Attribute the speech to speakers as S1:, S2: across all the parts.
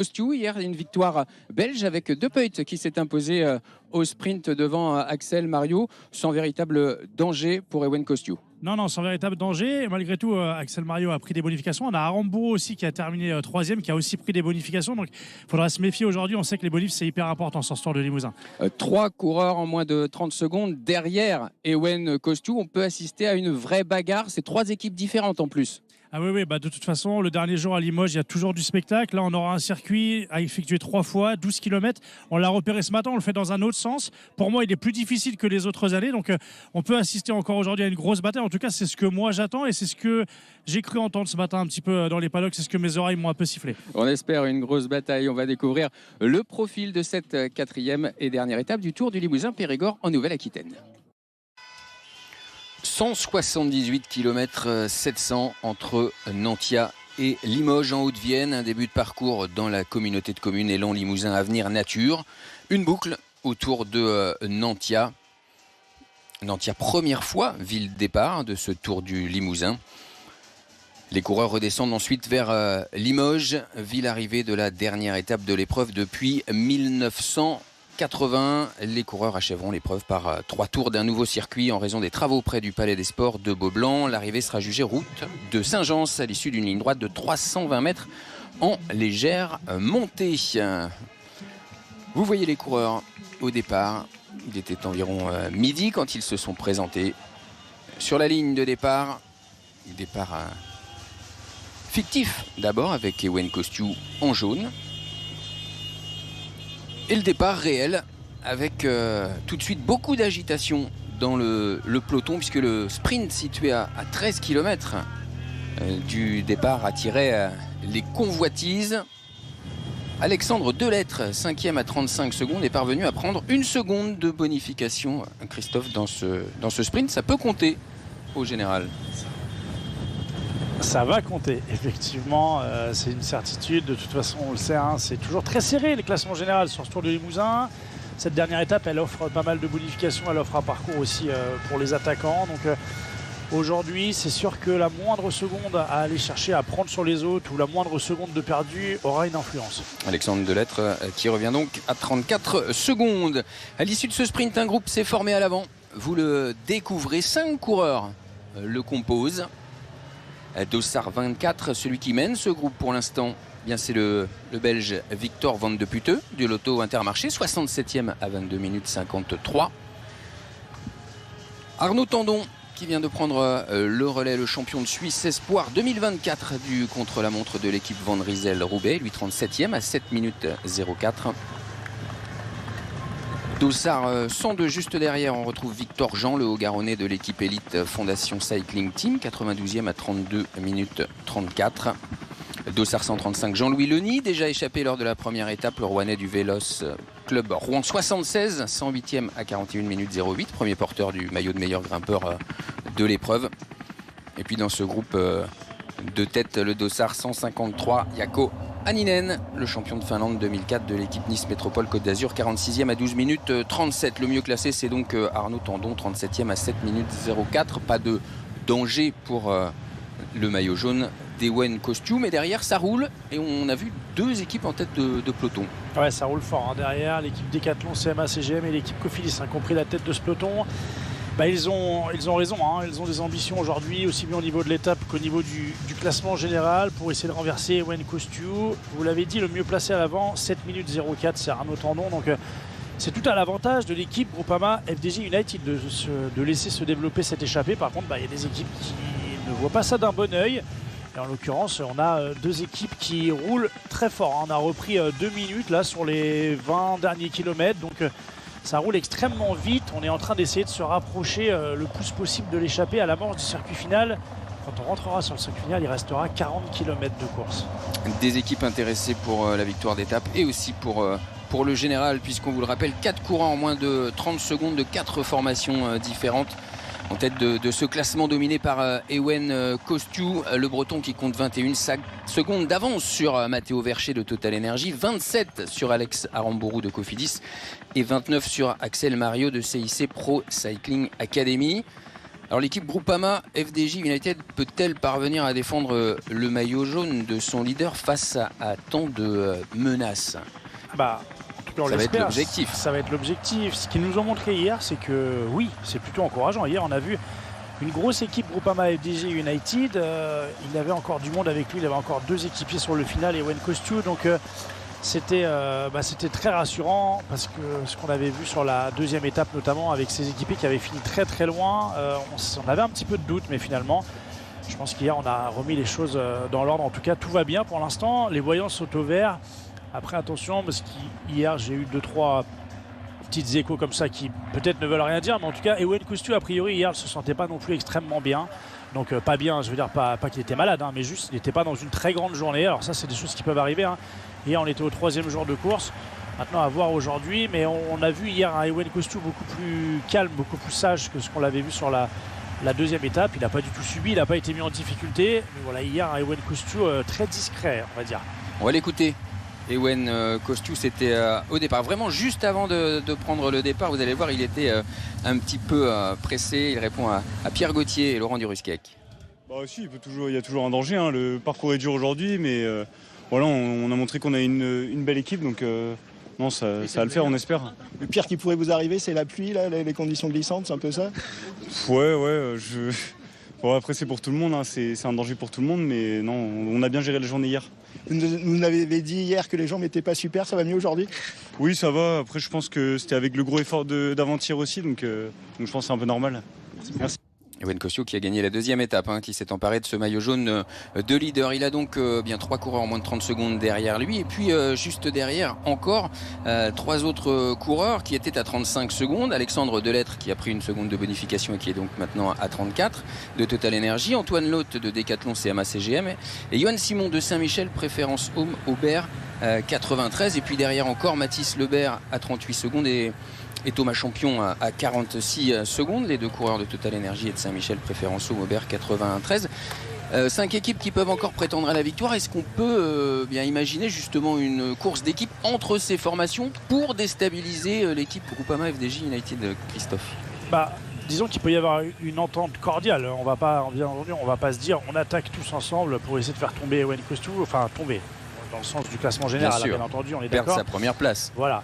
S1: Costiu. Hier, une victoire belge avec De Peut qui s'est imposé au sprint devant Axel Mario sans véritable danger pour Ewen Costiu.
S2: Non, sans véritable danger. Malgré tout, Axel Mario a pris des bonifications. On a Aramburu aussi qui a terminé troisième, qui a aussi pris des bonifications. Donc, il faudra se méfier aujourd'hui. On sait que les bonifs, c'est hyper important sur ce Tour de Limousin.
S1: 3 coureurs en moins de 30 secondes derrière Ewen Costiu. On peut assister à une vraie bagarre. C'est 3 équipes différentes en plus.
S2: Ah oui, de toute façon, le dernier jour à Limoges, il y a toujours du spectacle. Là, on aura un circuit à effectuer 3 fois, 12 km. On l'a repéré ce matin, on le fait dans un autre sens. Pour moi, il est plus difficile que les autres années. Donc, on peut assister encore aujourd'hui à une grosse bataille. En tout cas, c'est ce que moi j'attends et c'est ce que j'ai cru entendre ce matin un petit peu dans les paddocks. C'est ce que mes oreilles m'ont un peu sifflé.
S1: On espère une grosse bataille. On va découvrir le profil de cette 4e et dernière étape du Tour du Limousin Périgord en Nouvelle-Aquitaine. 178 km 700 entre Nantia et Limoges en Haute-Vienne. Un début de parcours dans la communauté de communes Élan Limousin Avenir Nature. Une boucle autour de Nantia. Nantia, première fois ville départ de ce Tour du Limousin. Les coureurs redescendent ensuite vers Limoges, ville arrivée de la dernière étape de l'épreuve depuis 1980. Les coureurs achèveront l'épreuve par 3 tours d'un nouveau circuit en raison des travaux près du Palais des Sports de Beaublanc. L'arrivée sera jugée route de Saint-Gence à l'issue d'une ligne droite de 320 mètres en légère montée. Vous voyez les coureurs au départ. Il était environ midi quand ils se sont présentés sur la ligne de départ. Départ fictif d'abord avec Ewen Costiu en jaune. Et le départ réel avec tout de suite beaucoup d'agitation dans le peloton puisque le sprint situé à 13 km du départ attirait les convoitises. Alexandre Delettre, 5e à 35 secondes, est parvenu à prendre 1 seconde de bonification. Christophe, dans ce sprint, ça peut compter au général.
S3: Ça va compter, effectivement, c'est une certitude. De toute façon, on le sait, hein, c'est toujours très serré les classements généraux sur ce Tour de Limousin. Cette dernière étape, elle offre pas mal de bonifications, elle offre un parcours aussi pour les attaquants. Donc aujourd'hui, c'est sûr que la moindre seconde à aller chercher à prendre sur les autres ou la moindre seconde de perdu aura une influence.
S1: Alexandre Delettre qui revient donc à 34 secondes. À l'issue de ce sprint, un groupe s'est formé à l'avant. Vous le découvrez, 5 coureurs le composent. Dossard 24, celui qui mène ce groupe pour l'instant, c'est le Belge Victor Van de Putte du Lotto Intermarché, 67e à 22 minutes 53. Arnaud Tandon qui vient de prendre le relais, le champion de Suisse espoir 2024 du contre-la-montre de l'équipe Van Rysel-Roubaix, lui 37e à 7 minutes 04. Dossard 102 juste derrière, on retrouve Victor Jean, le Haut-Garonnais de l'équipe élite Fondation Cycling Team, 92e à 32 minutes 34. Dossard 135, Jean-Louis Leny, déjà échappé lors de la première étape, le Rouennais du Vélos Club Rouen 76, 108e à 41 minutes 08, premier porteur du maillot de meilleur grimpeur de l'épreuve. Et puis dans ce groupe de tête, le Dossard 153, Jaakko Anninen, le champion de Finlande 2004 de l'équipe Nice Métropole Côte d'Azur, 46e à 12 minutes 37. Le mieux classé, c'est donc Arnaud Tandon, 37e à 7 minutes 04. Pas de danger pour le maillot jaune d'Ewen Costiu, mais derrière ça roule et on a vu 2 équipes en tête de peloton.
S3: Ouais, ça roule fort, hein. Derrière l'équipe Decathlon, CMA, CGM et l'équipe Cofidis, hein, compris la tête de ce peloton. Ils ont raison, hein. Ils ont des ambitions aujourd'hui, aussi bien au niveau de l'étape qu'au niveau du classement général, pour essayer de renverser Ewen Costiu. Vous l'avez dit, le mieux placé à l'avant, 7 minutes 04, c'est Arnaud Tandon. Donc c'est tout à l'avantage de l'équipe Groupama FDJ United de laisser se développer cette échappée. Par contre, il y a des équipes qui ne voient pas ça d'un bon oeil. Et en l'occurrence, on a 2 équipes qui roulent très fort, hein. On a repris 2 minutes là sur les 20 derniers kilomètres. Donc ça roule extrêmement vite. On est en train d'essayer de se rapprocher le plus possible de l'échappée à l'amorce du circuit final. Quand on rentrera sur le circuit final, il restera 40 km de course.
S1: Des équipes intéressées pour la victoire d'étape et aussi pour le général, puisqu'on vous le rappelle, 4 courants en moins de 30 secondes de 4 formations différentes. En tête de ce classement dominé par Ewen Costiu, le Breton qui compte 21 secondes d'avance sur Matteo Vercher de Total Energy, 27 sur Alex Aramburu de Cofidis et 29 sur Axel Mario de CIC Pro Cycling Academy. Alors l'équipe Groupama FDJ United peut-elle parvenir à défendre le maillot jaune de son leader face à tant de menaces?
S3: Bah, en tout cas, on
S1: Ça va être
S3: l'espère.
S1: l'objectif.
S3: Ça va être l'objectif. Ce qu'ils nous ont montré hier, c'est que oui, c'est plutôt encourageant. Hier, on a vu une grosse équipe Groupama FDJ United. Il avait encore du monde avec lui. Il avait encore 2 équipiers sur le final, Ewen Kostiou. Donc c'était très rassurant parce que ce qu'on avait vu sur la deuxième étape, notamment avec ces équipiers qui avaient fini très très loin, on avait un petit peu de doute, mais finalement, je pense qu'hier, on a remis les choses dans l'ordre. En tout cas, tout va bien pour l'instant. Les voyants sont au vert. Après, attention, parce qu'hier, j'ai eu 2-3 petites échos comme ça qui peut-être ne veulent rien dire, mais en tout cas, Ewen Kostiou, a priori, hier, ne se sentait pas non plus extrêmement bien. Donc, pas bien, je veux dire, pas qu'il était malade, hein, mais juste, il n'était pas dans une très grande journée. Alors ça, c'est des choses qui peuvent arriver, hein. Hier, on était au 3e jour de course. Maintenant, à voir aujourd'hui, mais on a vu hier un Ewen Kostiou beaucoup plus calme, beaucoup plus sage que ce qu'on l'avait vu sur la deuxième étape. Il n'a pas du tout subi, il n'a pas été mis en difficulté. Mais voilà, hier, un Ewen Kostiou très discret, on va dire.
S1: On va l'écouter. Ewen Kostiou, c'était au départ, vraiment juste avant de prendre le départ. Vous allez voir, il était un petit peu pressé. Il répond à Pierre Gauthier et Laurent Durusquec.
S4: Bah si, il y a toujours un danger, hein. Le parcours est dur aujourd'hui, mais voilà, on a montré qu'on a une belle équipe, donc non, ça va le faire, on espère.
S5: Le pire qui pourrait vous arriver, c'est la pluie, là, les conditions glissantes, c'est un peu ça?
S4: Ouais, bon, après c'est pour tout le monde, hein. C'est un danger pour tout le monde, mais non, on a bien géré la journée hier.
S5: Vous nous avez dit hier que les jambes n'étaient pas super, ça va mieux aujourd'hui?
S4: Oui, ça va, après je pense que c'était avec le gros effort d'avant-hier aussi, donc je pense que c'est un peu normal. Merci.
S1: Ewen Kostiou qui a gagné la deuxième étape, hein, qui s'est emparé de ce maillot jaune de leader. Il a donc bien 3 coureurs en moins de 30 secondes derrière lui. Et puis juste derrière encore 3 autres coureurs qui étaient à 35 secondes. Alexandre Delettre qui a pris une seconde de bonification et qui est donc maintenant à 34 de Total Energy. Antoine Lotte de Decathlon CMA CGM. Et Johan Simon de Saint-Michel, préférence Home Aubert 93. Et puis derrière encore Mathis Lebert à 38 secondes et Thomas Champion à 46 secondes, les 2 coureurs de Total Energy et de Saint-Michel, préférence Aubert 93. 5 équipes qui peuvent encore prétendre à la victoire. Est-ce qu'on peut bien imaginer justement une course d'équipe entre ces formations pour déstabiliser l'équipe Groupama FDJ United, Christophe?
S3: Disons qu'il peut y avoir une entente cordiale. On va pas se dire on attaque tous ensemble pour essayer de faire tomber Ewen Kostiou, enfin tomber dans le sens du classement général, bien entendu, on est d'accord.
S1: Perdre sa première place.
S3: Voilà.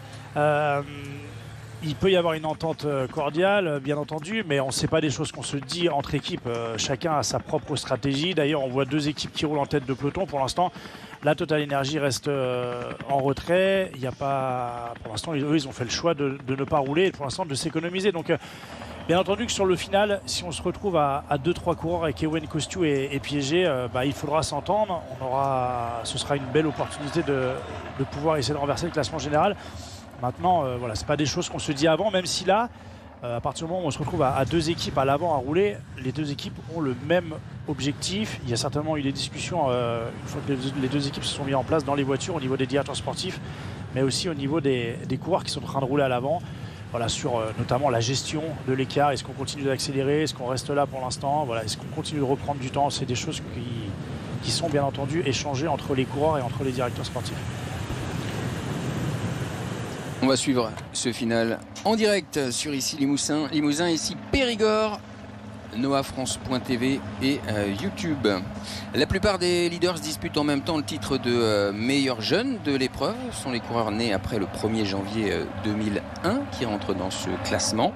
S3: Il peut y avoir une entente cordiale, bien entendu, mais on ne sait pas des choses qu'on se dit entre équipes. Chacun a sa propre stratégie. D'ailleurs, on voit 2 équipes qui roulent en tête de peloton. Pour l'instant, la Total Energy reste en retrait. Il n'y a pas, pour l'instant, eux, ils ont fait le choix de ne pas rouler et pour l'instant de s'économiser. Donc, bien entendu que sur le final, si on se retrouve à 2-3 coureurs avec Ewen Kostiou et piégé, il faudra s'entendre. Ce sera une belle opportunité de pouvoir essayer de renverser le classement général. Maintenant, voilà, c'est pas des choses qu'on se dit avant, même si là, à partir du moment où on se retrouve à 2 équipes à l'avant à rouler, les 2 équipes ont le même objectif. Il y a certainement eu des discussions une fois que les 2 équipes se sont mises en place dans les voitures au niveau des directeurs sportifs, mais aussi au niveau des coureurs qui sont en train de rouler à l'avant. Voilà, sur notamment la gestion de l'écart. Est-ce qu'on continue d'accélérer? Est-ce qu'on reste là pour l'instant? Voilà, est-ce qu'on continue de reprendre du temps? C'est des choses qui sont bien entendu échangées entre les coureurs et entre les directeurs sportifs.
S1: On va suivre ce final en direct sur ici Limousin, ici Périgord, NoahFrance.tv et YouTube. La plupart des leaders disputent en même temps le titre de meilleur jeune de l'épreuve. Ce sont les coureurs nés après le 1er janvier 2001 qui rentrent dans ce classement.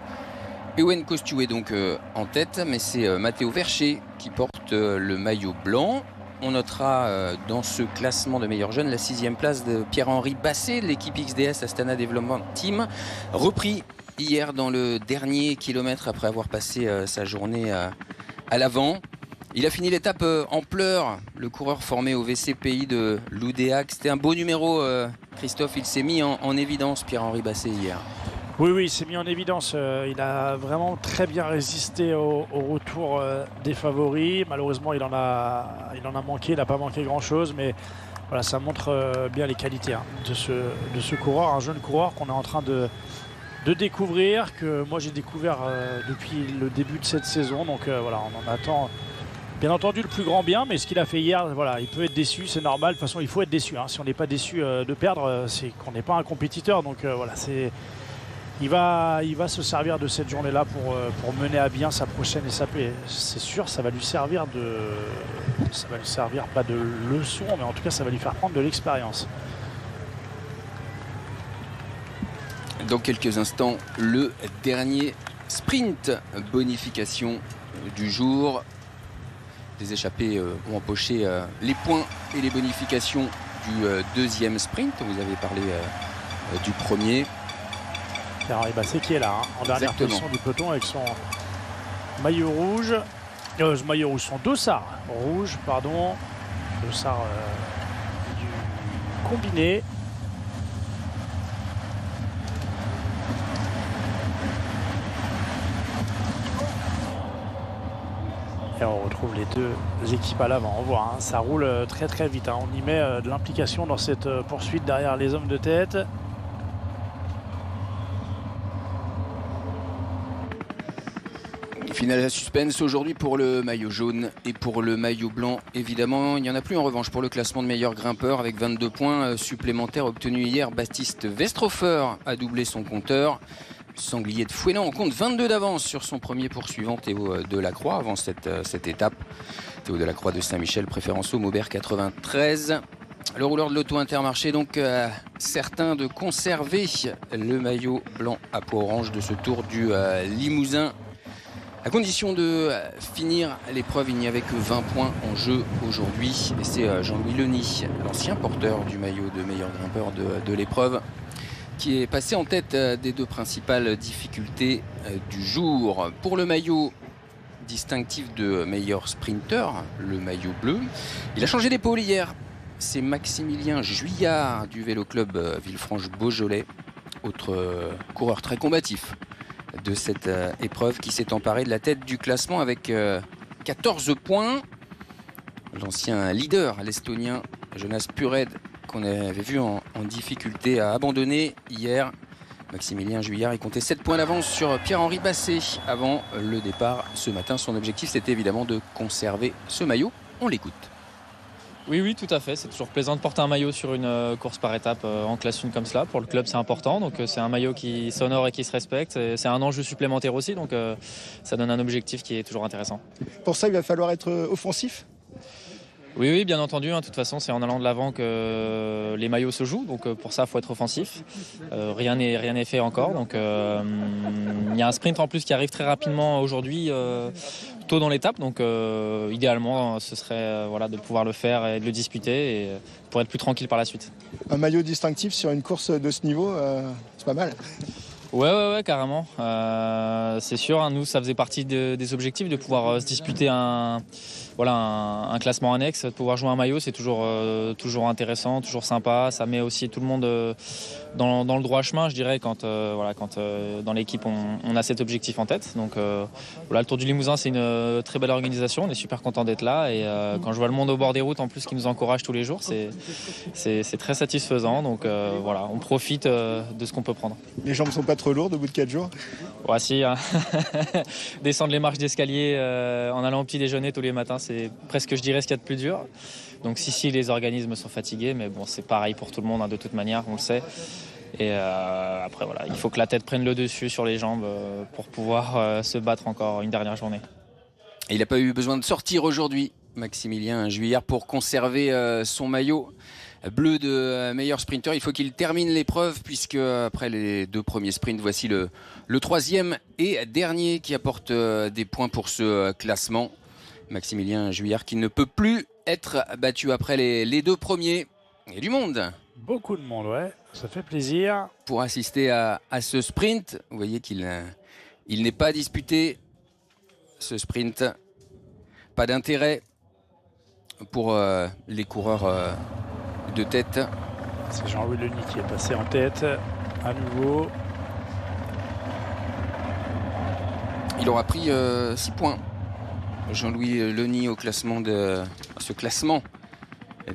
S1: Ewen Kostiou est donc en tête, mais c'est Matteo Vercher qui porte le maillot blanc. On notera dans ce classement de meilleurs jeunes la 6e place de Pierre-Henri Basset de l'équipe XDS Astana Development Team, repris hier dans le dernier kilomètre après avoir passé sa journée à l'avant. Il a fini l'étape en pleurs, le coureur formé au VCPI de Loudéac. C'était un beau numéro, Christophe. Il s'est mis en évidence, Pierre-Henri Basset, hier.
S3: Oui, il s'est mis en évidence. Il a vraiment très bien résisté au retour des favoris. Malheureusement, il en a manqué. Il n'a pas manqué grand-chose, mais voilà, ça montre bien les qualités de ce coureur, un jeune coureur qu'on est en train de découvrir, que moi j'ai découvert depuis le début de cette saison. Donc voilà, on en attend bien entendu le plus grand bien, mais ce qu'il a fait hier, voilà, il peut être déçu, c'est normal. De toute façon, il faut être déçu. Si on n'est pas déçu de perdre, c'est qu'on n'est pas un compétiteur. Donc voilà, il va se servir de cette journée-là pour mener à bien sa prochaine échappée. C'est sûr, ça va lui servir pas de leçon, mais en tout cas, ça va lui faire prendre de l'expérience.
S1: Dans quelques instants, le dernier sprint bonification du jour. Les échappés ont empoché les points et les bonifications du deuxième sprint. Vous avez parlé du premier.
S3: Pierre-Henri Basset qui est là, en dernière position du peloton avec son maillot rouge. Son dossard rouge, pardon. Dossard du combiné. Et on retrouve les deux équipes à l'avant. On voit, ça roule très très vite. On y met de l'implication dans cette poursuite derrière les hommes de tête.
S1: Finale à suspense aujourd'hui pour le maillot jaune et pour le maillot blanc. Évidemment, il n'y en a plus en revanche pour le classement de meilleur grimpeur avec 22 points supplémentaires obtenus hier. Baptiste Westrofer a doublé son compteur. Sanglier de Fouesnant en compte 22 d'avance sur son premier poursuivant Théo Delacroix avant cette étape. Théo Delacroix de Saint-Michel, préférence au Maubert 93. Le rouleur de l'Auto Intermarché donc certain de conserver le maillot blanc à peau orange de ce Tour du Limousin. À condition de finir l'épreuve, il n'y avait que 20 points en jeu aujourd'hui. Et c'est Jean-Louis Leny, l'ancien porteur du maillot de meilleur grimpeur de l'épreuve, qui est passé en tête des deux principales difficultés du jour. Pour le maillot distinctif de meilleur sprinter, le maillot bleu, il a changé d'épaule hier. C'est Maximilien Juillard du Vélo Club Villefranche-Beaujolais, autre coureur très combatif de cette épreuve qui s'est emparé de la tête du classement avec 14 points. L'ancien leader, l'Estonien Jonas Pured, qu'on avait vu en difficulté, a abandonné hier. Maximilien Juillard, il comptait 7 points d'avance sur Pierre-Henri Basset avant le départ ce matin. Son objectif, c'était évidemment de conserver ce maillot. On l'écoute.
S6: Oui, tout à fait. C'est toujours plaisant de porter un maillot sur une course par étape en classe 1 comme cela. Pour le club, c'est important. Donc, c'est un maillot qui s'honore et qui se respecte. C'est un enjeu supplémentaire aussi. Donc, ça donne un objectif qui est toujours intéressant.
S5: Pour ça, il va falloir être offensif.
S6: Oui, bien entendu. De toute façon, c'est en allant de l'avant que les maillots se jouent. Donc, pour ça, il faut être offensif. Rien n'est fait encore. Donc, il y a un sprint en plus qui arrive très rapidement aujourd'hui, tôt dans l'étape. Donc, idéalement, ce serait de pouvoir le faire et de le disputer et pour être plus tranquille par la suite.
S5: Un maillot distinctif sur une course de ce niveau, c'est pas mal.
S6: Ouais, carrément. C'est sûr, nous, ça faisait partie des objectifs de pouvoir se disputer un classement annexe. De pouvoir jouer un maillot, c'est toujours intéressant, toujours sympa. Ça met aussi tout le monde dans le droit chemin, je dirais, quand dans l'équipe on a cet objectif en tête. Donc le Tour du Limousin, c'est une très belle organisation. On est super content d'être là et quand je vois le monde au bord des routes en plus qui nous encourage tous les jours, c'est très satisfaisant. Donc on profite de ce qu'on peut prendre.
S5: Les jambes sont pas trop lourdes au bout de 4 jours?
S6: Ouais, si, hein. Descendre les marches d'escalier en allant au petit déjeuner tous les matins, c'est presque, je dirais, ce qu'il y a de plus dur. Donc si les organismes sont fatigués, mais bon, c'est pareil pour tout le monde, de toute manière, on le sait. Et après, il faut que la tête prenne le dessus sur les jambes pour pouvoir se battre encore une dernière journée.
S1: Et il n'a pas eu besoin de sortir aujourd'hui, Maximilien Juillard, pour conserver son maillot bleu de meilleur sprinter. Il faut qu'il termine l'épreuve puisque après les 2 premiers sprints, voici le 3e et dernier qui apporte des points pour ce classement. Maximilien Juillard qui ne peut plus être battu après les 2 premiers. Il y a du monde.
S3: Beaucoup de monde, ouais. Ça fait plaisir.
S1: Pour assister à ce sprint, vous voyez qu'il n'est pas disputé, ce sprint. Pas d'intérêt pour les coureurs de tête.
S3: C'est Jean-Louis Leny qui est passé en tête à nouveau.
S1: Il aura pris 6 points. Jean-Louis Leny au classement ce classement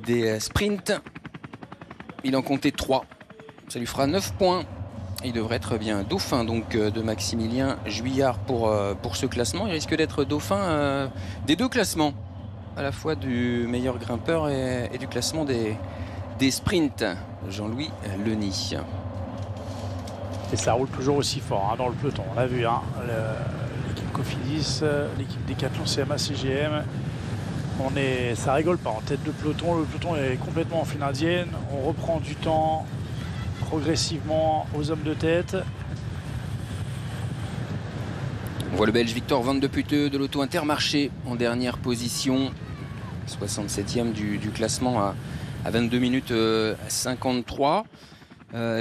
S1: des sprints. Il en comptait 3. Ça lui fera 9 points. Il devrait être bien dauphin donc de Maximilien Juillard pour ce classement. Il risque d'être dauphin des 2 classements, à la fois du meilleur grimpeur et du classement des sprints. Jean-Louis Leny.
S3: Et ça roule toujours aussi fort dans le peloton, on l'a vu. L'équipe Cofidis, l'équipe Decathlon CMA CGM. Ça rigole pas en tête de peloton. Le peloton est complètement en file indienne. On reprend du temps progressivement aux hommes de tête.
S1: On voit le Belge Victor Van de Putte de l'Auto Intermarché en dernière position. 67e du classement à 22 minutes 53.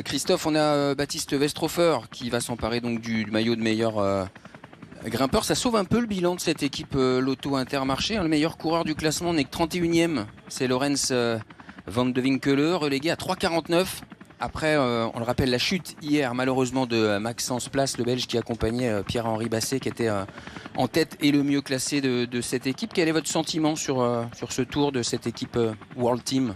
S1: Christophe, on a Baptiste Westrofer qui va s'emparer donc du maillot de meilleur grimpeur. Ça sauve un peu le bilan de cette équipe Lotto Intermarché. Le meilleur coureur du classement n'est que 31e. C'est Lorenz Van de Winkele, relégué à 3,49. Après, on le rappelle, la chute hier malheureusement de Maxence Place, le Belge qui accompagnait Pierre-Henri Basset, qui était en tête et le mieux classé de cette équipe. Quel est votre sentiment sur ce tour de cette équipe World Team ?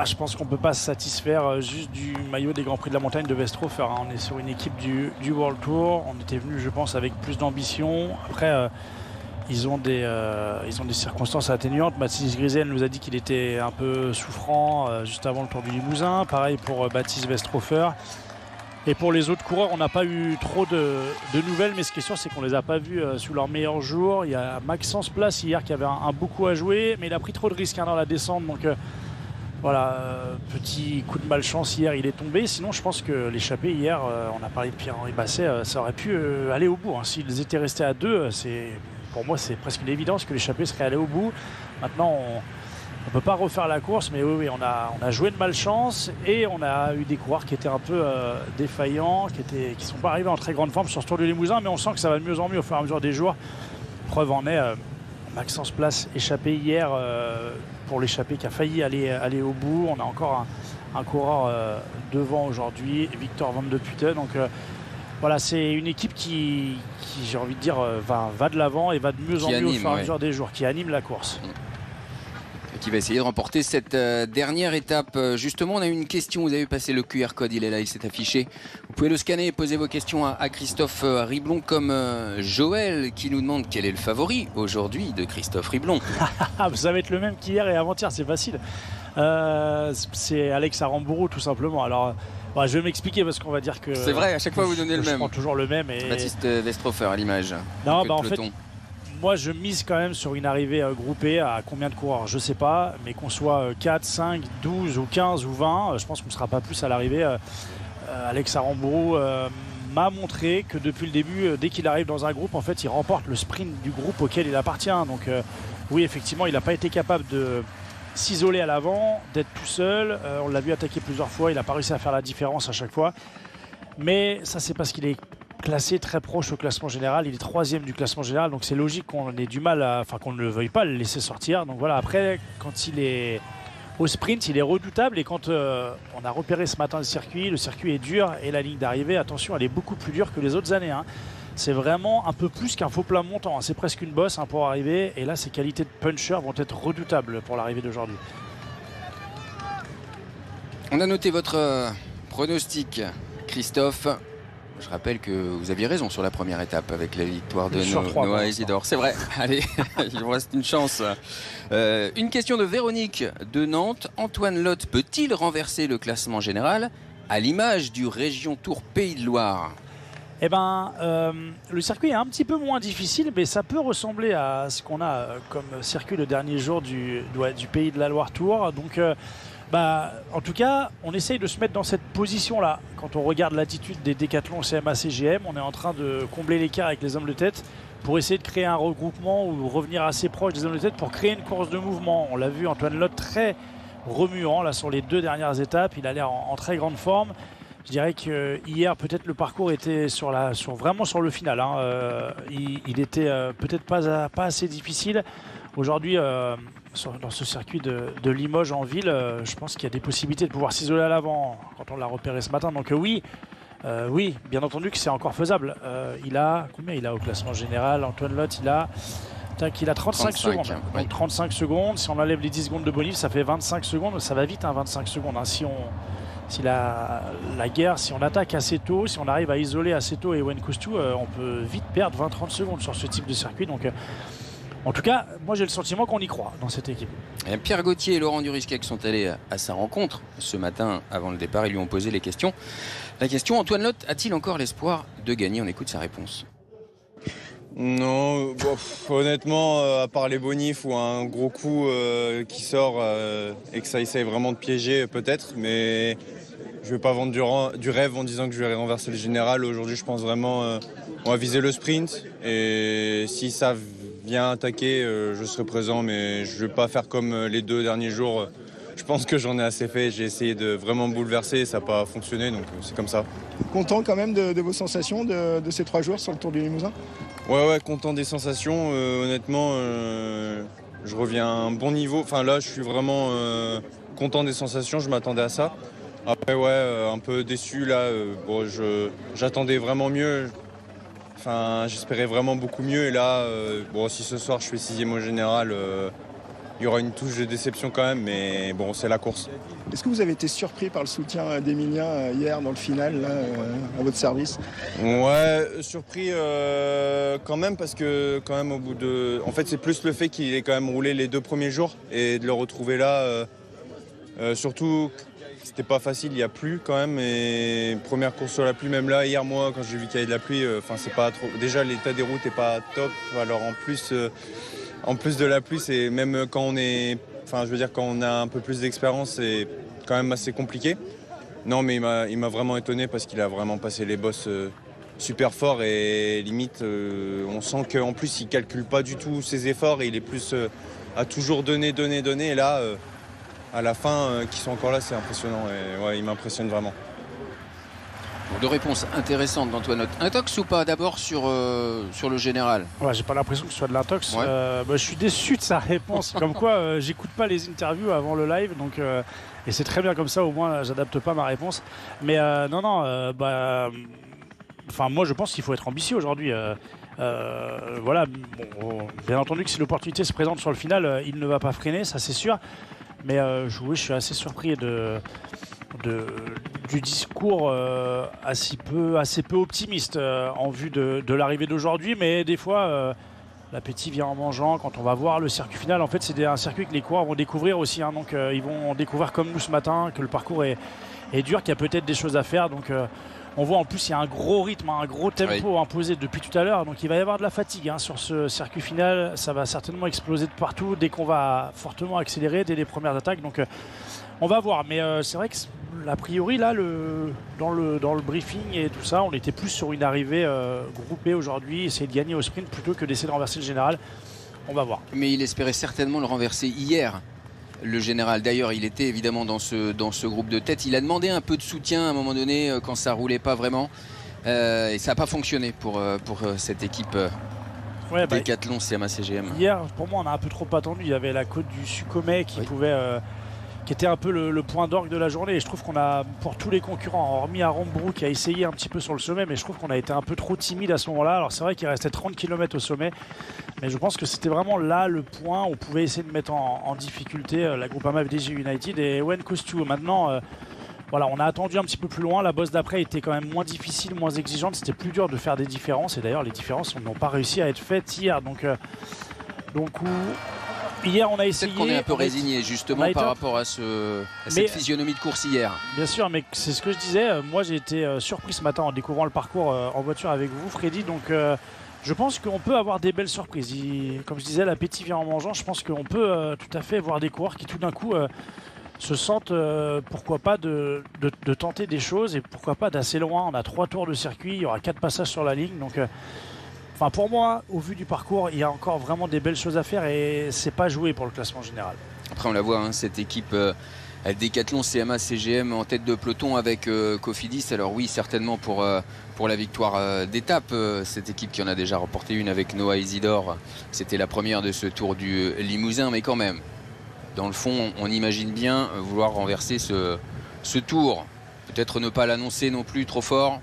S3: Je pense qu'on ne peut pas se satisfaire juste du maillot des Grands Prix de la Montagne de Westrofer. On est sur une équipe du World Tour. On était venu, je pense, avec plus d'ambition. Après, ils ont des circonstances atténuantes. Mathis Grisel nous a dit qu'il était un peu souffrant juste avant le Tour du Limousin. Pareil pour Baptiste Westrofer. Et pour les autres coureurs, on n'a pas eu trop de nouvelles, mais ce qui est sûr, c'est qu'on ne les a pas vus sous leur meilleur jour. Il y a Maxence Place hier qui avait un beaucoup à jouer, mais il a pris trop de risques dans la descente. Donc voilà, petit coup de malchance hier, il est tombé. Sinon, je pense que l'échappée hier, on a parlé de Pierre-Henri Basset, ça aurait pu aller au bout. S'ils étaient restés à 2, pour moi, c'est presque une évidence que l'échappée serait allée au bout. Maintenant, on ne peut pas refaire la course, mais oui, on a joué de malchance et on a eu des coureurs qui étaient un peu défaillants, qui ne sont pas arrivés en très grande forme sur ce Tour du Limousin, mais on sent que ça va de mieux en mieux au fur et à mesure des jours. Preuve en est, Maxence Place échappé hier pour l'échappée qui a failli aller au bout. On a encore un coureur devant aujourd'hui, Victor Van de Putte. Donc voilà, c'est une équipe qui j'ai envie de dire, va de l'avant et va de mieux en mieux au fur et à mesure des jours, qui anime la course.
S1: Et qui va essayer de remporter cette dernière étape. Justement, on a eu une question, vous avez passé le QR code, il est là, il s'est affiché. Vous pouvez le scanner et poser vos questions à Christophe Riblon, comme Joël qui nous demande quel est le favori aujourd'hui de Christophe Riblon.
S3: Ça va être le même qu'hier et avant-hier, c'est facile. C'est Alex Aramburu tout simplement. Alors, je vais m'expliquer parce qu'on va dire que...
S1: C'est vrai, à chaque fois vous donnez le même.
S3: Je prends toujours le même.
S1: Baptiste Westrofer à l'image.
S3: Non, en fait, moi je mise quand même sur une arrivée groupée. À combien de coureurs, je sais pas, mais qu'on soit 4, 5, 12 ou 15 ou 20, je pense qu'on ne sera pas plus à l'arrivée. Alex Aramburu m'a montré que depuis le début, dès qu'il arrive dans un groupe, en fait, il remporte le sprint du groupe auquel il appartient. Donc oui, effectivement, il n'a pas été capable de s'isoler à l'avant, d'être tout seul. On l'a vu attaquer plusieurs fois, il n'a pas réussi à faire la différence à chaque fois. Mais ça, c'est parce qu'il est classé très proche au classement général. Il est 3e du classement général, donc c'est logique qu'on ait du mal qu'on ne le veuille pas le laisser sortir. Donc voilà, après, quand il est au sprint, il est redoutable. Et quand on a repéré ce matin le circuit est dur et la ligne d'arrivée, attention, elle est beaucoup plus dure que les autres années. C'est vraiment un peu plus qu'un faux plat montant. C'est presque une bosse pour arriver. Et là, ses qualités de puncher vont être redoutables pour l'arrivée d'aujourd'hui.
S1: On a noté votre pronostic, Christophe. Je rappelle que vous aviez raison sur la première étape avec la victoire de Noah Isidore. C'est vrai. Allez, il vous reste une chance. Une question de Véronique de Nantes. Antoine Lotte peut-il renverser le classement général à l'image du Région Tour Pays de Loire ?
S3: Le circuit est un petit peu moins difficile, mais ça peut ressembler à ce qu'on a comme circuit le dernier jour du Pays de la Loire Tour. Donc, en tout cas, on essaye de se mettre dans cette position-là. Quand on regarde l'attitude des Decathlon CMA CGM, on est en train de combler l'écart avec les hommes de tête pour essayer de créer un regroupement ou revenir assez proche des hommes de tête pour créer une course de mouvement. On l'a vu, Antoine Lotte très remuant là sur les 2 dernières étapes. Il a l'air en très grande forme. Je dirais que hier, peut-être le parcours était vraiment sur le final. Il était peut-être pas assez difficile. Aujourd'hui, dans ce circuit de Limoges en ville, je pense qu'il y a des possibilités de pouvoir s'isoler à l'avant quand on l'a repéré ce matin. Donc oui, bien entendu que c'est encore faisable. Combien il a au classement général, Antoine Lotte? Il a 35 secondes.
S1: Oui.
S3: Donc 35 secondes. Si on enlève les 10 secondes de bonus, ça fait 25 secondes. Ça va vite, 25 secondes. Si la guerre, si on attaque assez tôt, si on arrive à isoler assez tôt et Ewen Koustou, on peut vite perdre 20-30 secondes sur ce type de circuit. Donc En tout cas, moi j'ai le sentiment qu'on y croit dans cette équipe.
S1: Et Pierre Gauthier et Laurent Durisquec sont allés à sa rencontre ce matin avant le départ. Ils lui ont posé les questions. La question, Antoine Lotte a-t-il encore l'espoir de gagner? On écoute sa réponse.
S7: Non, honnêtement, à part les bonifs ou un gros coup qui sort et que ça essaye vraiment de piéger peut-être, mais je ne vais pas vendre du rêve en disant que je vais renverser le général. Aujourd'hui, je pense vraiment on va viser le sprint et si ça vient attaquer, je serai présent, mais je ne vais pas faire comme les 2 derniers jours. Je pense que j'en ai assez fait. J'ai essayé de vraiment bouleverser, ça n'a pas fonctionné, donc c'est comme ça.
S5: Content quand même de vos sensations de ces 3 jours sur le Tour du Limousin?
S7: Ouais, content des sensations. Honnêtement, je reviens à un bon niveau. Enfin là, je suis vraiment content des sensations. Je m'attendais à ça. Après, un peu déçu là. J'attendais vraiment mieux. Enfin, j'espérais vraiment beaucoup mieux. Et là, si ce soir je fais 6e au général, il y aura une touche de déception quand même. Mais bon, c'est la course.
S5: Est-ce que vous avez été surpris par le soutien d'Emilien hier dans le final, là, à votre service?
S7: Ouais, surpris quand même parce que quand même au bout de... En fait, c'est plus le fait qu'il ait quand même roulé les 2 premiers jours et de le retrouver là. Surtout, c'était pas facile, il y a plu quand même. Et première course sur la pluie, même là, hier, moi, quand j'ai vu qu'il y avait de la pluie, c'est pas trop... Déjà, l'état des routes est pas top. Alors en plus de la pluie, c'est même quand on est... quand on a un peu plus d'expérience, c'est quand même assez compliqué. Non, mais il m'a vraiment étonné parce qu'il a vraiment passé les bosses super fort et limite, on sent qu'en plus, il calcule pas du tout ses efforts et il est plus à toujours donner. Et là, à la fin, qu'ils sont encore là, c'est impressionnant. Et ouais, il m'impressionne vraiment.
S1: Bon, 2 réponses intéressantes d'Antoine Lotte. Intox ou pas? D'abord sur le général.
S3: Ouais, j'ai pas l'impression que ce soit de l'intox.
S1: Ouais.
S3: Je suis déçu de sa réponse. Comme quoi, j'écoute pas les interviews avant le live, donc et c'est très bien comme ça. Au moins, j'adapte pas ma réponse. Mais moi, je pense qu'il faut être ambitieux aujourd'hui. Bien entendu que si l'opportunité se présente sur le final, il ne va pas freiner, ça c'est sûr. Mais je suis assez surpris du discours assez peu optimiste en vue de l'arrivée d'aujourd'hui. Mais des fois, l'appétit vient en mangeant. Quand on va voir le circuit final, en fait, c'est un circuit que les coureurs vont découvrir aussi. Donc, ils vont découvrir comme nous ce matin que le parcours est dur, qu'il y a peut-être des choses à faire. Donc, on voit en plus il y a un gros rythme, un gros tempo imposé depuis tout à l'heure. Donc, il va y avoir de la fatigue sur ce circuit final. Ça va certainement exploser de partout dès qu'on va fortement accélérer dès les premières attaques. Donc, on va voir. Mais c'est vrai que a priori là, dans le briefing et tout ça, on était plus sur une arrivée groupée aujourd'hui, essayer de gagner au sprint plutôt que d'essayer de renverser le général. On va voir.
S1: Mais il espérait certainement le renverser hier, le général. D'ailleurs, il était évidemment dans ce groupe de tête. Il a demandé un peu de soutien à un moment donné quand ça roulait pas vraiment. Et ça n'a pas fonctionné pour cette équipe Décathlon CMA-CGM.
S3: Hier, pour moi, on a un peu trop attendu. Il y avait la côte du Sukhomey qui qui était un peu le point d'orgue de la journée. Et je trouve qu'on a, pour tous les concurrents, hormis Aaron Brook qui a essayé un petit peu sur le sommet, mais je trouve qu'on a été un peu trop timide à ce moment-là. Alors c'est vrai qu'il restait 30 km au sommet, mais je pense que c'était vraiment là le point où on pouvait essayer de mettre en difficulté la Groupama FDJ United et Ewen Kostu. Maintenant, on a attendu un petit peu plus loin. La bosse d'après était quand même moins difficile, moins exigeante. C'était plus dur de faire des différences. Et d'ailleurs, les différences n'ont pas réussi à être faites hier. Donc hier, on a essayé.
S1: Peut-être qu'on est un peu résigné justement par rapport à cette physionomie de course hier.
S3: Bien sûr, mais c'est ce que je disais. Moi, j'ai été surpris ce matin en découvrant le parcours en voiture avec vous, Freddy. Donc, je pense qu'on peut avoir des belles surprises. Comme je disais, l'appétit vient en mangeant. Je pense qu'on peut tout à fait voir des coureurs qui, tout d'un coup, se sentent, pourquoi pas, de tenter des choses et pourquoi pas d'assez loin. On a 3 tours de circuit, il y aura 4 passages sur la ligne. Donc, pour moi, au vu du parcours, il y a encore vraiment des belles choses à faire et c'est pas joué pour le classement général.
S1: Après, on la voit, cette équipe Décathlon CMA-CGM en tête de peloton avec Cofidis. Alors oui, certainement pour la victoire d'étape. Cette équipe qui en a déjà remporté une avec Noah Isidore. C'était la première de ce Tour du Limousin, mais quand même, dans le fond, on imagine bien vouloir renverser ce Tour. Peut-être ne pas l'annoncer non plus trop fort.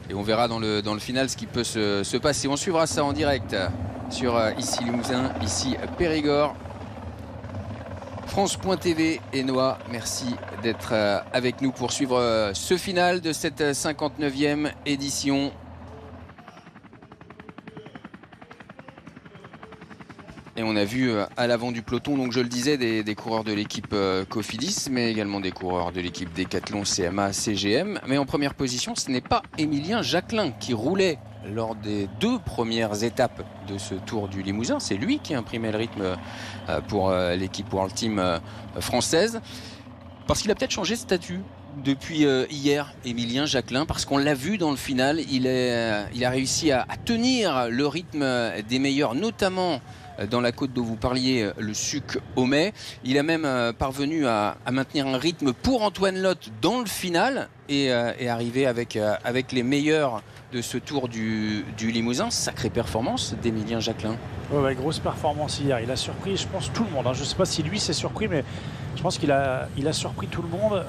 S1: Et on verra dans le final ce qui peut se passer. On suivra ça en direct sur ici Limousin, ici Périgord. France.tv et Noah, merci d'être avec nous pour suivre ce final de cette 59e édition. on a vu à l'avant du peloton, donc je le disais, des coureurs de l'équipe Cofidis, mais également des coureurs de l'équipe Decathlon, CMA, CGM. Mais en première position, ce n'est pas Émilien Jacquelin qui roulait lors des 2 premières étapes de ce Tour du Limousin. C'est lui qui imprimait le rythme pour l'équipe World Team française. Parce qu'il a peut-être changé de statut depuis hier, Émilien Jacquelin, parce qu'on l'a vu dans le final, il a réussi à tenir le rythme des meilleurs, notamment dans la côte dont vous parliez, le Suc au Mai. Il a même parvenu à maintenir un rythme pour Antoine Lotte dans le final et arriver avec les meilleurs de ce Tour du Limousin. Sacrée performance d'Émilien Jacquelin.
S3: Ouais, grosse performance hier. Il a surpris, je pense, tout le monde. Je ne sais pas si lui s'est surpris, mais je pense qu'il a surpris tout le monde.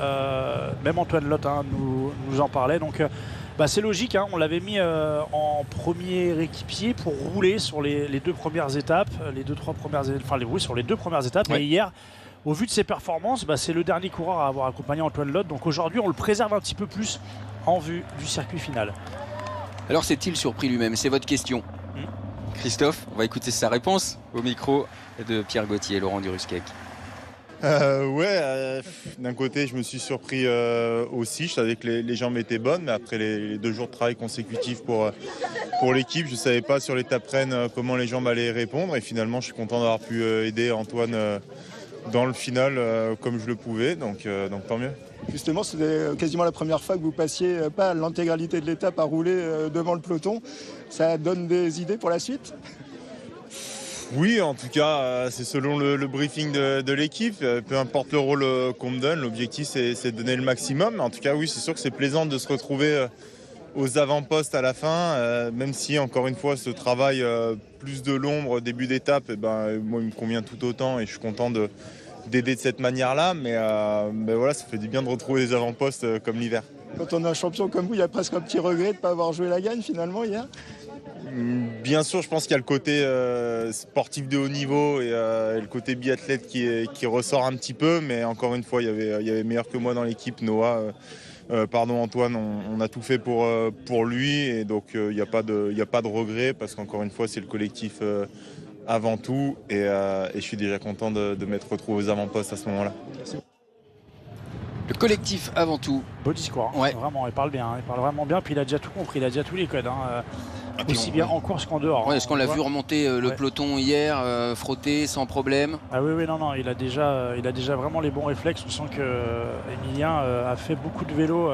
S3: Même Antoine Lotte nous en parlait. Donc, c'est logique. On l'avait mis en premier équipier pour rouler sur les 2 premières étapes. Sur les 2 premières étapes. Ouais. Et hier, au vu de ses performances, c'est le dernier coureur à avoir accompagné Antoine Lotte. Donc aujourd'hui, on le préserve un petit peu plus en vue du circuit final.
S1: Alors, s'est-il surpris lui-même? C'est votre question. Christophe, on va écouter sa réponse au micro de Pierre Gauthier et Laurent Durusquec.
S7: D'un côté, je me suis surpris aussi. Je savais que les jambes étaient bonnes, mais après les 2 jours de travail consécutifs pour l'équipe, je ne savais pas sur l'étape Rennes comment les jambes allaient répondre. Et finalement, je suis content d'avoir pu aider Antoine dans le final comme je le pouvais. Donc tant mieux.
S5: Justement, c'était quasiment la première fois que vous passiez pas l'intégralité de l'étape à rouler devant le peloton. Ça donne des idées pour la suite ?
S7: Oui, en tout cas, c'est selon le briefing de l'équipe. Peu importe le rôle qu'on me donne, l'objectif c'est de donner le maximum. En tout cas, oui, c'est sûr que c'est plaisant de se retrouver aux avant-postes à la fin, même si, encore une fois, ce travail plus de l'ombre, début d'étape, moi, il me convient tout autant et je suis content d'aider de cette manière-là. Mais voilà, ça fait du bien de retrouver des avant-postes comme l'hiver.
S5: Quand on est un champion comme vous, il y a presque un petit regret de ne pas avoir joué la gagne finalement hier ?
S7: Bien sûr, je pense qu'il y a le côté sportif de haut niveau et le côté biathlète qui ressort un petit peu. Mais encore une fois, il y avait meilleur que moi dans l'équipe. Antoine, on a tout fait pour lui. Et donc, il n'y a pas de regret parce qu'encore une fois, c'est le collectif avant tout. Et je suis déjà content de m'être retrouvé aux avant-postes à ce moment-là.
S1: Le collectif avant tout.
S3: Beau discours,
S1: ouais.
S3: Vraiment, il parle bien, il parle vraiment bien. Puis il a déjà tout compris, il a déjà tous les codes. Aussi bien en course qu'en dehors.
S1: Est-ce qu'on l'a vu remonter le peloton hier, frotter sans problème?
S3: Ah oui, non, il a déjà vraiment les bons réflexes. On sent que Émilien a fait beaucoup de vélo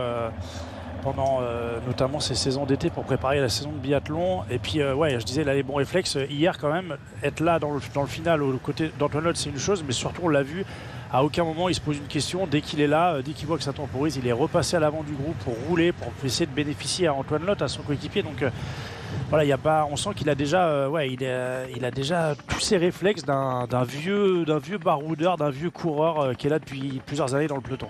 S3: pendant notamment ses saisons d'été pour préparer la saison de biathlon. Et puis, je disais, il a les bons réflexes. Hier, quand même, être là dans le final, aux côtés d'Antoine Lotte, c'est une chose, mais surtout, on l'a vu. À aucun moment il se pose une question, dès qu'il est là, dès qu'il voit que ça temporise, il est repassé à l'avant du groupe pour rouler, pour essayer de bénéficier à Antoine Lotte, à son coéquipier. Donc on sent qu'il a déjà, il a déjà tous ses réflexes d'un vieux baroudeur, d'un vieux coureur qui est là depuis plusieurs années dans le peloton.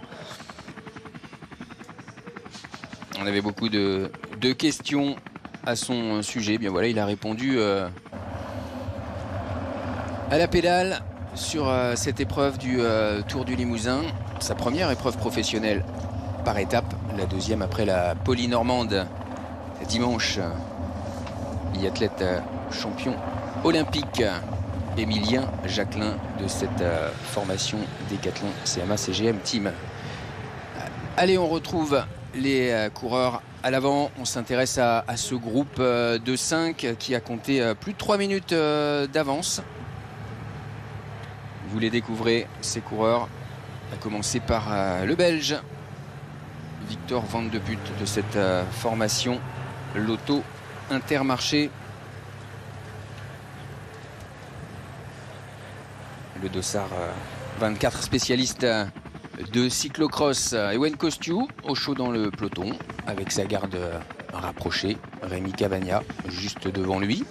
S1: On avait beaucoup de questions à son sujet. Bien voilà, il a répondu à la pédale sur cette épreuve du Tour du Limousin, sa première épreuve professionnelle par étape, la deuxième après la Polynormande dimanche. Biathlète champion olympique Émilien Jacquelin de cette formation Decathlon CMA CGM Team. Allez, on retrouve les coureurs à l'avant. On s'intéresse à ce groupe de 5 qui a compté plus de 3 minutes d'avance. Vous les découvrez, ces coureurs, à commencer par le Belge Victor Van de Putte de cette formation Lotto Intermarché. Le dossard 24 spécialiste de cyclocross. Ewen Kostiou au chaud dans le peloton avec sa garde rapprochée. Rémi Cavagna juste devant lui.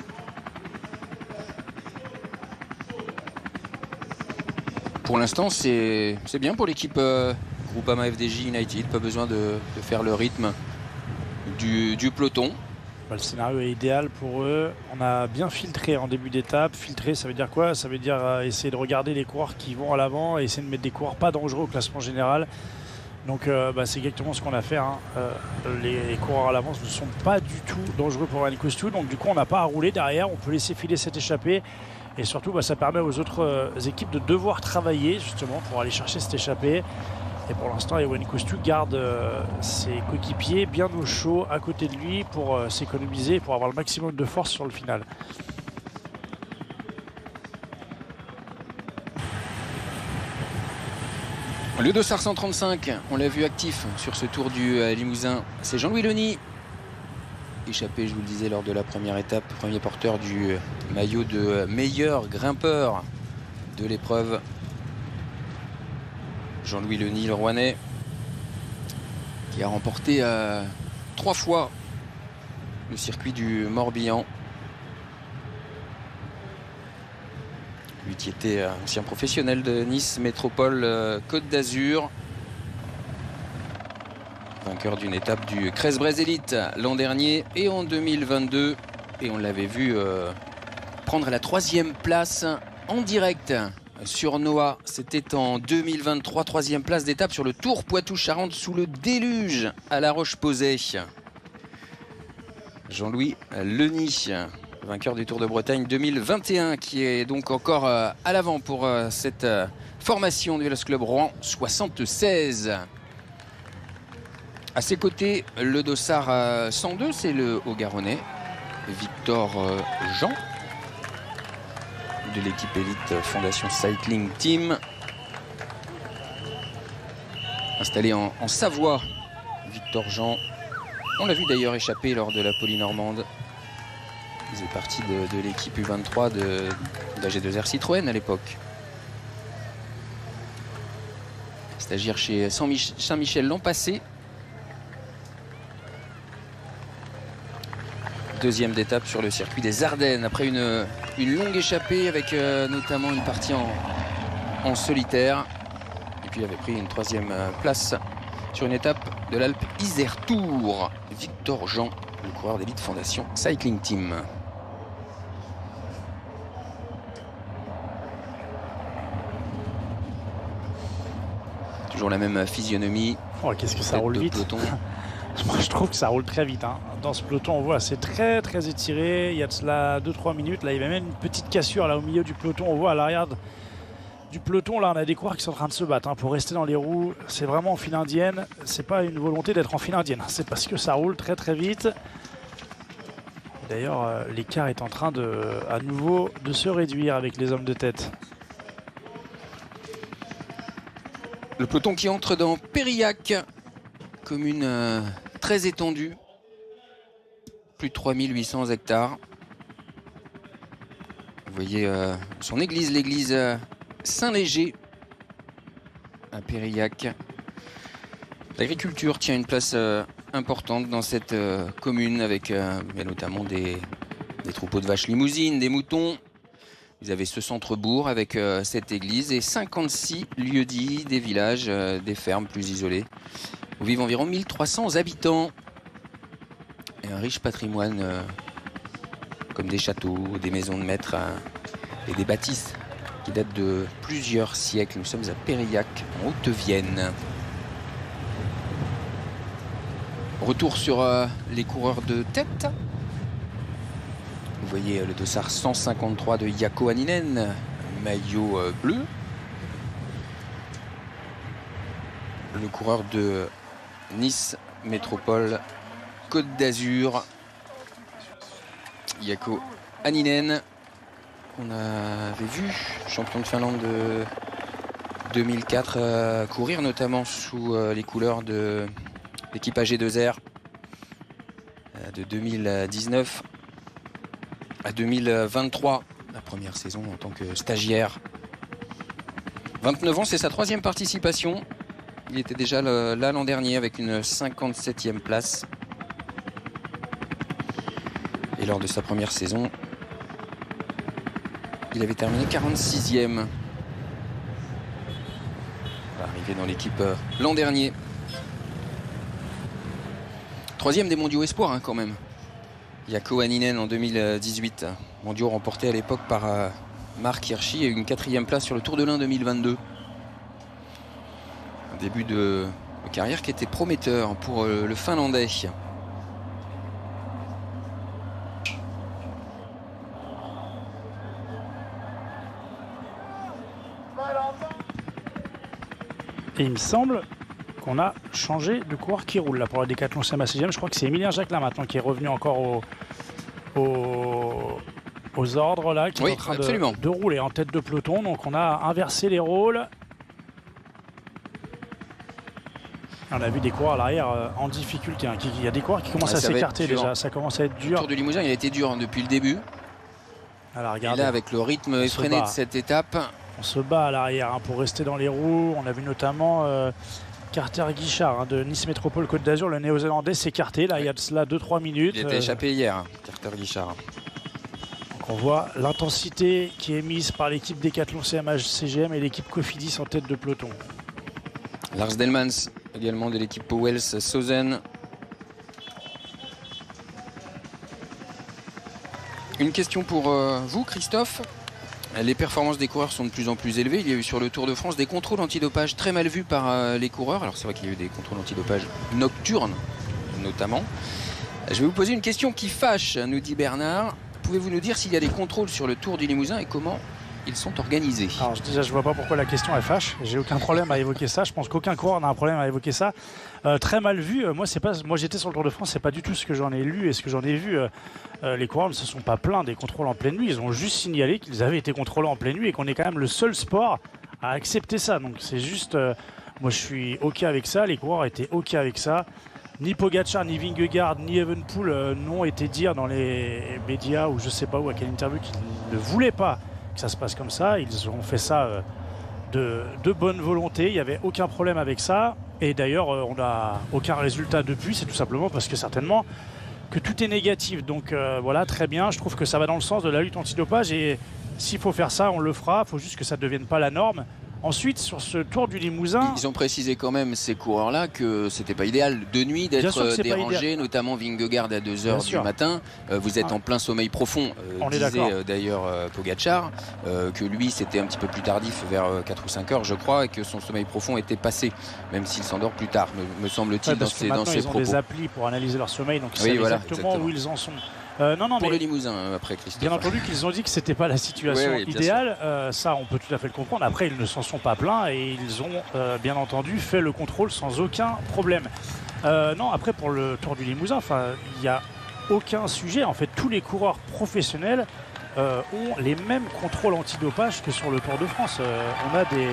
S1: Pour l'instant, c'est bien pour l'équipe Groupama FDJ United. Pas besoin de faire le rythme du peloton.
S3: Le scénario est idéal pour eux. On a bien filtré en début d'étape. Filtrer, ça veut dire quoi? Ça veut dire essayer de regarder les coureurs qui vont à l'avant et essayer de mettre des coureurs pas dangereux au classement général. Donc c'est exactement ce qu'on a fait. Les coureurs à l'avance ne sont pas du tout dangereux pour Ewen Kostiou. Donc du coup, on n'a pas à rouler derrière. On peut laisser filer cette échappée. Et surtout, ça permet aux autres équipes de devoir travailler justement pour aller chercher cette échappée. Et pour l'instant, Ewen Kostu garde ses coéquipiers bien au chaud à côté de lui pour s'économiser, pour avoir le maximum de force sur le final.
S1: Le dossard 135, on l'a vu actif sur ce Tour du Limousin, c'est Jean-Louis Leny. Échappé, je vous le disais, lors de la première étape, premier porteur du maillot de meilleur grimpeur de l'épreuve. Jean-Louis Leny, le Rouennais, qui a remporté 3 fois le circuit du Morbihan. Lui qui était ancien professionnel de Nice Métropole Côte d'Azur. Vainqueur d'une étape du Crest-Bréz Elite l'an dernier et en 2022. Et on l'avait vu prendre la 3e place en direct sur Noah. C'était en 2023, 3e place d'étape sur le Tour Poitou-Charentes sous le déluge à La Roche-Posay. Jean-Louis Leny, vainqueur du Tour de Bretagne 2021, qui est donc encore à l'avant pour cette formation du Vélos Club Rouen 76. À ses côtés, le dossard 102, c'est le Haut-Garonnais Victor Jean de l'équipe élite Fondation Cycling Team. Installé en Savoie, Victor Jean. On l'a vu d'ailleurs échapper lors de la Polynormande. Il faisait partie de l'équipe U23 d'AG2R Citroën à l'époque. Stagiaire chez Saint-Michel l'an passé. 2e d'étape sur le circuit des Ardennes après une longue échappée avec notamment une partie en solitaire. Et puis il avait pris une 3e place sur une étape de l'Alpe Isère Tour. Victor Jean, le coureur d'élite Fondation Cycling Team. Toujours la même physionomie.
S3: Oh, qu'est-ce que ça roule vite. Moi, je trouve que ça roule très vite. Dans ce peloton, on voit c'est très très étiré. Il y a de cela 2-3 minutes. Là, il y a même une petite cassure là au milieu du peloton. On voit à l'arrière du peloton. Là, on a des coureurs qui sont en train de se battre pour rester dans les roues. C'est vraiment en file indienne. C'est pas une volonté d'être en file indienne. C'est parce que ça roule très très vite. D'ailleurs, l'écart est en train à nouveau de se réduire avec les hommes de tête.
S1: Le peloton qui entre dans Périac, commune très étendue, plus de 3800 hectares. Vous voyez son église, l'église Saint-Léger à Périac. L'agriculture tient une place importante dans cette commune avec notamment des troupeaux de vaches limousines, des moutons. Vous avez ce centre-bourg avec cette église et 56 lieux-dits, des villages, des fermes plus isolées, où vivent environ 1300 habitants. Et un riche patrimoine comme des châteaux, des maisons de maître et des bâtisses qui datent de plusieurs siècles. Nous sommes à Périac, en Haute-Vienne. Retour sur les coureurs de tête. Vous voyez le dossard 153 de Jaakko Hänninen, maillot bleu. Le coureur de Nice Métropole Côte d'Azur, Jaakko Hänninen, qu'on avait vu, champion de Finlande de 2004, courir notamment sous les couleurs de l'équipe AG2R de 2019 à 2023, la première saison en tant que stagiaire. 29 ans, c'est sa 3e participation. Il était déjà là l'an dernier avec une 57e place. Et lors de sa première saison, il avait terminé 46e. Il va arriver dans l'équipe l'an dernier. 3e des mondiaux espoirs quand même. Jaakko Hänninen en 2018. Mondiaux remporté à l'époque par Marc Hirschi et une 4e place sur le Tour de l'Ain 2022. Un début de carrière qui était prometteur pour le Finlandais.
S3: Et il me semble qu'on a changé de coureur qui roule là pour le décathlon CMA 6e. Je crois que c'est Emilien Jacquelin maintenant qui est revenu encore aux ordres là, qui est en train de rouler en tête de peloton. Donc on a inversé les rôles. On a vu des coureurs à l'arrière en difficulté. Hein. Il y a des coureurs qui commencent à s'écarter déjà. Ça commence à être dur.
S1: Le Tour du Limousin, il a été dur depuis le début.
S3: Alors,
S1: et là, avec le rythme effréné de cette étape.
S3: On se bat à l'arrière pour rester dans les roues. On a vu notamment Carter Guichard de Nice Métropole Côte d'Azur, le néo-zélandais, s'écarter. Là, il y a de cela 2-3 minutes.
S1: Il était échappé hier, Carter Guichard.
S3: Donc on voit l'intensité qui est mise par l'équipe Décathlon CMA CGM et l'équipe Cofidis en tête de peloton.
S1: Lars Delmans, également de l'équipe Powells Sauzen. Une question pour vous, Christophe. Les performances des coureurs sont de plus en plus élevées. Il y a eu sur le Tour de France des contrôles antidopage très mal vus par les coureurs. Alors c'est vrai qu'il y a eu des contrôles antidopage nocturnes, notamment. Je vais vous poser une question qui fâche, nous dit Bernard. Pouvez-vous nous dire s'il y a des contrôles sur le Tour du Limousin et comment ils sont organisés?
S3: Alors déjà, je vois pas pourquoi la question est fâche. J'ai aucun problème à évoquer ça. Je pense qu'aucun coureur n'a un problème à évoquer ça. Très mal vu. Moi j'étais sur le Tour de France. C'est pas du tout ce que j'en ai lu et ce que j'en ai vu. Les coureurs ne se sont pas plaints des contrôles en pleine nuit. Ils ont juste signalé qu'ils avaient été contrôlés en pleine nuit et qu'on est quand même le seul sport à accepter ça. Donc c'est juste. Moi je suis ok avec ça. Les coureurs étaient ok avec ça. Ni Pogacar, ni Vingegaard, ni Evenepoel n'ont été dire dans les médias ou je sais pas où à quelle interview qu'ils ne voulaient pas que ça se passe comme ça. Ils ont fait ça de bonne volonté. Il n'y avait aucun problème avec ça. Et d'ailleurs, on n'a aucun résultat depuis. C'est tout simplement parce que certainement que tout est négatif. Donc voilà, très bien. Je trouve que ça va dans le sens de la lutte antidopage. Et s'il faut faire ça, on le fera. Il faut juste que ça ne devienne pas la norme. Ensuite, sur ce Tour du Limousin...
S1: Ils ont précisé quand même, ces coureurs-là, que c'était pas idéal de nuit d'être dérangé, notamment Vingegaard à 2h du matin. Vous êtes en plein sommeil profond, disait d'ailleurs Pogacar, que lui c'était un petit peu plus tardif, vers 4 ou 5 heures je crois, et que son sommeil profond était passé, même s'il s'endort plus tard, me semble-t-il, dans ses propos.
S3: Ils ont des applis pour analyser leur sommeil, donc ils savent exactement où ils en sont.
S1: Pour le Limousin, après Christophe.
S3: Bien entendu qu'ils ont dit que c'était pas la situation idéale, ça on peut tout à fait le comprendre. Après ils ne s'en sont pas plaints et ils ont bien entendu fait le contrôle sans aucun problème. Non, après pour le Tour du Limousin, il n'y a aucun sujet. En fait, tous les coureurs professionnels ont les mêmes contrôles antidopage que sur le Tour de France. On a des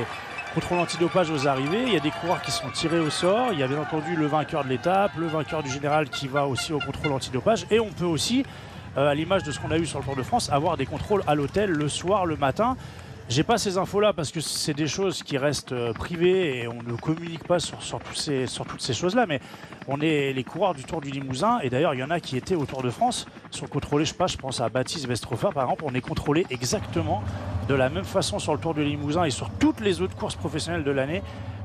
S3: contrôles antidopage aux arrivées, il y a des coureurs qui sont tirés au sort, il y a bien entendu le vainqueur de l'étape, le vainqueur du général qui va aussi au contrôle antidopage, et on peut aussi, à l'image de ce qu'on a eu sur le Tour de France, avoir des contrôles à l'hôtel le soir, le matin. J'ai pas ces infos-là parce que c'est des choses qui restent privées et on ne communique pas sur toutes ces choses-là, mais on est les coureurs du Tour du Limousin, et d'ailleurs il y en a qui étaient au Tour de France, sont contrôlés, je pense à Baptiste Westrofer par exemple, on est contrôlé exactement de la même façon sur le Tour du Limousin et sur toutes les autres courses professionnelles de l'année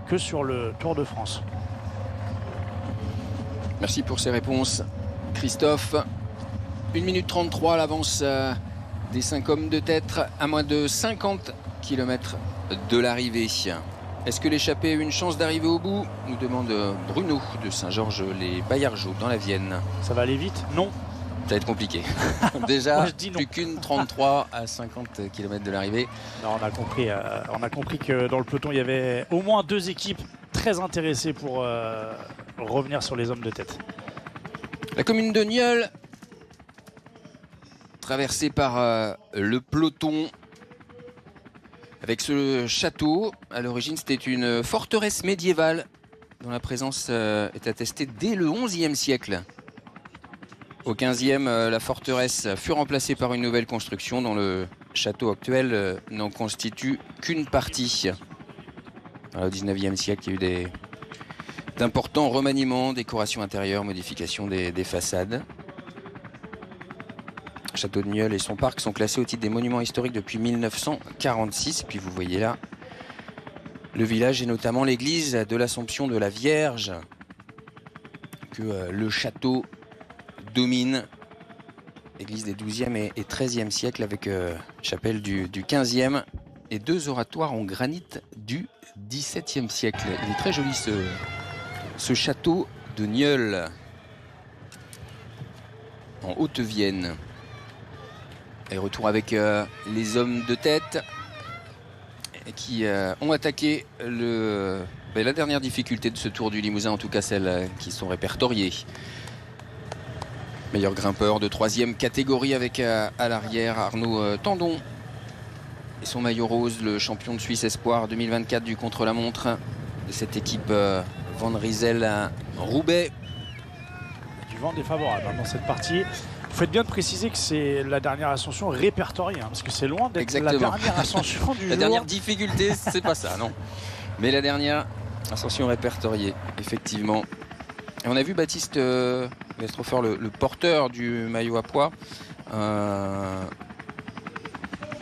S3: que sur le Tour de France.
S1: Merci pour ces réponses, Christophe. 1 minute 33 à l'avance des 5 hommes de tête à moins de 50 km de l'arrivée. Est-ce que l'échappée a eu une chance d'arriver au bout? Nous demande Bruno de Saint-Georges-les-Baillargeaux dans la Vienne.
S3: Ça va aller vite? Non.
S1: Ça va être compliqué. Déjà, plus qu'une 33 à 50 km de l'arrivée.
S3: On a compris que dans le peloton, il y avait au moins 2 équipes très intéressées pour revenir sur les hommes de tête.
S1: La commune de Nieul, traversée par le peloton, avec ce château. À l'origine, c'était une forteresse médiévale dont la présence est attestée dès le XIe siècle. Au XVe, la forteresse fut remplacée par une nouvelle construction dont le château actuel n'en constitue qu'une partie. Au XIXe siècle, il y a eu d'importants remaniements, décorations intérieures, modifications des façades. Le château de Nieul et son parc sont classés au titre des monuments historiques depuis 1946. Et puis vous voyez là le village et notamment l'église de l'Assomption de la Vierge que le château domine. Église des 12e et 13e siècles avec chapelle du 15e et 2 oratoires en granit du 17e siècle. Il est très joli ce château de Nieul en Haute-Vienne. Et retour avec les hommes de tête qui ont attaqué le Mais la dernière difficulté de ce Tour du Limousin, en tout cas celles qui sont répertoriées. Meilleur grimpeur de 3e catégorie avec à l'arrière Arnaud Tandon. Et son maillot rose, le champion de Suisse Espoir 2024 du contre-la-montre de cette équipe Van Rysel à Roubaix.
S3: Du vent défavorable dans cette partie. Vous faites bien de préciser que c'est la dernière ascension répertoriée, parce que c'est loin d'être la dernière ascension du jour.
S1: La dernière difficulté, c'est pas ça, non. Mais la dernière ascension répertoriée, effectivement. Et on a vu Baptiste Westrhofer, le porteur du maillot à pois,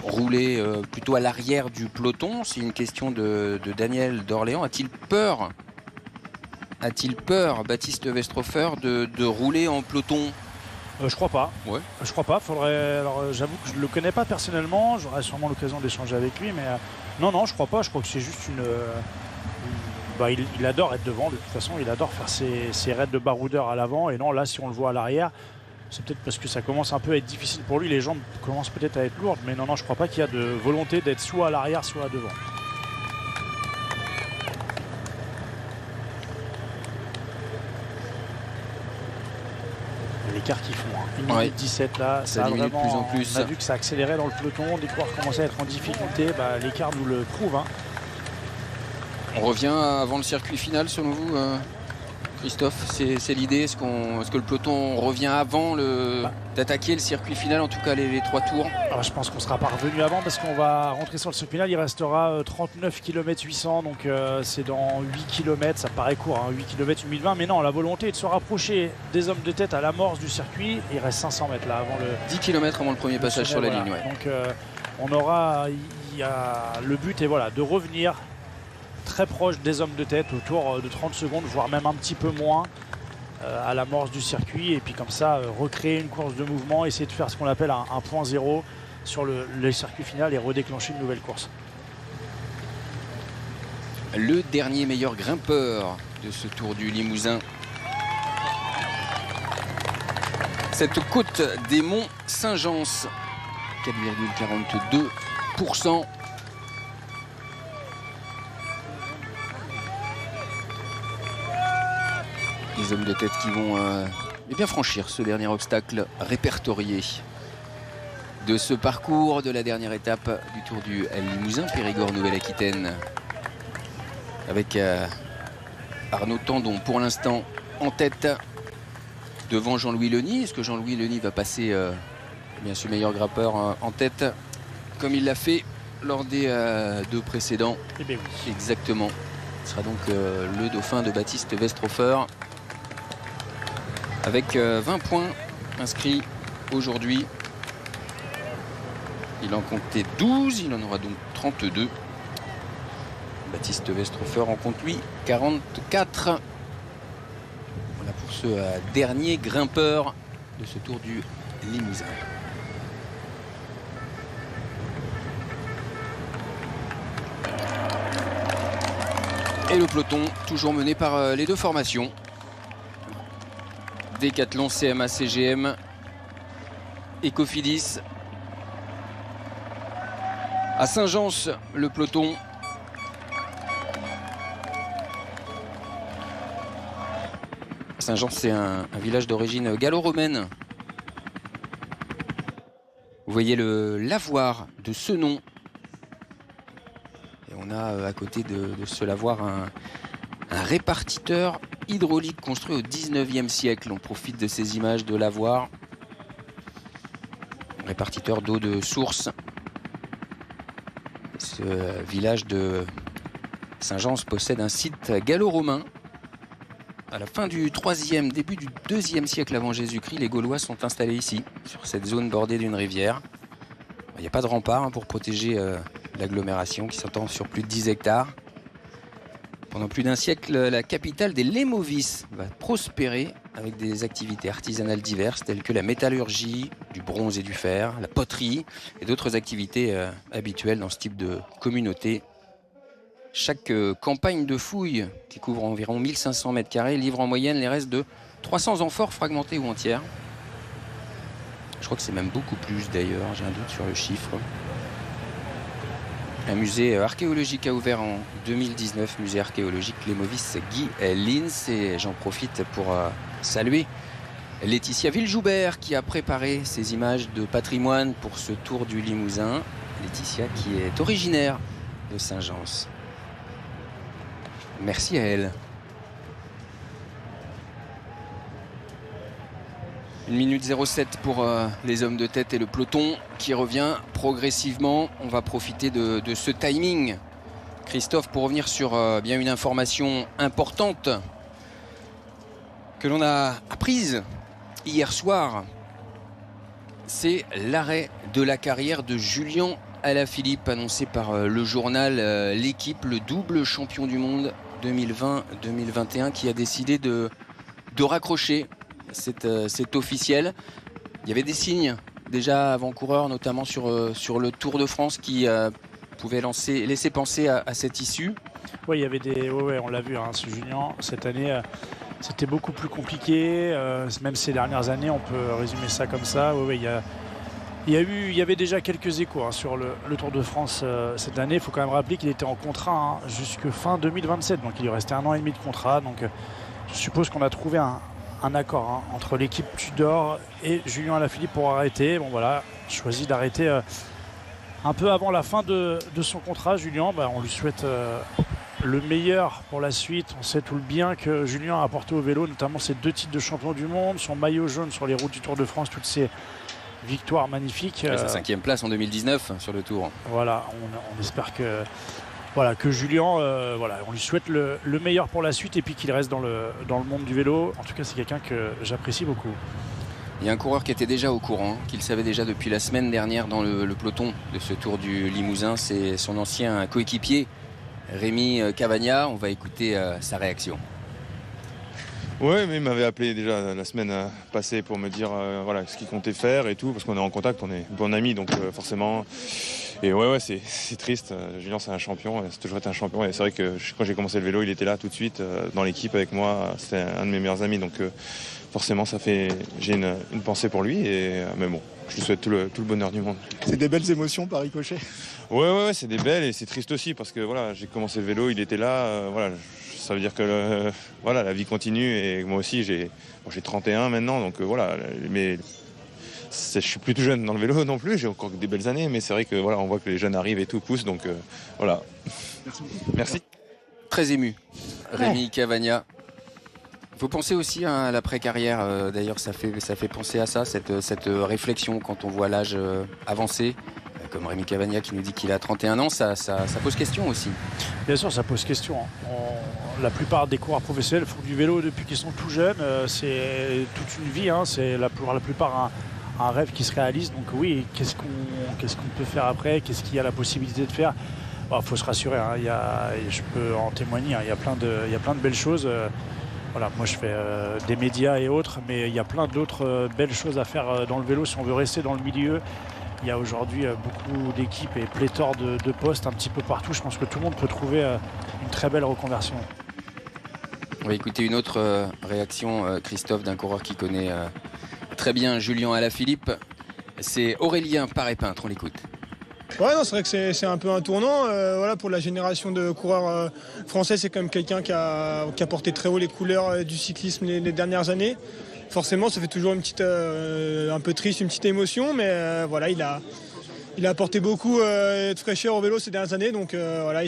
S1: rouler plutôt à l'arrière du peloton. C'est une question de Daniel d'Orléans. A-t-il peur, Baptiste Westrhofer, de rouler en peloton?
S3: Je crois pas.
S1: Ouais.
S3: Je crois pas. Faudrait. Alors, j'avoue que je le connais pas personnellement. J'aurai sûrement l'occasion d'échanger avec lui, mais non, je crois pas. Je crois que c'est juste il adore être devant. De toute façon, il adore faire ses raids de baroudeur à l'avant. Et non, là, si on le voit à l'arrière, c'est peut-être parce que ça commence un peu à être difficile pour lui. Les jambes commencent peut-être à être lourdes, mais non, je crois pas qu'il y a de volonté d'être soit à l'arrière, soit à devant. L'écart qu'ils font, 1 minute 17 là, ça
S1: diminue de plus en plus.
S3: On a vu que ça accélérait dans le peloton, des coureurs commençaient à être en difficulté, l'écart nous le prouve.
S1: On revient avant le circuit final selon vous, Christophe? C'est l'idée? Est-ce que le peloton revient avant d'attaquer le circuit final, en tout cas les 3 tours?
S3: Alors, je pense qu'on ne sera pas revenu avant parce qu'on va rentrer sur le circuit final. Il restera 39 km 800, donc c'est dans 8 km. Ça paraît court, 8 km 1020. Mais non, la volonté est de se rapprocher des hommes de tête à l'amorce du circuit. Il reste 500 mètres là avant le
S1: 10 km avant le premier passage sur la ligne. Ouais.
S3: Donc le but est de revenir très proche des hommes de tête, autour de 30 secondes, voire même un petit peu moins à l'amorce du circuit, et puis comme ça recréer une course de mouvement, essayer de faire ce qu'on appelle un point zéro sur le circuit final et redéclencher une nouvelle course.
S1: Le dernier meilleur grimpeur de ce Tour du Limousin. Cette côte des monts Saint-Gence, 4,42%. Les hommes de tête qui vont bien franchir ce dernier obstacle répertorié de ce parcours, de la dernière étape du Tour du Limousin, Périgord Nouvelle-Aquitaine, avec Arnaud Tandon pour l'instant en tête devant Jean-Louis Leny. Est-ce que Jean-Louis Leny va passer ce meilleur grimpeur en tête comme il l'a fait lors des 2 précédents?
S3: Eh bien oui.
S1: Exactement. Ce sera donc le dauphin de Baptiste Westrhofer, avec 20 points inscrits aujourd'hui. Il en comptait 12, il en aura donc 32. Baptiste Westrhofer en compte lui 44. Voilà pour ce dernier grimpeur de ce Tour du Limousin. Et le peloton toujours mené par les 2 formations. Décathlon, CMA, CGM et Cofidis. À Saint-Gence, le peloton. Saint-Gence, c'est un village d'origine gallo-romaine. Vous voyez le lavoir de ce nom. Et on a à côté de ce lavoir un répartiteur hydraulique construit au 19e siècle. On profite de ces images de lavoir. Répartiteur d'eau de source. Ce village de Saint-Gence possède un site gallo-romain. À la fin du 3e, début du 2e siècle avant Jésus-Christ, les Gaulois sont installés ici, sur cette zone bordée d'une rivière. Il n'y a pas de rempart pour protéger l'agglomération qui s'étend sur plus de 10 hectares. Pendant plus d'un siècle, la capitale des Lémovis va prospérer avec des activités artisanales diverses telles que la métallurgie, du bronze et du fer, la poterie et d'autres activités habituelles dans ce type de communauté. Chaque campagne de fouilles, qui couvre environ 1500 m², livre en moyenne les restes de 300 amphores fragmentées ou entières. Je crois que c'est même beaucoup plus d'ailleurs, j'ai un doute sur le chiffre. Un musée archéologique a ouvert en 2019, musée archéologique Clémovis Guy Lins. Et j'en profite pour saluer Laetitia Villejoubert qui a préparé ces images de patrimoine pour ce Tour du Limousin. Laetitia qui est originaire de Saint-Gence. Merci à elle. 1 minute 07 pour les hommes de tête et le peloton qui revient progressivement. On va profiter de ce timing, Christophe, pour revenir sur bien une information importante que l'on a apprise hier soir. C'est l'arrêt de la carrière de Julien Alaphilippe, annoncé par le journal L'Équipe, le double champion du monde 2020-2021 qui a décidé de raccrocher. C'est officiel. Il y avait des signes déjà avant-coureurs, notamment sur le Tour de France, qui pouvaient laisser penser à cette issue.
S3: Oui, il y avait on l'a vu, ce Julien, cette année, c'était beaucoup plus compliqué. Même ces dernières années, on peut résumer ça comme ça. Il y avait déjà quelques échos sur le Tour de France cette année. Il faut quand même rappeler qu'il était en contrat jusque fin 2027. Donc il lui restait 1 an et demi de contrat. Donc je suppose qu'on a trouvé un accord entre l'équipe Tudor et Julien Alaphilippe pour arrêter. Bon voilà, choisi d'arrêter un peu avant la fin de son contrat. Julien, on lui souhaite le meilleur pour la suite. On sait tout le bien que Julien a apporté au vélo, notamment ses 2 titres de champion du monde, son maillot jaune sur les routes du Tour de France, toutes ces victoires magnifiques.
S1: Et sa 5e place en 2019 sur le Tour.
S3: Voilà, on espère que Julien, on lui souhaite le meilleur pour la suite et puis qu'il reste dans le monde du vélo. En tout cas, c'est quelqu'un que j'apprécie beaucoup.
S1: Il y a un coureur qui était déjà au courant, qu'il savait déjà depuis la semaine dernière dans le peloton de ce Tour du Limousin. C'est son ancien coéquipier, Rémi Cavagna. On va écouter sa réaction.
S7: Oui, mais il m'avait appelé déjà la semaine passée pour me dire ce qu'il comptait faire et tout, parce qu'on est en contact, on est bons amis, donc forcément. Et ouais, c'est triste. J'ai c'est un champion, c'est toujours été un champion. Et c'est vrai que quand j'ai commencé le vélo, il était là tout de suite dans l'équipe avec moi. C'était un de mes meilleurs amis, donc forcément, j'ai une pensée pour lui. Mais bon, je lui souhaite tout le bonheur du monde.
S5: C'est des belles émotions par ricochet.
S7: Ouais, c'est des belles et c'est triste aussi parce que j'ai commencé le vélo, il était là. Ça veut dire que la vie continue et moi aussi j'ai 31 maintenant, donc mais je suis plus tout jeune dans le vélo non plus, j'ai encore des belles années, mais c'est vrai que on voit que les jeunes arrivent et tout pousse, donc voilà. Merci.
S1: Très ému, Rémi Cavagna. Vous pensez aussi à l'après-carrière, d'ailleurs ça fait penser à ça, cette réflexion quand on voit l'âge avancé, comme Rémi Cavagna qui nous dit qu'il a 31 ans, ça pose question aussi.
S3: Bien sûr, ça pose question. La plupart des coureurs professionnels font du vélo depuis qu'ils sont tout jeunes, c'est toute une vie, c'est pour la plupart un rêve qui se réalise. Donc oui, qu'est-ce qu'on peut faire après, qu'est-ce qu'il y a la possibilité de faire. Faut se rassurer, je peux en témoigner, il y a plein de belles choses. Moi je fais des médias et autres, mais il y a plein d'autres belles choses à faire dans le vélo si on veut rester dans le milieu. Il y a aujourd'hui beaucoup d'équipes et pléthore de postes un petit peu partout. Je pense que tout le monde peut trouver une très belle reconversion.
S1: On va écouter une autre réaction, Christophe, d'un coureur qui connaît très bien Julien Alaphilippe. C'est Aurélien Paré-Peintre, on l'écoute.
S8: Ouais, non, c'est vrai que c'est un peu un tournant. Pour la génération de coureurs français, c'est quand même quelqu'un qui a porté très haut les couleurs du cyclisme les dernières années. Forcément, ça fait toujours une petite, un peu triste, une petite émotion, mais il a apporté beaucoup de fraîcheur au vélo ces dernières années. Donc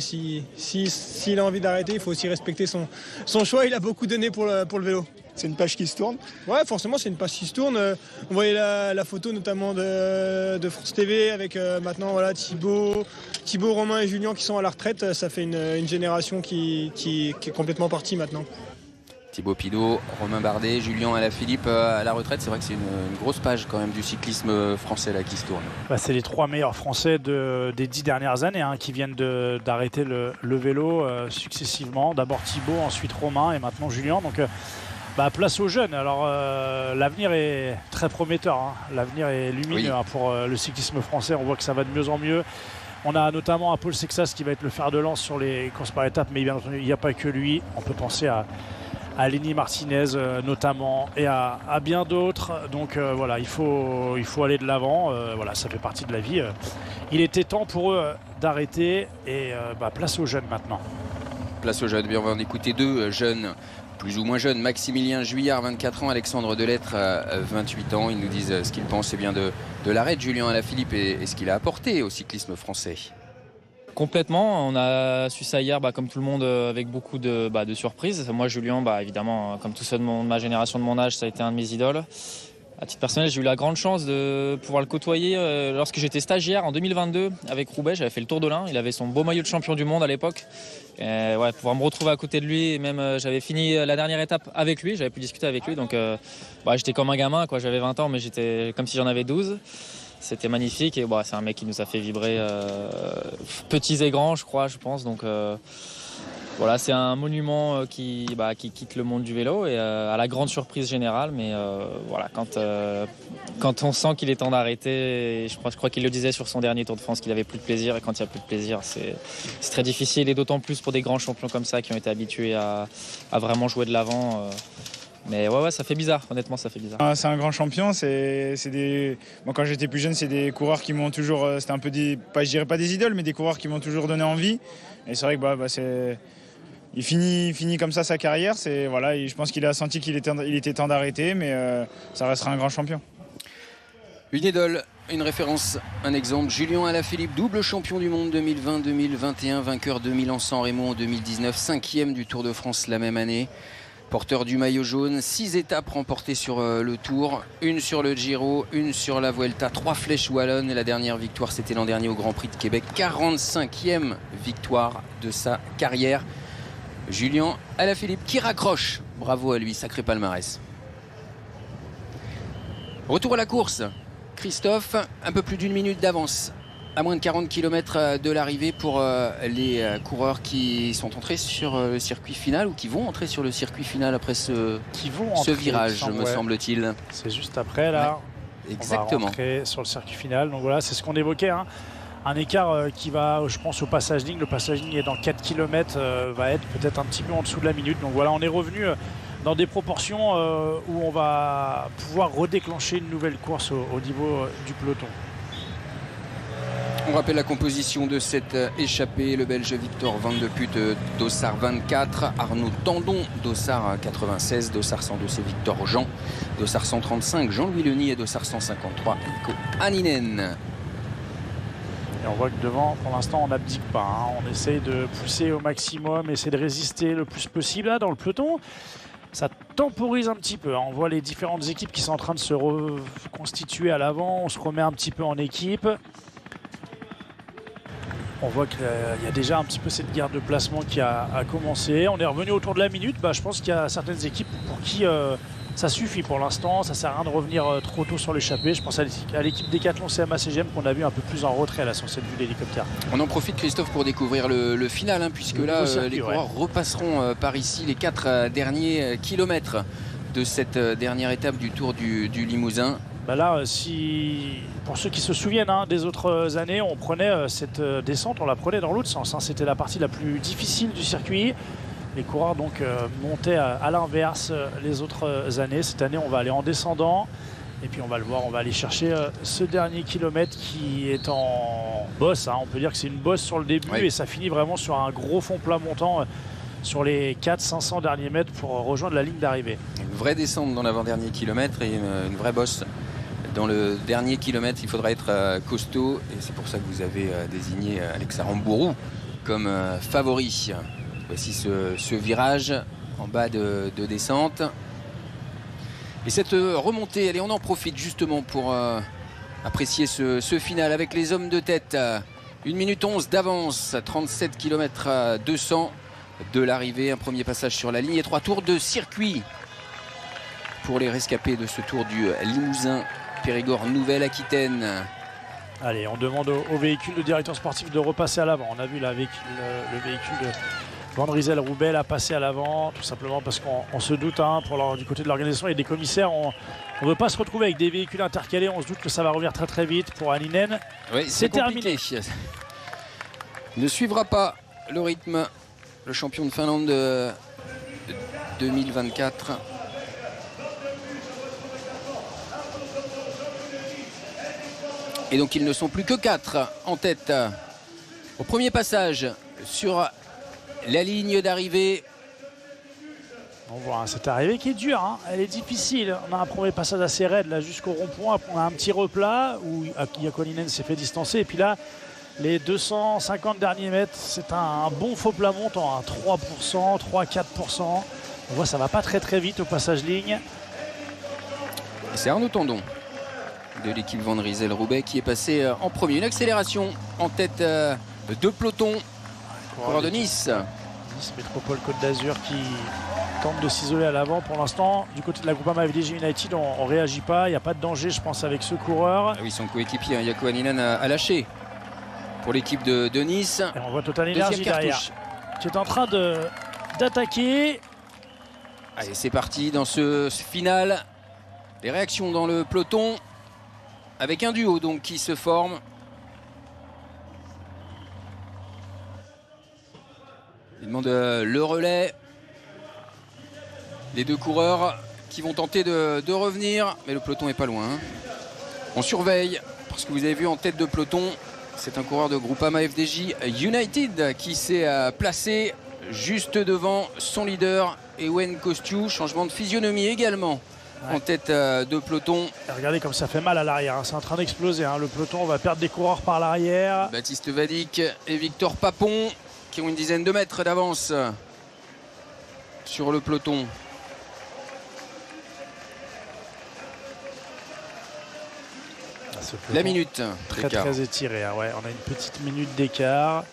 S8: s'il a envie d'arrêter, il faut aussi respecter son choix. Il a beaucoup donné pour le vélo.
S5: C'est une page qui se tourne.
S8: Ouais, forcément, c'est une page qui se tourne. On voyait la photo notamment de France TV avec maintenant Thibaut, Romain et Julien qui sont à la retraite. Ça fait une génération qui est complètement partie maintenant.
S1: Thibaut Pinot, Romain Bardet, Julien Alaphilippe à la retraite. C'est vrai que c'est une grosse page quand même du cyclisme français là qui se tourne.
S3: C'est les 3 meilleurs Français des 10 dernières années qui viennent d'arrêter le vélo successivement. D'abord Thibaut, ensuite Romain et maintenant Julien. Donc place aux jeunes. Alors l'avenir est très prometteur. L'avenir est lumineux pour le cyclisme français. On voit que ça va de mieux en mieux. On a notamment Paul Sexas qui va être le fer de lance sur les courses par étapes, mais bien entendu, il n'y a pas que lui. On peut penser à à Lenny Martinez notamment et à bien d'autres. Donc voilà, il faut aller de l'avant. Voilà, ça fait partie de la vie. Il était temps pour eux d'arrêter et place aux jeunes maintenant.
S1: Place aux jeunes. Bien, on va en écouter deux jeunes, plus ou moins jeunes. Maximilien Juillard, 24 ans, Alexandre Delettre, 28 ans. Ils nous disent ce qu'ils pensent bien de l'arrêt de Julien Alaphilippe et ce qu'il a apporté au cyclisme français.
S6: Complètement, on a su ça hier comme tout le monde avec beaucoup de surprises. Moi Julien, évidemment, comme tous ceux de ma génération, de mon âge, ça a été un de mes idoles. À titre personnel, j'ai eu la grande chance de pouvoir le côtoyer lorsque j'étais stagiaire en 2022 avec Roubaix. J'avais fait le Tour de l'Ain, il avait son beau maillot de champion du monde à l'époque. Pouvoir me retrouver à côté de lui, et même j'avais fini la dernière étape avec lui, j'avais pu discuter avec lui. Donc j'étais comme un gamin, j'avais 20 ans mais j'étais comme si j'en avais 12. C'était magnifique et c'est un mec qui nous a fait vibrer petits et grands, je pense. Donc c'est un monument qui quitte le monde du vélo et à la grande surprise générale. Mais quand on sent qu'il est temps d'arrêter, je crois qu'il le disait sur son dernier Tour de France qu'il avait plus de plaisir. Et quand il n'y a plus de plaisir, c'est très difficile. Et d'autant plus pour des grands champions comme ça qui ont été habitués à vraiment jouer de l'avant. Mais ça fait bizarre, honnêtement ça fait bizarre.
S9: C'est un grand champion, Moi quand j'étais plus jeune, c'est des coureurs qui m'ont toujours, c'était un peu je dirais pas des idoles, mais des coureurs qui m'ont toujours donné envie. Et c'est vrai que il finit comme ça sa carrière, et je pense qu'il a senti qu'il était temps d'arrêter, mais ça restera un grand champion.
S1: Une idole, une référence, un exemple, Julien Alaphilippe, double champion du monde 2020-2021, vainqueur de Milan-San Remo en 2019, 5e du Tour de France la même année. Porteur du maillot jaune, 6 étapes remportées sur le Tour, une sur le Giro, une sur la Vuelta, 3 flèches wallonnes et la dernière victoire c'était l'an dernier au Grand Prix de Québec, 45e victoire de sa carrière. Julien Alaphilippe qui raccroche, bravo à lui, sacré palmarès. Retour à la course, Christophe, un peu plus d'1 minute d'avance. À moins de 40 km de l'arrivée pour les coureurs qui sont entrés sur le circuit final ou qui vont entrer sur le circuit final après ce virage, me semble-t-il.
S3: C'est juste après, là.
S1: Ouais, exactement.
S3: On va rentrer sur le circuit final. Donc voilà, c'est ce qu'on évoquait. Un écart qui va, je pense, au passage ligne. Le passage ligne est dans 4 km, va être peut-être un petit peu en dessous de la minute. Donc voilà, on est revenu dans des proportions où on va pouvoir redéclencher une nouvelle course au niveau du peloton.
S1: On rappelle la composition de cette échappée. Le Belge Victor Van de Putte, Dossard 24, Arnaud Tandon, Dossard 96, Dossard 102 c'est Victor Jean, Dossard 135 Jean-Louis Leny et Dossard 153 Mikko Hänninen.
S3: Et on voit que devant, pour l'instant, on n'abdique pas. On essaye de pousser au maximum, essayer de résister le plus possible. Là, dans le peloton, ça temporise un petit peu. On voit les différentes équipes qui sont en train de se reconstituer à l'avant. On se remet un petit peu en équipe. On voit qu'il y a déjà un petit peu cette guerre de placement qui a commencé. On est revenu autour de la minute. Je pense qu'il y a certaines équipes pour qui ça suffit pour l'instant. Ça ne sert à rien de revenir trop tôt sur l'échappée. Je pense à l'équipe Décathlon CMA-CGM qu'on a vu un peu plus en retrait là, sur cette vue d'hélicoptère.
S1: On en profite, Christophe, pour découvrir le final, puisque là, les coureurs repasseront par ici les 4 derniers kilomètres de cette dernière étape du Tour du Limousin.
S3: Là, pour ceux qui se souviennent des autres années, on prenait cette descente, on la prenait dans l'autre sens. C'était la partie la plus difficile du circuit. Les coureurs donc montaient à l'inverse les autres années. Cette année, on va aller en descendant. Et puis on va le voir, on va aller chercher ce dernier kilomètre qui est en bosse. On peut dire que c'est une bosse sur le début et ça finit vraiment sur un gros fond plat montant sur les 400-500 derniers mètres pour rejoindre la ligne d'arrivée. Une
S1: vraie descente dans l'avant-dernier kilomètre et une vraie bosse. Dans le dernier kilomètre, il faudra être costaud et c'est pour ça que vous avez désigné Alex Aramburu comme favori. Voici ce virage en bas de descente. Et cette remontée, allez, on en profite justement pour apprécier ce final avec les hommes de tête. 1 minute 11 d'avance, 37 km 200 de l'arrivée. Un premier passage sur la ligne et 3 tours de circuit pour les rescapés de ce Tour du Limousin. Périgord Nouvelle-Aquitaine.
S3: Allez, on demande au véhicule de directeur sportif de repasser à l'avant. On a vu le véhicule de Van Rysel-Roubaix a passé à l'avant, tout simplement parce qu'on se doute du côté de l'organisation et des commissaires. On ne veut pas se retrouver avec des véhicules intercalés. On se doute que ça va revenir très très vite pour Hänninen.
S1: Oui, c'est terminé. Ne suivra pas le rythme le champion de Finlande 2024. Et donc ils ne sont plus que 4 en tête au premier passage sur la ligne d'arrivée.
S3: On voit cette arrivée qui est dure, hein. Elle est difficile. On a un premier passage assez raide là jusqu'au rond-point. On a un petit replat où Jaakkoninen s'est fait distancer. Et puis là, les 250 derniers mètres, c'est un bon faux plat montant, à 3%, 3-4%. On voit ça va pas très vite au passage ligne.
S1: C'est Arnaud Tandon de l'équipe Van Rysel-Roubaix qui est passé en premier. Une accélération en tête de peloton. Coureur de Nice.
S3: Nice Métropole Côte d'Azur qui tente de s'isoler à l'avant. Pour l'instant, du côté de la Groupama FDJ United, on ne réagit pas. Il n'y a pas de danger, je pense, avec ce coureur.
S1: Ah oui, son coéquipier, Jaakkoninen, a lâché pour l'équipe de Nice.
S3: Et on voit Total Energy derrière, qui est en train d'attaquer.
S1: Allez, c'est parti dans ce final. Les réactions dans le peloton avec un duo donc qui se forme. Il demande le relais. Les deux coureurs qui vont tenter de revenir, mais le peloton est pas loin. On surveille parce que vous avez vu en tête de peloton, c'est un coureur de Groupama FDJ United qui s'est placé juste devant son leader Ewen Kosciu. Changement de physionomie également en tête de peloton.
S3: Et regardez comme ça fait mal à l'arrière, hein. C'est en train d'exploser, hein. Le peloton, on va perdre des coureurs par l'arrière.
S1: Baptiste Vadik et Victor Papon qui ont une dizaine de mètres d'avance sur le peloton. La minute
S3: très étirée, hein. Ouais, on a une petite minute d'écart.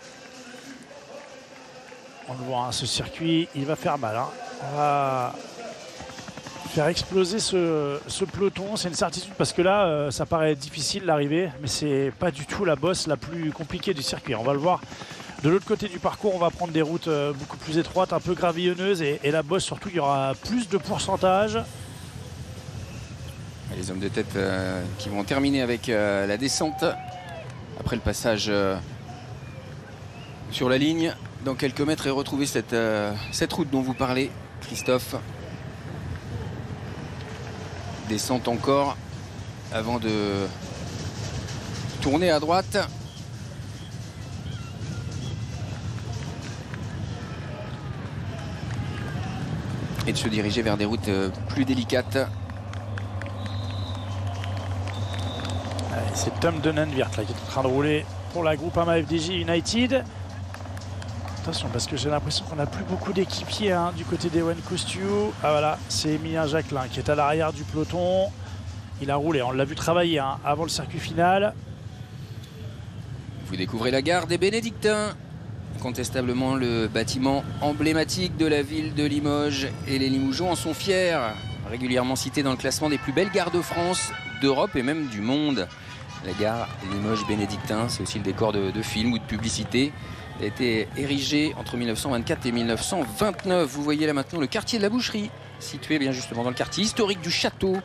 S3: On le voit, hein, ce circuit, il va faire mal, hein. On va faire exploser ce peloton, c'est une certitude parce que là, ça paraît difficile l'arrivée, mais c'est pas du tout la bosse la plus compliquée du circuit. On va le voir. De l'autre côté du parcours, on va prendre des routes beaucoup plus étroites, un peu gravillonneuses, et la bosse surtout, il y aura plus de pourcentage.
S1: Les hommes de tête qui vont terminer avec la descente après le passage sur la ligne dans quelques mètres et retrouver cette route dont vous parlez, Christophe. Descente encore avant de tourner à droite. Et de se diriger vers des routes plus délicates.
S3: C'est Tom Denenviert là qui est en train de rouler pour la Groupama FDJ United. Attention parce que j'ai l'impression qu'on n'a plus beaucoup d'équipiers, hein, du côté d'Ewen Kosciu. Ah voilà, c'est Emilien Jacquelin qui est à l'arrière du peloton. Il a roulé, on l'a vu travailler, hein, avant le circuit final.
S1: Vous découvrez la gare des Bénédictins. Incontestablement le bâtiment emblématique de la ville de Limoges, et les Limousins en sont fiers. Régulièrement cité dans le classement des plus belles gares de France, d'Europe et même du monde. La gare Limoges-Bénédictin, c'est aussi le décor de films ou de publicités. Elle a été érigée entre 1924 et 1929. Vous voyez là maintenant le quartier de la Boucherie, situé bien justement dans le quartier historique du château.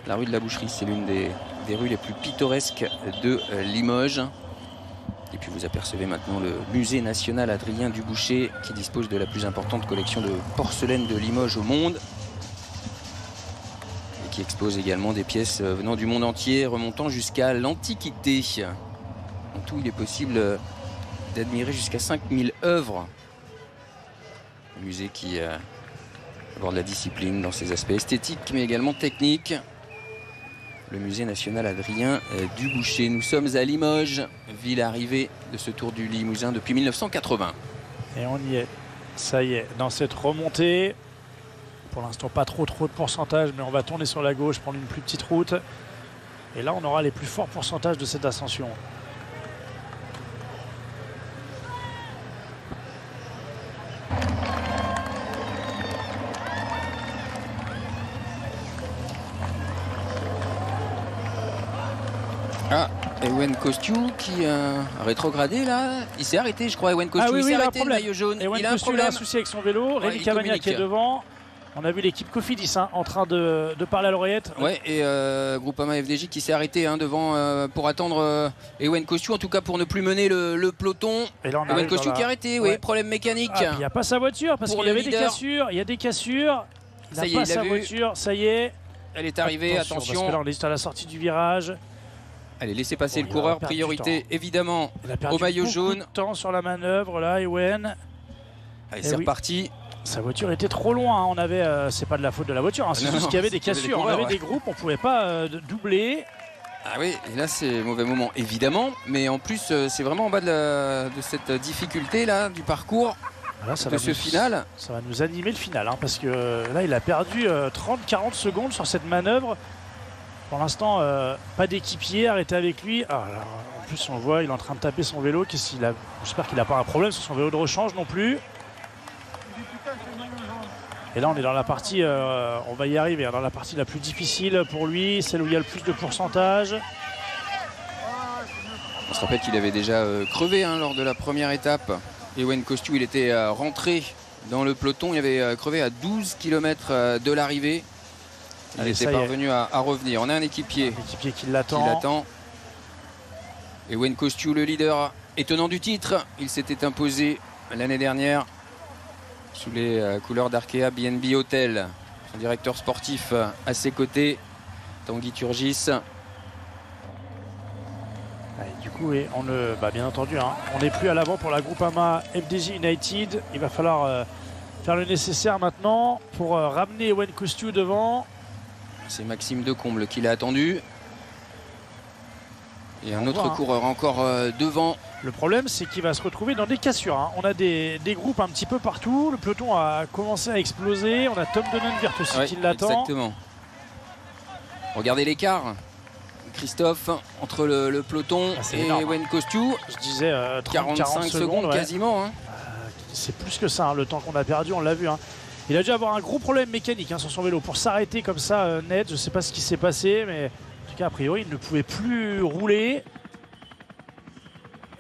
S1: La rue de la Boucherie, c'est l'une des rues les plus pittoresques de Limoges. Et puis vous apercevez maintenant le musée national Adrien Dubouché qui dispose de la plus importante collection de porcelaine de Limoges au monde. Et qui expose également des pièces venant du monde entier, remontant jusqu'à l'Antiquité. En tout, il est possible d'admirer jusqu'à 5000 œuvres. Un musée qui aborde la discipline dans ses aspects esthétiques mais également techniques. Le musée national Adrien Dubouché. Nous sommes à Limoges, ville arrivée de ce Tour du Limousin depuis 1980.
S3: Et on y est, ça y est, dans cette remontée. Pour l'instant, pas trop de pourcentage, mais on va tourner sur la gauche, prendre une plus petite route. Et là, on aura les plus forts pourcentages de cette ascension.
S1: Ah, Ewen Kosciu qui a rétrogradé là. Il s'est arrêté, je crois, Ewen Kosciu.
S3: Ah oui,
S1: il s'est arrêté,
S3: le
S1: maillot jaune.
S3: Ewen
S1: Il a un
S3: Kosciu
S1: problème.
S3: a un souci avec son vélo.
S1: Ouais,
S3: Rémi Cavagna qui est devant. On a vu l'équipe Cofidis, hein, en train de parler à l'oreillette.
S1: Ouais, et Groupama FDJ qui s'est arrêté, hein, devant pour attendre Ewen Kosciu, en tout cas pour ne plus mener le peloton.
S3: Et là, on
S1: Ewen
S3: arrive
S1: Kosciu
S3: dans
S1: qui est arrêté, oui, problème mécanique.
S3: Il n'y a pas sa voiture parce
S1: Pour
S3: qu'il y
S1: le
S3: avait des
S1: leader.
S3: cassures. Il y a des cassures.
S1: Ça y est, il
S3: sa
S1: a vu.
S3: voiture, ça y est.
S1: Elle est arrivée,
S3: Parce
S1: attention.
S3: que là, on est juste à la sortie du virage.
S1: Allez, laissez passer
S3: Bon,
S1: le
S3: il aura
S1: coureur.
S3: perdu
S1: Priorité,
S3: du
S1: évidemment,
S3: Il a perdu
S1: au maillot
S3: beaucoup
S1: jaune.
S3: de temps sur la manœuvre, là, Ewen.
S1: Allez,
S3: Eh
S1: c'est
S3: oui.
S1: reparti.
S3: Sa voiture était trop loin. On avait, c'est pas de la faute de la voiture, hein, c'est
S1: Non,
S3: juste
S1: non,
S3: qu'il y avait des
S1: c'est qu'il y avait des
S3: cassures. On
S1: coureurs,
S3: avait
S1: ouais.
S3: des groupes, on pouvait pas doubler.
S1: Ah oui, et là c'est mauvais moment, évidemment. Mais en plus, c'est vraiment en bas de cette difficulté là du parcours,
S3: Là, ça
S1: de
S3: va
S1: ce
S3: nous-
S1: final.
S3: Ça va nous animer le final, hein, parce que là, il a perdu 30-40 secondes sur cette manœuvre. Pour l'instant, pas d'équipier arrêté avec lui. Ah, là, en plus, on le voit, il est en train de taper son vélo. J'espère qu'il n'a pas un problème sur son vélo de rechange non plus. Et là, on est dans la partie, on va y arriver, hein, dans la partie la plus difficile pour lui, celle où il y a le plus de pourcentage.
S1: On se rappelle qu'il avait déjà crevé hein, lors de la première étape. Ewen Kostiou, il était rentré dans le peloton. Il avait crevé à 12 km de l'arrivée. Il
S3: Allez,
S1: était
S3: ça y est.
S1: parvenu à revenir. On a un équipier
S3: L'équipier qui
S1: qui
S3: l'attend.
S1: l'attend. Ewen Kostiou, le leader étonnant du titre. Il s'était imposé l'année dernière sous les couleurs d'Arkea BNB Hotel. Son directeur sportif à ses côtés, Tanguy Turgis.
S3: Ouais, du coup, et bien entendu, hein, on n'est plus à l'avant pour la Groupama FDJ United. Il va falloir faire le nécessaire maintenant pour ramener Ewen Kostiou devant.
S1: C'est Maxime Decomble qui l'a attendu. Et un
S3: On
S1: autre
S3: voit, hein.
S1: coureur encore devant.
S3: Le problème, c'est qu'il va se retrouver dans des cassures, hein. On a des groupes un petit peu partout. Le peloton a commencé à exploser. On a Tom Donenwirt aussi
S1: Ouais,
S3: qui l'attend.
S1: exactement. Regardez l'écart, Christophe, entre le peloton
S3: Ah, c'est
S1: et
S3: énorme,
S1: Ewen Kostiou.
S3: Je disais
S1: 45 secondes
S3: ouais.
S1: quasiment. Hein.
S3: C'est plus que ça, hein, le temps qu'on a perdu, on l'a vu. Hein. Il a dû avoir un gros problème mécanique hein, sur son vélo pour s'arrêter comme ça net. Je ne sais pas ce qui s'est passé, mais en tout cas, a priori, il ne pouvait plus rouler.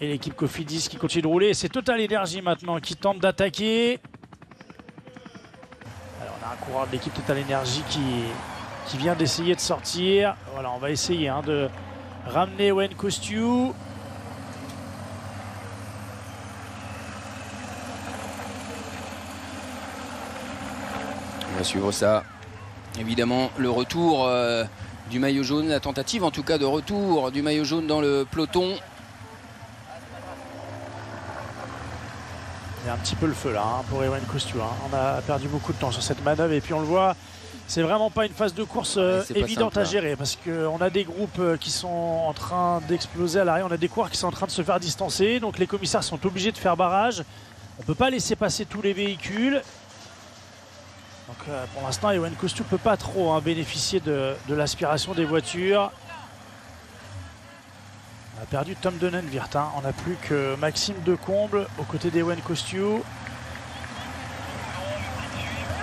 S3: Et l'équipe Cofidis qui continue de rouler. C'est Total Energy maintenant qui tente d'attaquer. Alors, on a un coureur de l'équipe Total Energy qui vient d'essayer de sortir. Voilà, on va essayer hein, de ramener Ewen Kostiou.
S1: On va suivre ça. Évidemment, le retour du maillot jaune, la tentative en tout cas de retour du maillot jaune dans le peloton.
S3: Il y a un petit peu le feu là hein, pour Ewen Kostiou. Hein. On a perdu beaucoup de temps sur cette manœuvre et puis on le voit, c'est vraiment pas une phase de course
S1: c'est pas
S3: évidente
S1: simple,
S3: à gérer parce qu'on a des groupes qui sont en train d'exploser à l'arrière, on a des coureurs qui sont en train de se faire distancer, donc les commissaires sont obligés de faire barrage. On ne peut pas laisser passer tous les véhicules. Donc pour l'instant, Ewen Kostiou ne peut pas trop hein, bénéficier de l'aspiration des voitures. On a perdu Tom Donenwirt, hein. On n'a plus que Maxime Decomble aux côtés d'Ewen Kostiou.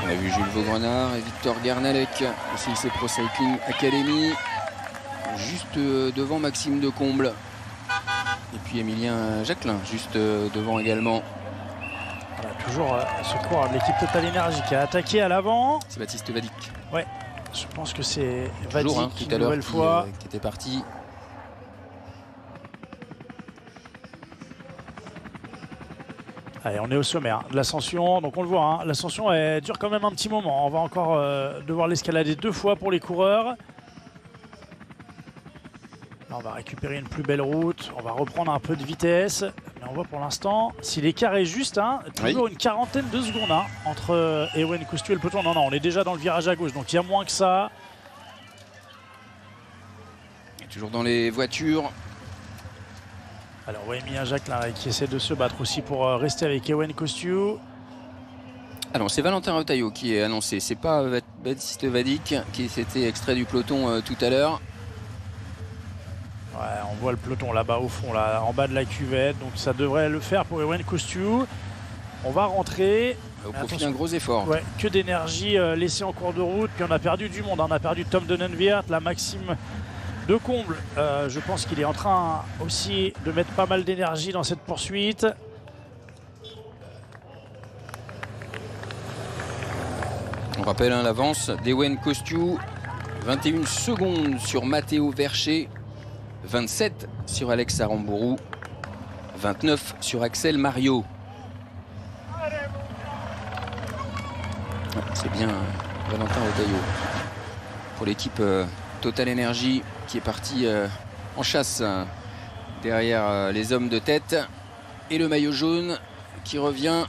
S1: On a vu Jules Vaugrenard et Victor Garnalec, CIC Pro Cycling Academy, juste devant Maxime Decomble. Et puis Emilien Jacquelin, juste devant également.
S3: Voilà, toujours ce coureur de l'équipe Total Energy qui a attaqué à l'avant.
S1: C'est Baptiste Vadic.
S3: Ouais, je pense que c'est Vadic
S1: Toujours, hein,
S3: qui,
S1: tout à
S3: une
S1: l'heure,
S3: nouvelle fois.
S1: qui était parti.
S3: Allez, on est au sommet hein, de l'ascension, donc on le voit, hein, l'ascension elle dure quand même un petit moment. On va encore devoir l'escalader 2 fois pour les coureurs. Là, on va récupérer une plus belle route, on va reprendre un peu de vitesse. Mais on voit pour l'instant, si l'écart est juste, hein, toujours une quarantaine de secondes hein, entre Ewen Kostiou et le peloton. Non, on est déjà dans le virage à gauche, donc il y a moins que ça.
S1: Et toujours dans les voitures.
S3: Alors ouais, Emilien Jacquelin là, qui essaie de se battre aussi pour rester avec Ewen Kostiou.
S1: Alors c'est Valentin Retailleau qui est annoncé, c'est pas Baptiste Vadic qui s'était extrait du peloton tout à l'heure.
S3: Ouais, on voit le peloton là-bas au fond, là, en bas de la cuvette, donc ça devrait le faire pour Ewen Kostiou. On va rentrer.
S1: Au profit d'un gros effort.
S3: Ouais, que d'énergie laissée en cours de route, puis on a perdu du monde, hein. On a perdu Tom Donenwirt, la Maxime Decomble. Je pense qu'il est en train aussi de mettre pas mal d'énergie dans cette poursuite.
S1: On rappelle hein, l'avance d'Ewen Kostiou, 21 secondes sur Matteo Vercher, 27 sur Alex Arambourou, 29 sur Axel Mario. Ouais, c'est bien Valentin Otaillot. Pour l'équipe Total Energy qui est partie en chasse derrière les hommes de tête. Et le maillot jaune qui revient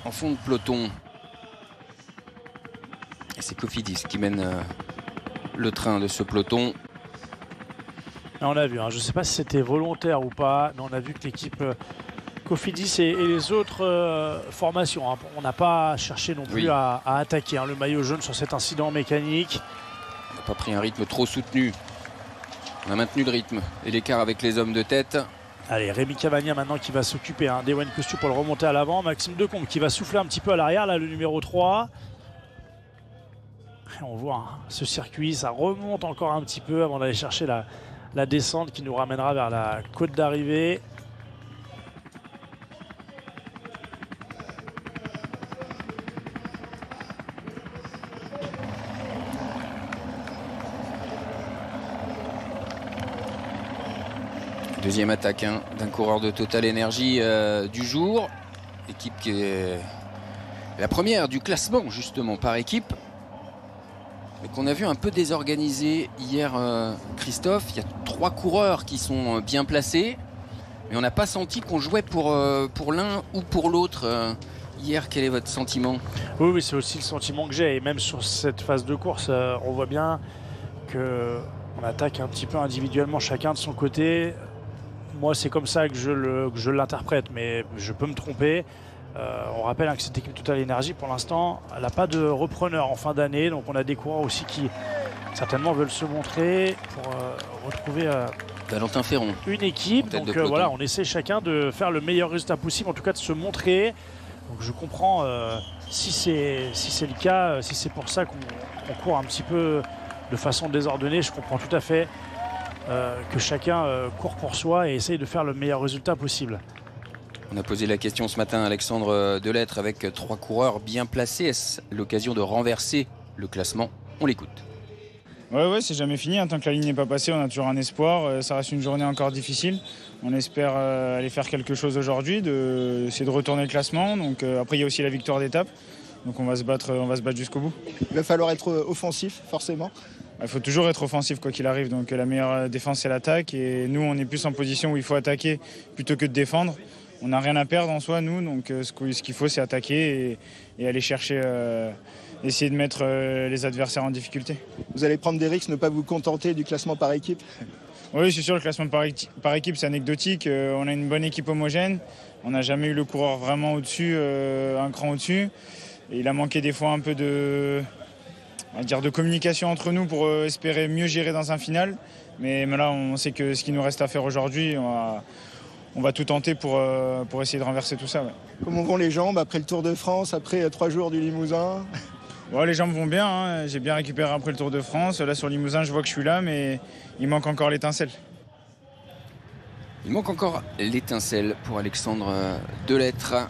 S1: en fond de peloton. Et c'est Cofidis qui mène le train de ce peloton.
S3: Et on a vu, hein, je ne sais pas si c'était volontaire ou pas, mais on a vu que l'équipe Cofidis et les autres formations, hein, on n'a pas cherché non plus à attaquer le maillot jaune sur cet incident mécanique.
S1: On n'a pas pris un rythme trop soutenu. On a maintenu le rythme et l'écart avec les hommes de tête.
S3: Allez, Rémi Cavagna maintenant qui va s'occuper des When Cossu pour le remonter à l'avant. Maxime Decombe qui va souffler un petit peu à l'arrière, là le numéro 3. Et on voit ce circuit, ça remonte encore un petit peu avant d'aller chercher la descente qui nous ramènera vers la côte d'arrivée.
S1: Deuxième attaque d'un coureur de Total Energy du jour. Équipe qui est la première du classement justement par équipe. Mais qu'on a vu un peu désorganisé hier, Christophe. Il y a 3 coureurs qui sont bien placés. Mais on n'a pas senti qu'on jouait pour l'un ou pour l'autre. Hier, quel est votre sentiment?
S3: Oui, c'est aussi le sentiment que j'ai. Et même sur cette phase de course, on voit bien qu'on attaque un petit peu individuellement chacun de son côté. Moi, c'est comme ça que je l'interprète, mais je peux me tromper. On rappelle que cette équipe Total Energy, pour l'instant, elle n'a pas de repreneur en fin d'année. Donc, on a des coureurs aussi qui, certainement, veulent se montrer pour retrouver
S1: Valentin Ferron,
S3: une équipe. Donc, voilà, on essaie chacun de faire le meilleur résultat possible, en tout cas de se montrer. Donc, je comprends si c'est le cas, si c'est pour ça qu'on court un petit peu de façon désordonnée. Je comprends tout à fait que chacun court pour soi et essaye de faire le meilleur résultat possible.
S1: On a posé la question ce matin à Alexandre Delettre avec 3 coureurs bien placés. Est-ce l'occasion de renverser le classement? On l'écoute.
S9: Ouais, c'est jamais fini. Tant que la ligne n'est pas passée, on a toujours un espoir. Ça reste une journée encore difficile. On espère aller faire quelque chose aujourd'hui, essayer de retourner le classement. Donc, après, il y a aussi la victoire d'étape. Donc on va se battre jusqu'au bout.
S5: Il va falloir être offensif, forcément.
S9: Il faut toujours être offensif quoi qu'il arrive. Donc la meilleure défense, c'est l'attaque. Et nous, on est plus en position où il faut attaquer plutôt que de défendre. On n'a rien à perdre en soi, nous. Donc ce qu'il faut, c'est attaquer et aller chercher, essayer de mettre les adversaires en difficulté.
S5: Vous allez prendre des risques, ne pas vous contenter du classement par équipe?
S9: Oui, c'est sûr, le classement par équipe, c'est anecdotique. On a une bonne équipe homogène. On n'a jamais eu le coureur vraiment au-dessus, un cran au-dessus. Et il a manqué des fois un peu de communication entre nous pour espérer mieux gérer dans un final. Mais là, on sait que ce qu'il nous reste à faire aujourd'hui, on va tout tenter pour essayer de renverser tout ça. Ouais.
S5: Comment vont les jambes après le Tour de France, après 3 jours du Limousin?
S9: Les jambes vont bien. J'ai bien récupéré après le Tour de France. Là, sur Limousin, je vois que je suis là, mais il manque encore l'étincelle.
S1: Il manque encore l'étincelle pour Alexandre Delettre,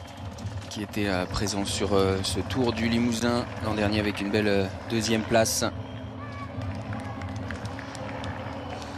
S1: qui était présent sur ce Tour du Limousin l'an dernier avec une belle 2e place.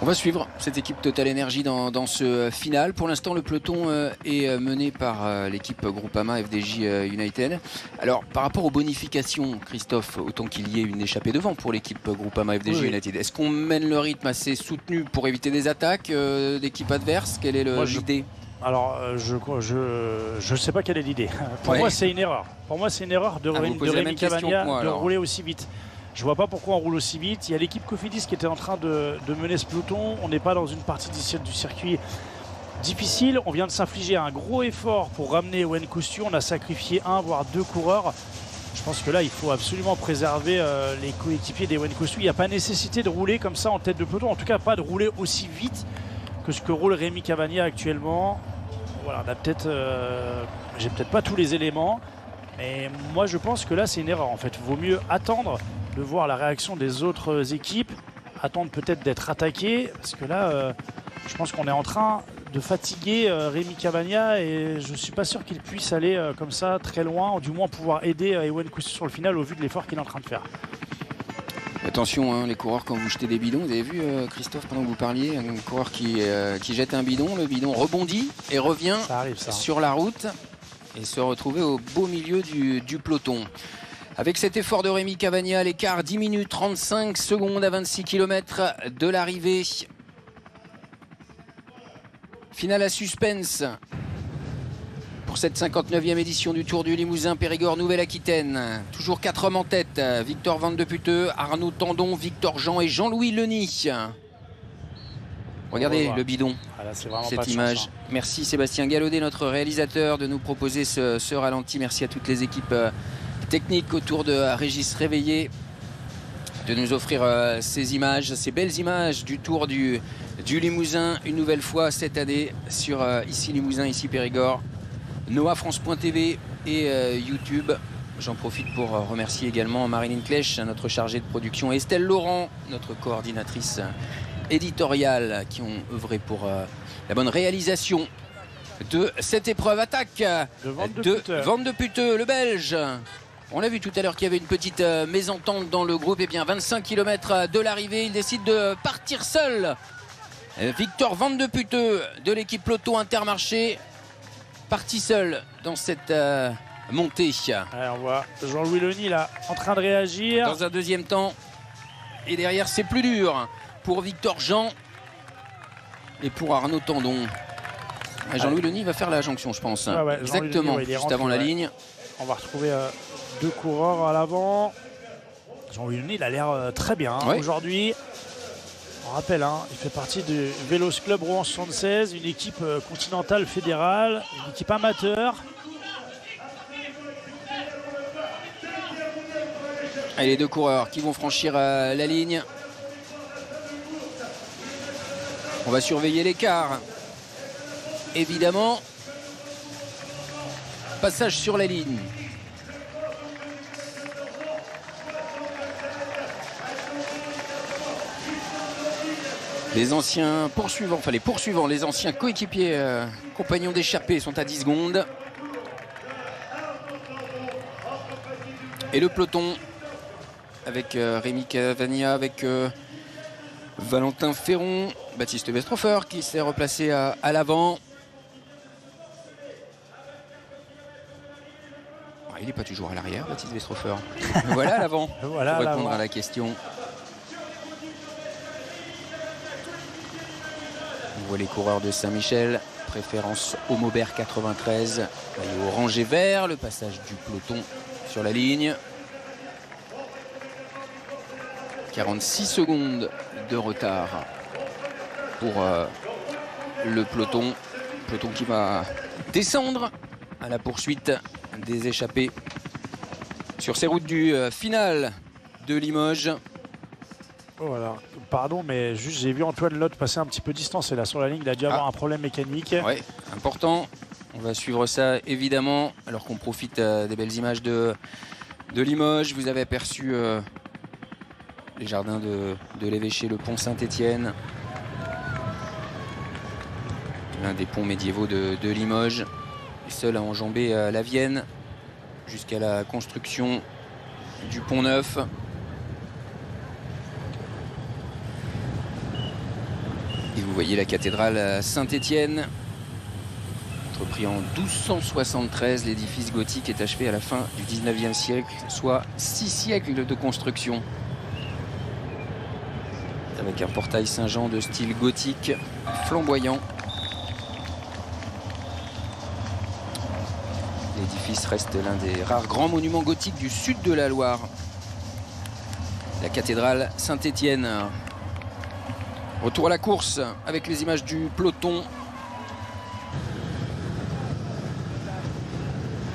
S1: On va suivre cette équipe Total Energy dans ce final. Pour l'instant, le peloton est mené par l'équipe Groupama FDJ United. Alors, par rapport aux bonifications, Christophe, autant qu'il y ait une échappée devant pour l'équipe Groupama FDJ United, est-ce qu'on mène le rythme assez soutenu pour éviter des attaques d'équipes adverses? Quelle est l'idée?
S3: Alors, je sais pas quelle est l'idée. Pour moi, c'est une erreur. Pour moi, c'est une erreur de Rémi Cavagna de rouler aussi vite. Je vois pas pourquoi on roule aussi vite. Il y a l'équipe Cofidis qui était en train de mener ce peloton. On n'est pas dans une partie du circuit difficile. On vient de s'infliger un gros effort pour ramener When Cossu. On a sacrifié 1 voire 2 coureurs. Je pense que là, il faut absolument préserver les coéquipiers des When Cossu. Il n'y a pas nécessité de rouler comme ça en tête de peloton. En tout cas, pas de rouler aussi vite que ce que roule Rémi Cavagna actuellement. Voilà, on a j'ai peut-être pas tous les éléments. Mais moi, je pense que là, c'est une erreur. En fait, il vaut mieux attendre de voir la réaction des autres équipes, attendre peut-être d'être attaqué, parce que là, je pense qu'on est en train de fatiguer Rémi Cavagna et je ne suis pas sûr qu'il puisse aller comme ça très loin, ou du moins pouvoir aider Ewen Cossu sur le final au vu de l'effort qu'il est en train de faire.
S1: Attention, les coureurs, quand vous jetez des bidons, vous avez vu, Christophe, pendant que vous parliez, un coureur qui jette un bidon, le bidon rebondit et revient sur la route et se retrouver au beau milieu du peloton. Avec cet effort de Rémi Cavagna, l'écart 10 minutes 35 secondes à 26 km de l'arrivée. Finale à suspense pour cette 59e édition du Tour du Limousin Périgord Nouvelle-Aquitaine. Toujours 4 hommes en tête. Victor Van de Putte, Arnaud Tandon, Victor Jean et Jean-Louis Leny. Regardez le bidon,
S3: Ah, là,
S1: cette image. Merci Sébastien Gallaudet, notre réalisateur, de nous proposer ce ralenti. Merci à toutes les équipes techniques autour de Régis Réveillé de nous offrir ces images, ces belles images du Tour du Limousin une nouvelle fois cette année sur Ici Limousin, Ici Périgord, Noah France.tv et YouTube. J'en profite pour remercier également Marilyn Klech, notre chargée de production, et Estelle Laurent, notre coordinatrice éditoriale, qui ont œuvré pour la bonne réalisation de cette épreuve. Attaque de Van de Putte, le Belge. On l'a vu tout à l'heure qu'il y avait une petite mésentente dans le groupe. Et bien 25 km de l'arrivée, il décide de partir seul. Victor Van de Putte de l'équipe Peloton Intermarché, parti seul dans cette montée.
S3: Ouais, on voit Jean-Louis Leny là en train de réagir.
S1: Dans un deuxième temps. Et derrière, c'est plus dur pour Victor Jean et pour Arnaud Tandon. Jean-Louis Leny va faire la jonction, je pense.
S3: Ouais,
S1: exactement,
S3: Leny,
S1: juste avant la ligne.
S3: On va retrouver deux coureurs à l'avant. Jean-Louis Leny, il a l'air très bien aujourd'hui. On rappelle, il fait partie du Vélos Club Rouen 76, une équipe continentale fédérale, une équipe amateur.
S1: Et les deux coureurs qui vont franchir la ligne. On va surveiller l'écart. Évidemment. Passage sur la ligne. Les anciens poursuivants, enfin les poursuivants, les anciens coéquipiers, compagnons d'échappée sont à 10 secondes. Et le peloton avec Rémi Cavagna, avec Valentin Ferron, Baptiste Westrhofer qui s'est replacé à l'avant. Il n'est pas toujours à l'arrière, Baptiste Westrhofer. Voilà à l'avant,
S3: voilà
S1: pour répondre à la question. On voit les coureurs de Saint-Michel, préférence au Maubert 93, maillot orange et vert, le passage du peloton sur la ligne. 46 secondes de retard pour le peloton. Peloton qui va descendre à la poursuite des échappés sur ces routes du final de Limoges.
S3: Voilà. Pardon, mais juste j'ai vu Antoine Lotte passer un petit peu distancé là sur la ligne. Il a dû avoir un problème mécanique.
S1: Oui, important. On va suivre ça évidemment alors qu'on profite des belles images de Limoges. Vous avez aperçu les jardins de l'évêché, le pont Saint-Étienne. L'un des ponts médiévaux de Limoges. Les seuls à enjamber la Vienne jusqu'à la construction du pont neuf. Et vous voyez la cathédrale Saint-Étienne, entrepris en 1273. L'édifice gothique est achevé à la fin du 19e siècle, soit 6 siècles de construction. Avec un portail Saint-Jean de style gothique flamboyant. L'édifice reste l'un des rares grands monuments gothiques du sud de la Loire. La cathédrale Saint-Étienne. Retour à la course avec les images du peloton.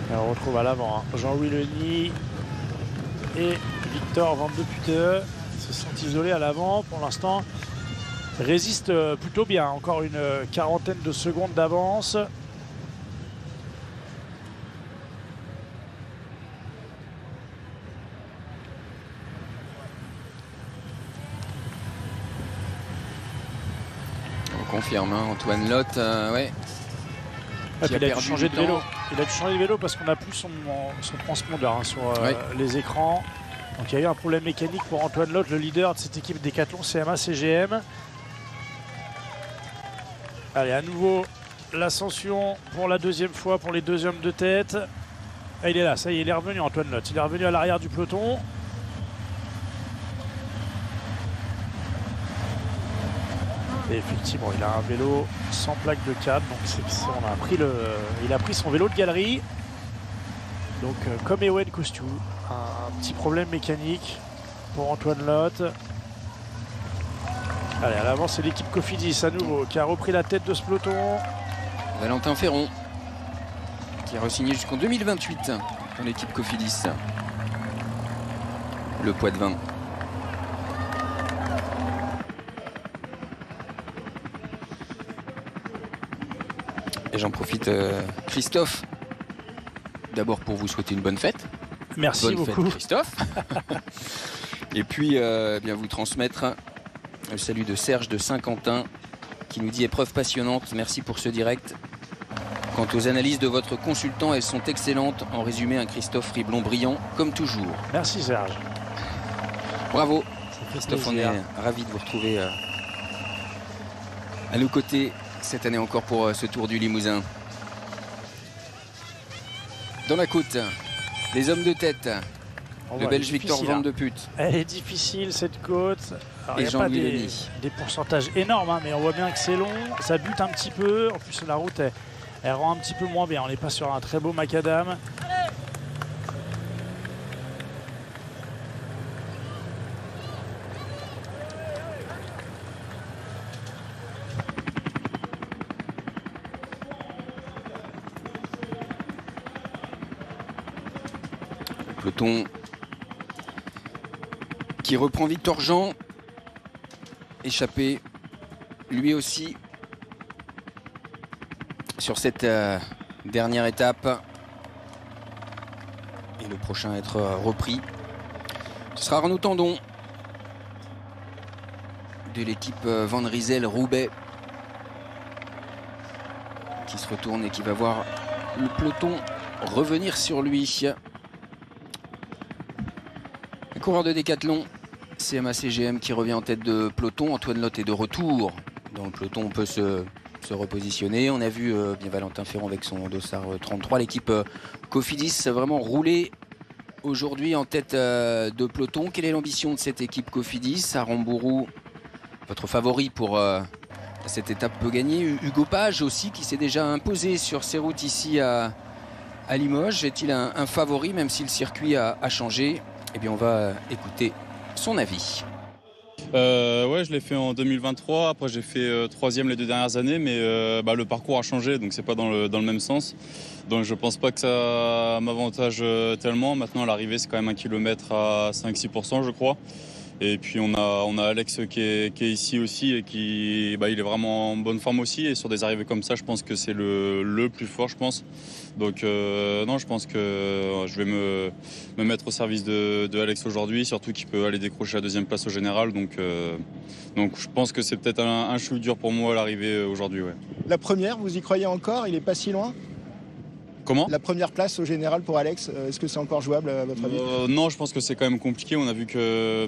S3: Et on retrouve à l'avant Jean-Louis Leny et Victor Van de Putte. Ils se sont isolés à l'avant pour l'instant. Résistent plutôt bien. Encore une quarantaine de secondes d'avance.
S1: Confirme, Antoine Lotte, ouais.
S3: Il a dû changer de vélo. Il a dû changer de vélo parce qu'on n'a plus son transpondeur sur les écrans. Donc il y a eu un problème mécanique pour Antoine Lotte, le leader de cette équipe Décathlon CMA CGM. Allez, à nouveau l'ascension pour la deuxième fois pour les deux hommes de tête. Ah, il est là, ça y est, il est revenu Antoine Lotte. Il est revenu à l'arrière du peloton. Et effectivement, il a un vélo sans plaque de câble. Donc il a pris son vélo de galerie. Donc comme Ewen Costiu, un petit problème mécanique pour Antoine Lotte. Allez, à l'avant, c'est l'équipe Cofidis à nouveau qui a repris la tête de ce peloton.
S1: Valentin Ferron qui a re-signé jusqu'en 2028 dans l'équipe Cofidis. Le Poids-de-Vin. Et j'en profite, Christophe, d'abord pour vous souhaiter une bonne fête.
S3: Merci
S1: bonne
S3: beaucoup.
S1: Fête, Christophe. Et puis bien vous transmettre le salut de Serge de Saint-Quentin qui nous dit épreuve passionnante, merci pour ce direct. Quant aux analyses de votre consultant, elles sont excellentes. En résumé, un Christophe Riblon brillant comme toujours.
S3: Merci Serge.
S1: Bravo Christophe, on est ravis de vous retrouver à nos côtés cette année encore pour ce Tour du Limousin. Dans la côte, les hommes de tête, le Belge Victor Van de Put.
S3: Elle est difficile cette côte. Alors,
S1: et
S3: il n'y a pas
S1: Jean-Louis
S3: des pourcentages énormes, hein, mais on voit bien que c'est long, ça bute un petit peu. En plus la route elle rend un petit peu moins bien. On n'est pas sur un très beau macadam.
S1: Peloton qui reprend Victor Jean, échappé lui aussi sur cette dernière étape. Et le prochain à être repris, ce sera Arnaud Tandon de l'équipe Van Rysel Roubaix qui se retourne et qui va voir le peloton revenir sur lui. Le coureur de décathlon, CMA CGM qui revient en tête de peloton. Antoine Lotte est de retour dans le peloton, on peut se repositionner. On a vu bien Valentin Ferron avec son dossard 33. L'équipe Cofidis a vraiment roulé aujourd'hui en tête de peloton. Quelle est l'ambition de cette équipe Cofidis? Aramburu, votre favori pour cette étape peut gagner. Hugo Page aussi qui s'est déjà imposé sur ses routes ici à Limoges. Est-il un favori même si le circuit a changé? Eh bien on va écouter son avis.
S4: Ouais, je l'ai fait en 2023. Après, j'ai fait troisième les 2 dernières années, mais le parcours a changé, donc c'est pas dans le même sens. Donc je pense pas que ça m'avantage tellement. Maintenant, à l'arrivée, c'est quand même 1 kilomètre à 5-6%, je crois. Et puis on a Alex qui est ici aussi et qui il est vraiment en bonne forme aussi. Et sur des arrivées comme ça, je pense que c'est le plus fort, je pense. Donc non, je pense que je vais me mettre au service de Alex aujourd'hui, surtout qu'il peut aller décrocher la 2e place au général. Donc je pense que c'est peut-être un chou dur pour moi à l'arrivée aujourd'hui. Ouais.
S5: La première, vous y croyez encore? Il n'est pas si loin?
S4: Comment?
S5: La première place au général pour Alex, est-ce que c'est encore jouable à votre avis?
S4: Non, je pense que c'est quand même compliqué. On a vu que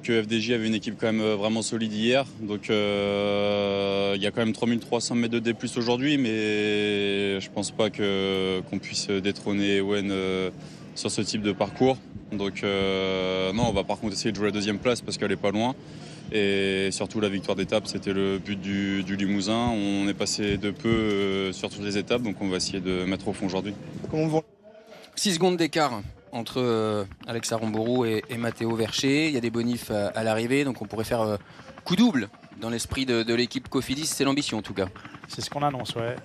S4: FDJ avait une équipe quand même vraiment solide hier. Donc il y a quand même 3300 mètres de D+ aujourd'hui, mais je pense pas qu'on puisse détrôner Ewen sur ce type de parcours. Donc non, on va par contre essayer de jouer la 2e place parce qu'elle est pas loin. Et surtout la victoire d'étape, c'était le but du Limousin. On est passé de peu sur toutes les étapes, donc on va essayer de mettre au fond aujourd'hui.
S1: 6 secondes d'écart entre Alex Aramburu et Matteo Vercher. Il y a des bonifs à l'arrivée, donc on pourrait faire coup double dans l'esprit de l'équipe Cofidis. C'est l'ambition en tout cas.
S3: C'est ce qu'on annonce, ouais.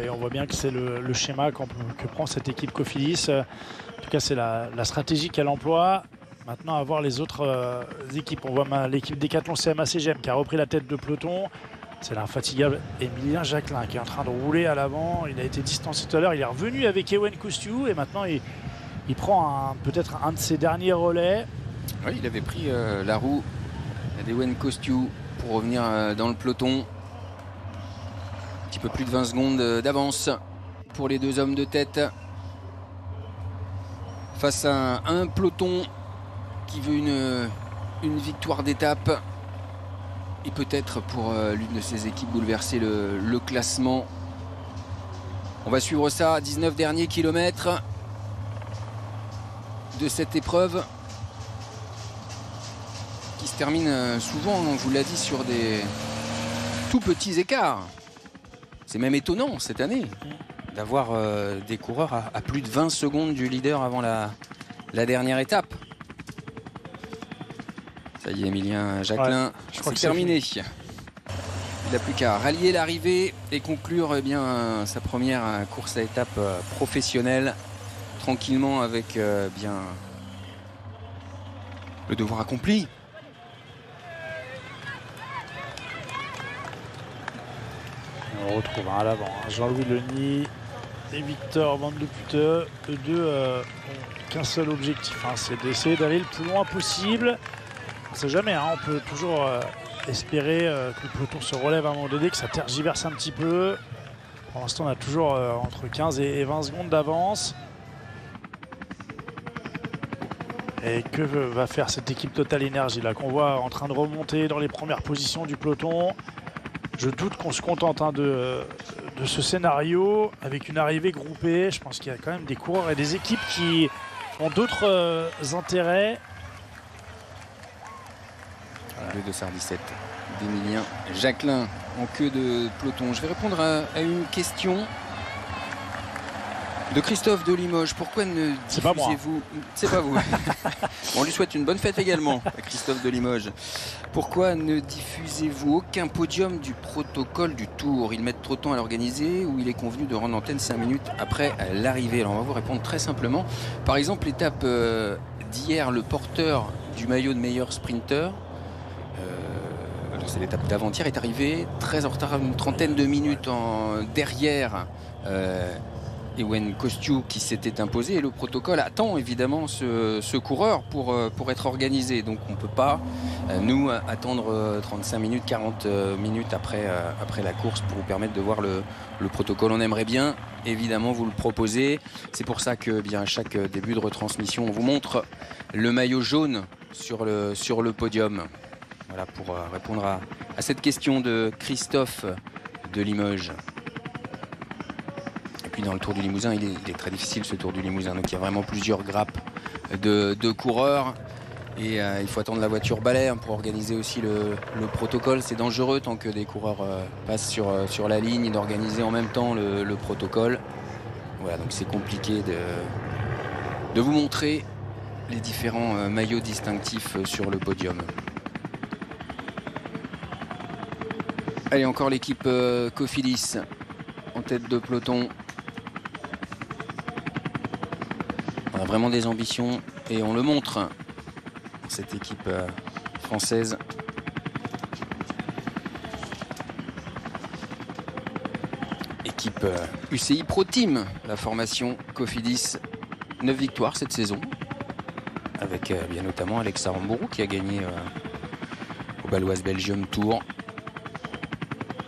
S3: Et on voit bien que c'est le schéma que prend cette équipe Cofidis. En tout cas, c'est la stratégie qu'elle emploie. Maintenant, à voir les autres équipes. On voit l'équipe Décathlon CMA CGM qui a repris la tête de peloton. C'est l'infatigable Emilien Jacquelin qui est en train de rouler à l'avant. Il a été distancé tout à l'heure. Il est revenu avec Ewen Costiu et maintenant il prend peut-être un de ses derniers relais.
S1: Oui, il avait pris la roue d'Ewen Costiu pour revenir dans le peloton. Un petit peu plus de 20 secondes d'avance pour les 2 hommes de tête. Face à un peloton qui veut une victoire d'étape et peut-être pour l'une de ces équipes bouleverser le classement. On va suivre ça, 19 derniers kilomètres. de cette épreuve qui se termine souvent, on vous l'a dit, sur des tout petits écarts. C'est même étonnant cette année d'avoir des coureurs à plus de 20 secondes du leader avant la dernière étape. Ça y est, Emilien Jacquelin, c'est terminé. Il n'a plus qu'à rallier l'arrivée et conclure sa première course à étape professionnelle tranquillement avec le devoir accompli.
S3: On retrouve à l'avant Jean-Louis Leny et Victor Van de Putte. Eux deux n'ont qu'un seul objectif, c'est d'essayer d'aller le plus loin possible. On ne sait jamais, on peut toujours espérer que le peloton se relève à un moment donné, que ça tergiverse un petit peu. Pour l'instant, on a toujours entre 15 et 20 secondes d'avance. Et que va faire cette équipe Total Energy là qu'on voit en train de remonter dans les premières positions du peloton? Je doute qu'on se contente de ce scénario avec une arrivée groupée. Je pense qu'il y a quand même des coureurs et des équipes qui ont d'autres intérêts.
S1: Le 217 d'Emilien Jacquelin en queue de peloton. Je vais répondre à une question de Christophe de Limoges. Pourquoi ne diffusez-vous... C'est pas vous. On lui souhaite une bonne fête également à Christophe de Limoges. Pourquoi ne diffusez-vous aucun podium du protocole du Tour? Ils mettent trop de temps à l'organiser ou il est convenu de rendre l'antenne 5 minutes après l'arrivée? Alors on va vous répondre très simplement. Par exemple, l'étape d'hier, le porteur du maillot de meilleur sprinter, c'est l'étape d'avant-hier, est arrivé très en retard, une trentaine de minutes derrière Ewen Kostiou qui s'était imposé, et le protocole attend évidemment ce coureur pour être organisé. Donc on ne peut pas nous attendre 35 minutes, 40 minutes après la course pour vous permettre de voir le protocole. On aimerait bien évidemment vous le proposer. C'est pour ça que à chaque début de retransmission on vous montre le maillot jaune sur le podium. Voilà pour répondre à cette question de Christophe de Limoges. Et puis dans le Tour du Limousin, il est très difficile ce Tour du Limousin. Donc il y a vraiment plusieurs grappes de coureurs. Et il faut attendre la voiture balai pour organiser aussi le protocole. C'est dangereux tant que des coureurs passent sur la ligne, d'organiser en même temps le protocole. Voilà, donc c'est compliqué de vous montrer les différents maillots distinctifs sur le podium. Allez, encore l'équipe Cofidis en tête de peloton. On a vraiment des ambitions et on le montre, cette équipe française. Équipe UCI Pro Team, la formation Cofidis. 9 victoires cette saison, avec bien notamment Alex Aramburu qui a gagné au Baloise Belgium Tour.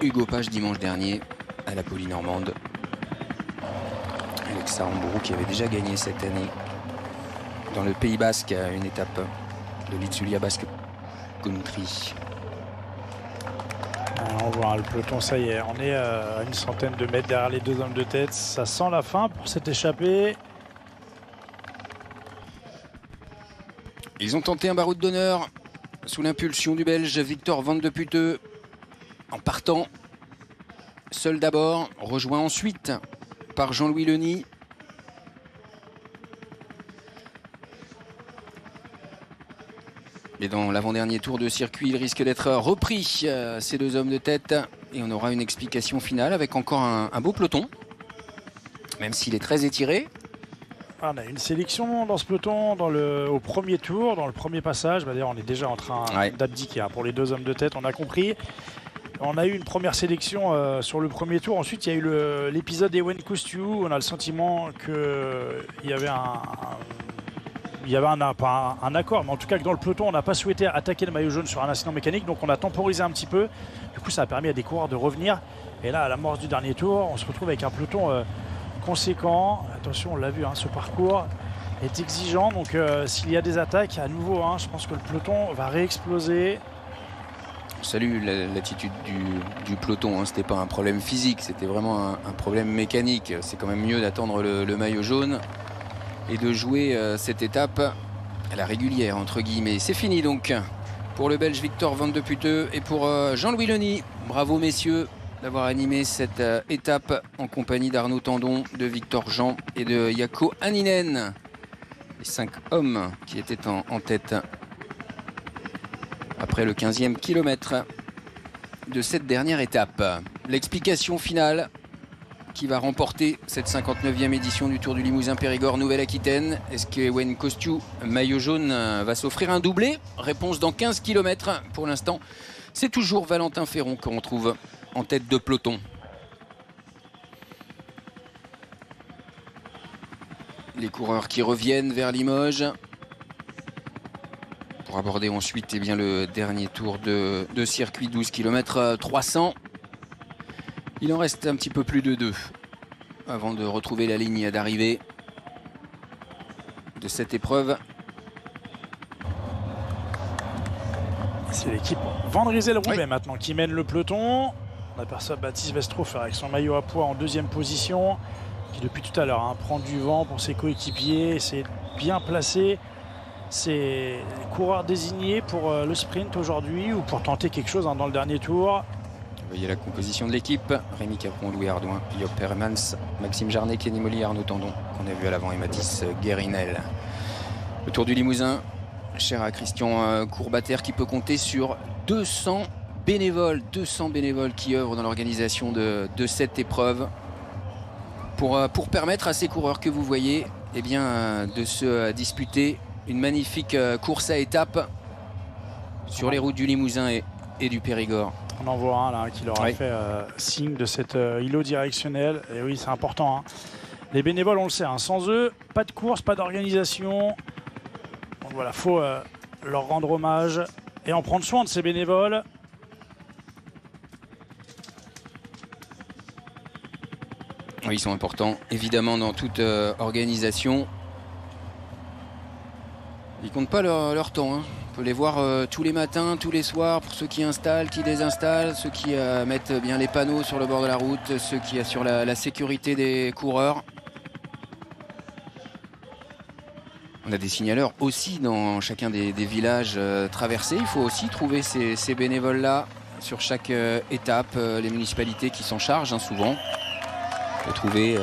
S1: Hugo Page dimanche dernier à la Polynormande. Alex Aramburu qui avait déjà gagné cette année dans le Pays Basque à une étape de l'Itzulia Basque Country.
S3: On voit le peloton, ça y est, on est à une centaine de mètres derrière les deux hommes de tête. Ça sent la fin pour cette échappée.
S1: Ils ont tenté un baroud d'honneur sous l'impulsion du Belge Victor Van de Putte. En partant, seul d'abord, rejoint ensuite par Jean-Louis Leny. Et dans l'avant-dernier tour de circuit, il risque d'être repris, ces deux hommes de tête. Et on aura une explication finale avec encore un beau peloton, même s'il est très étiré.
S3: On a une sélection dans ce peloton au premier tour, dans le premier passage. D'ailleurs, on est déjà en train d'abdiquer pour les deux hommes de tête, on a compris. On a eu une première sélection sur le premier tour. Ensuite, il y a eu l'épisode Ewen Kostiou. On a le sentiment qu'il y avait pas un accord, mais en tout cas que dans le peloton, on n'a pas souhaité attaquer le maillot jaune sur un incident mécanique. Donc on a temporisé un petit peu. Du coup, ça a permis à des coureurs de revenir. Et là, à l'amorce du dernier tour, on se retrouve avec un peloton conséquent. Attention, on l'a vu, ce parcours est exigeant. Donc s'il y a des attaques, à nouveau, je pense que le peloton va réexploser.
S1: Salut l'attitude du peloton, c'était pas un problème physique, c'était vraiment un problème mécanique. C'est quand même mieux d'attendre le maillot jaune. et de jouer cette étape à la régulière entre guillemets. C'est fini donc pour le Belge Victor Van de Putte et pour Jean-Louis Lenny. Bravo messieurs d'avoir animé cette étape en compagnie d'Arnaud Tandon, de Victor Jean et de Jaakko Hänninen. Les 5 hommes qui étaient en tête après le 15e kilomètre de cette dernière étape. L'explication finale qui va remporter cette 59e édition du Tour du Limousin Périgord Nouvelle-Aquitaine. Est-ce que Ewen Kostiou, maillot jaune, va s'offrir un doublé? Réponse dans 15 km. Pour l'instant, c'est toujours Valentin Ferron qu'on retrouve en tête de peloton. Les coureurs qui reviennent vers Limoges pour aborder ensuite le dernier tour de circuit, 12 km 300. Il en reste un petit peu plus de 2 avant de retrouver la ligne d'arrivée de cette épreuve.
S3: C'est l'équipe Van Rysel-Roubaix maintenant qui mène le peloton. On aperçoit Baptiste Westroff avec son maillot à pois en 2e position, qui depuis tout à l'heure prend du vent pour ses coéquipiers. C'est bien placé. C'est les coureurs désignés pour le sprint aujourd'hui ou pour tenter quelque chose dans le dernier tour.
S1: Vous voyez la composition de l'équipe: Rémi Capron, Louis Ardouin, Job Hermans, Maxime Jarnet, Kenny Molly, Arnaud Tandon qu'on a vu à l'avant et Mathis Guérinel. Le Tour du Limousin, cher à Christian Courbater, qui peut compter sur 200 bénévoles qui œuvrent dans l'organisation de cette épreuve pour permettre à ces coureurs que vous voyez de se disputer une magnifique course à étapes sur les routes du Limousin et du Périgord.
S3: On en voit un là qui leur a fait signe de cet îlot directionnel. Et oui, c'est important. Les bénévoles, on le sait, sans eux, pas de course, pas d'organisation. Donc voilà, il faut leur rendre hommage et en prendre soin de ces bénévoles.
S1: Oui, ils sont importants, évidemment, dans toute organisation. Ils ne comptent pas leur temps. On peut les voir tous les matins, tous les soirs, pour ceux qui installent, qui désinstallent, ceux qui mettent bien les panneaux sur le bord de la route, ceux qui assurent la sécurité des coureurs. On a des signaleurs aussi dans chacun des villages traversés. Il faut aussi trouver ces bénévoles-là sur chaque étape. Les municipalités qui s'en chargent souvent. Il faut trouver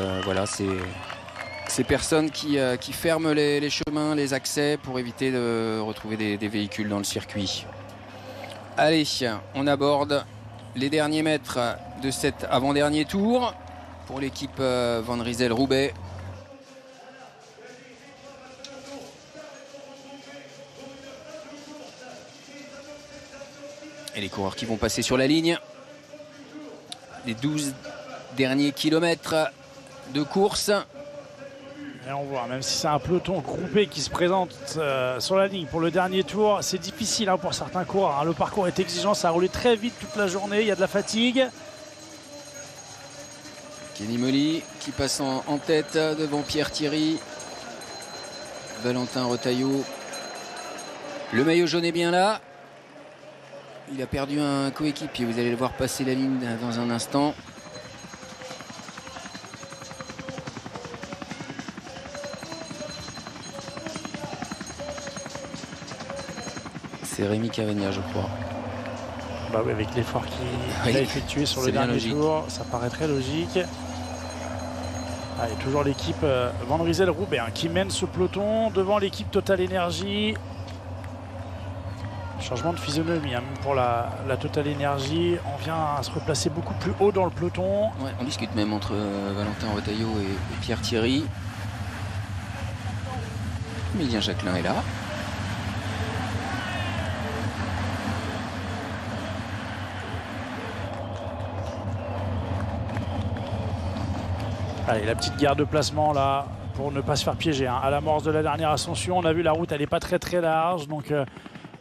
S1: ces personnes qui ferment les chemins, les accès pour éviter de retrouver des véhicules dans le circuit. Allez, on aborde les derniers mètres de cet avant-dernier tour pour l'équipe Van Rysel-Roubaix. Et les coureurs qui vont passer sur la ligne. Les 12 derniers kilomètres de course.
S3: Et on voit, même si c'est un peloton groupé qui se présente sur la ligne pour le dernier tour, c'est difficile pour certains coureurs. Le parcours est exigeant, ça a roulé très vite toute la journée, il y a de la fatigue.
S1: Kenny Molly qui passe en tête devant Pierre Thierry. Valentin Retailleau. Le maillot jaune est bien là. Il a perdu un coéquipier, vous allez le voir passer la ligne dans un instant. C'est Rémi Cavagna, je crois.
S3: Bah oui, avec l'effort qu'il a effectué sur le dernier tour, ça paraît très logique. Allez, toujours l'équipe Van Rysel-Roubaix qui mène ce peloton devant l'équipe Total Energy. Changement de physionomie même pour la Total Energy. On vient à se replacer beaucoup plus haut dans le peloton.
S1: Ouais, on discute même entre Valentin Retailleau et Pierre Thierry. Emilien Jacquelin est là.
S3: Allez, la petite guerre de placement là pour ne pas se faire piéger. À l'amorce de la dernière ascension, on a vu la route, elle n'est pas très large, donc il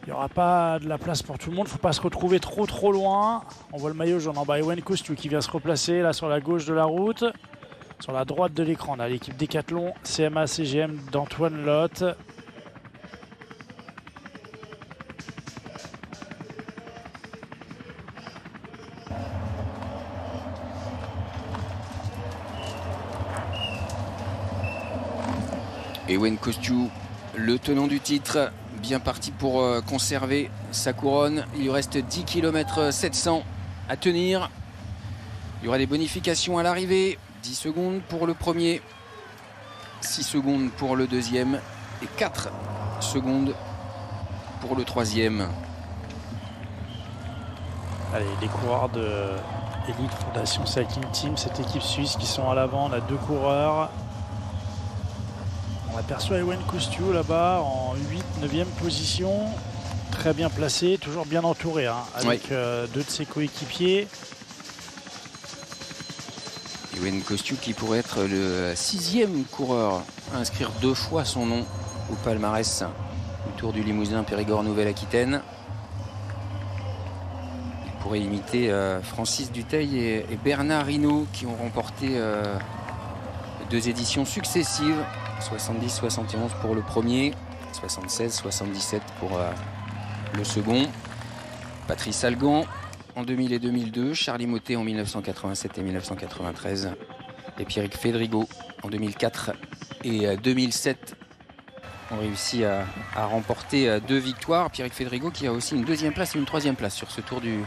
S3: n'y aura pas de la place pour tout le monde. Il ne faut pas se retrouver trop loin. On voit le maillot jaune en bas, Ewen Kostiou qui vient se replacer là sur la gauche de la route. Sur la droite de l'écran, on a l'équipe Décathlon, CMA CGM d'Antoine Lotte.
S1: Ewen Kostiou, le tenant du titre, bien parti pour conserver sa couronne. Il lui reste 10 km 700 à tenir. Il y aura des bonifications à l'arrivée. 10 secondes pour le premier, 6 secondes pour le deuxième et 4 secondes pour le troisième.
S3: Allez, les coureurs de Elite Fondation Cycling Team, cette équipe suisse qui sont à l'avant. On a 2 coureurs. On aperçoit Ewen Kostiou là-bas en 8-9e position. Très bien placé, toujours bien entouré, hein, avec 2 de ses coéquipiers.
S1: Ewen Kostiou qui pourrait être le 6e coureur à inscrire 2 fois son nom au palmarès du Tour du Limousin Périgord Nouvelle-Aquitaine. Il pourrait imiter Francis Dutheil et Bernard Hinault qui ont remporté 2 éditions successives. 70-71 pour le premier, 76-77 pour le second. Patrice Algan en 2000 et 2002, Charlie Mottet en 1987 et 1993 et Pierrick Fédrigo en 2004 et 2007 ont réussi à remporter 2 victoires. Pierrick Fédrigo qui a aussi une 2e place et une 3e place sur ce Tour du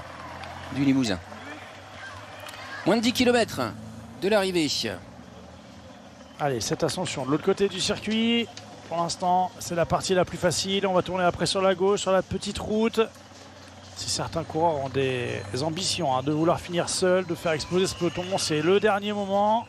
S1: Limousin. Moins de 10 km de l'arrivée.
S3: Allez, cette ascension de l'autre côté du circuit. Pour l'instant, c'est la partie la plus facile. On va tourner après sur la gauche, sur la petite route. Si certains coureurs ont des ambitions de vouloir finir seul, de faire exploser ce peloton, c'est le dernier moment.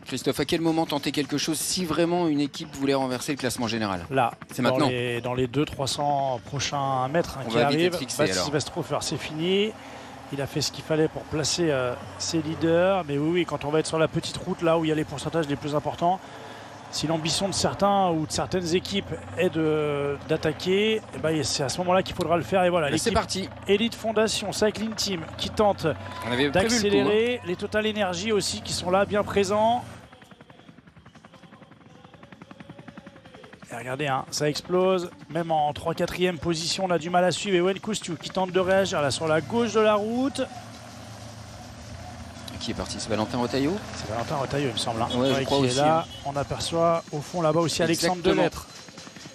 S1: Christophe, à quel moment tenter quelque chose si vraiment une équipe voulait renverser le classement général?
S3: Là,
S1: c'est maintenant.
S3: Dans les 200-300 prochains mètres qui arrivent. Baptiste Westrhofer, c'est fini. Il a fait ce qu'il fallait pour placer ses leaders. Mais oui, quand on va être sur la petite route, là où il y a les pourcentages les plus importants, si l'ambition de certains ou de certaines équipes est d'attaquer, c'est à ce moment-là qu'il faudra le faire. Et voilà,
S1: c'est parti.
S3: Elite Fondation Cycling Team qui tente d'accélérer. Les Total Energy aussi qui sont là, bien présents. Et regardez, ça explose. Même en 3-4e position, on a du mal à suivre. Ewen Kostiou qui tente de réagir là sur la gauche de la route.
S1: Qui est parti? C'est Valentin Retailleau?
S3: C'est Valentin Retailleau, il me semble.
S1: Ouais, je crois
S3: qui
S1: aussi.
S3: Est là. On aperçoit au fond là-bas aussi Alexandre Delettre.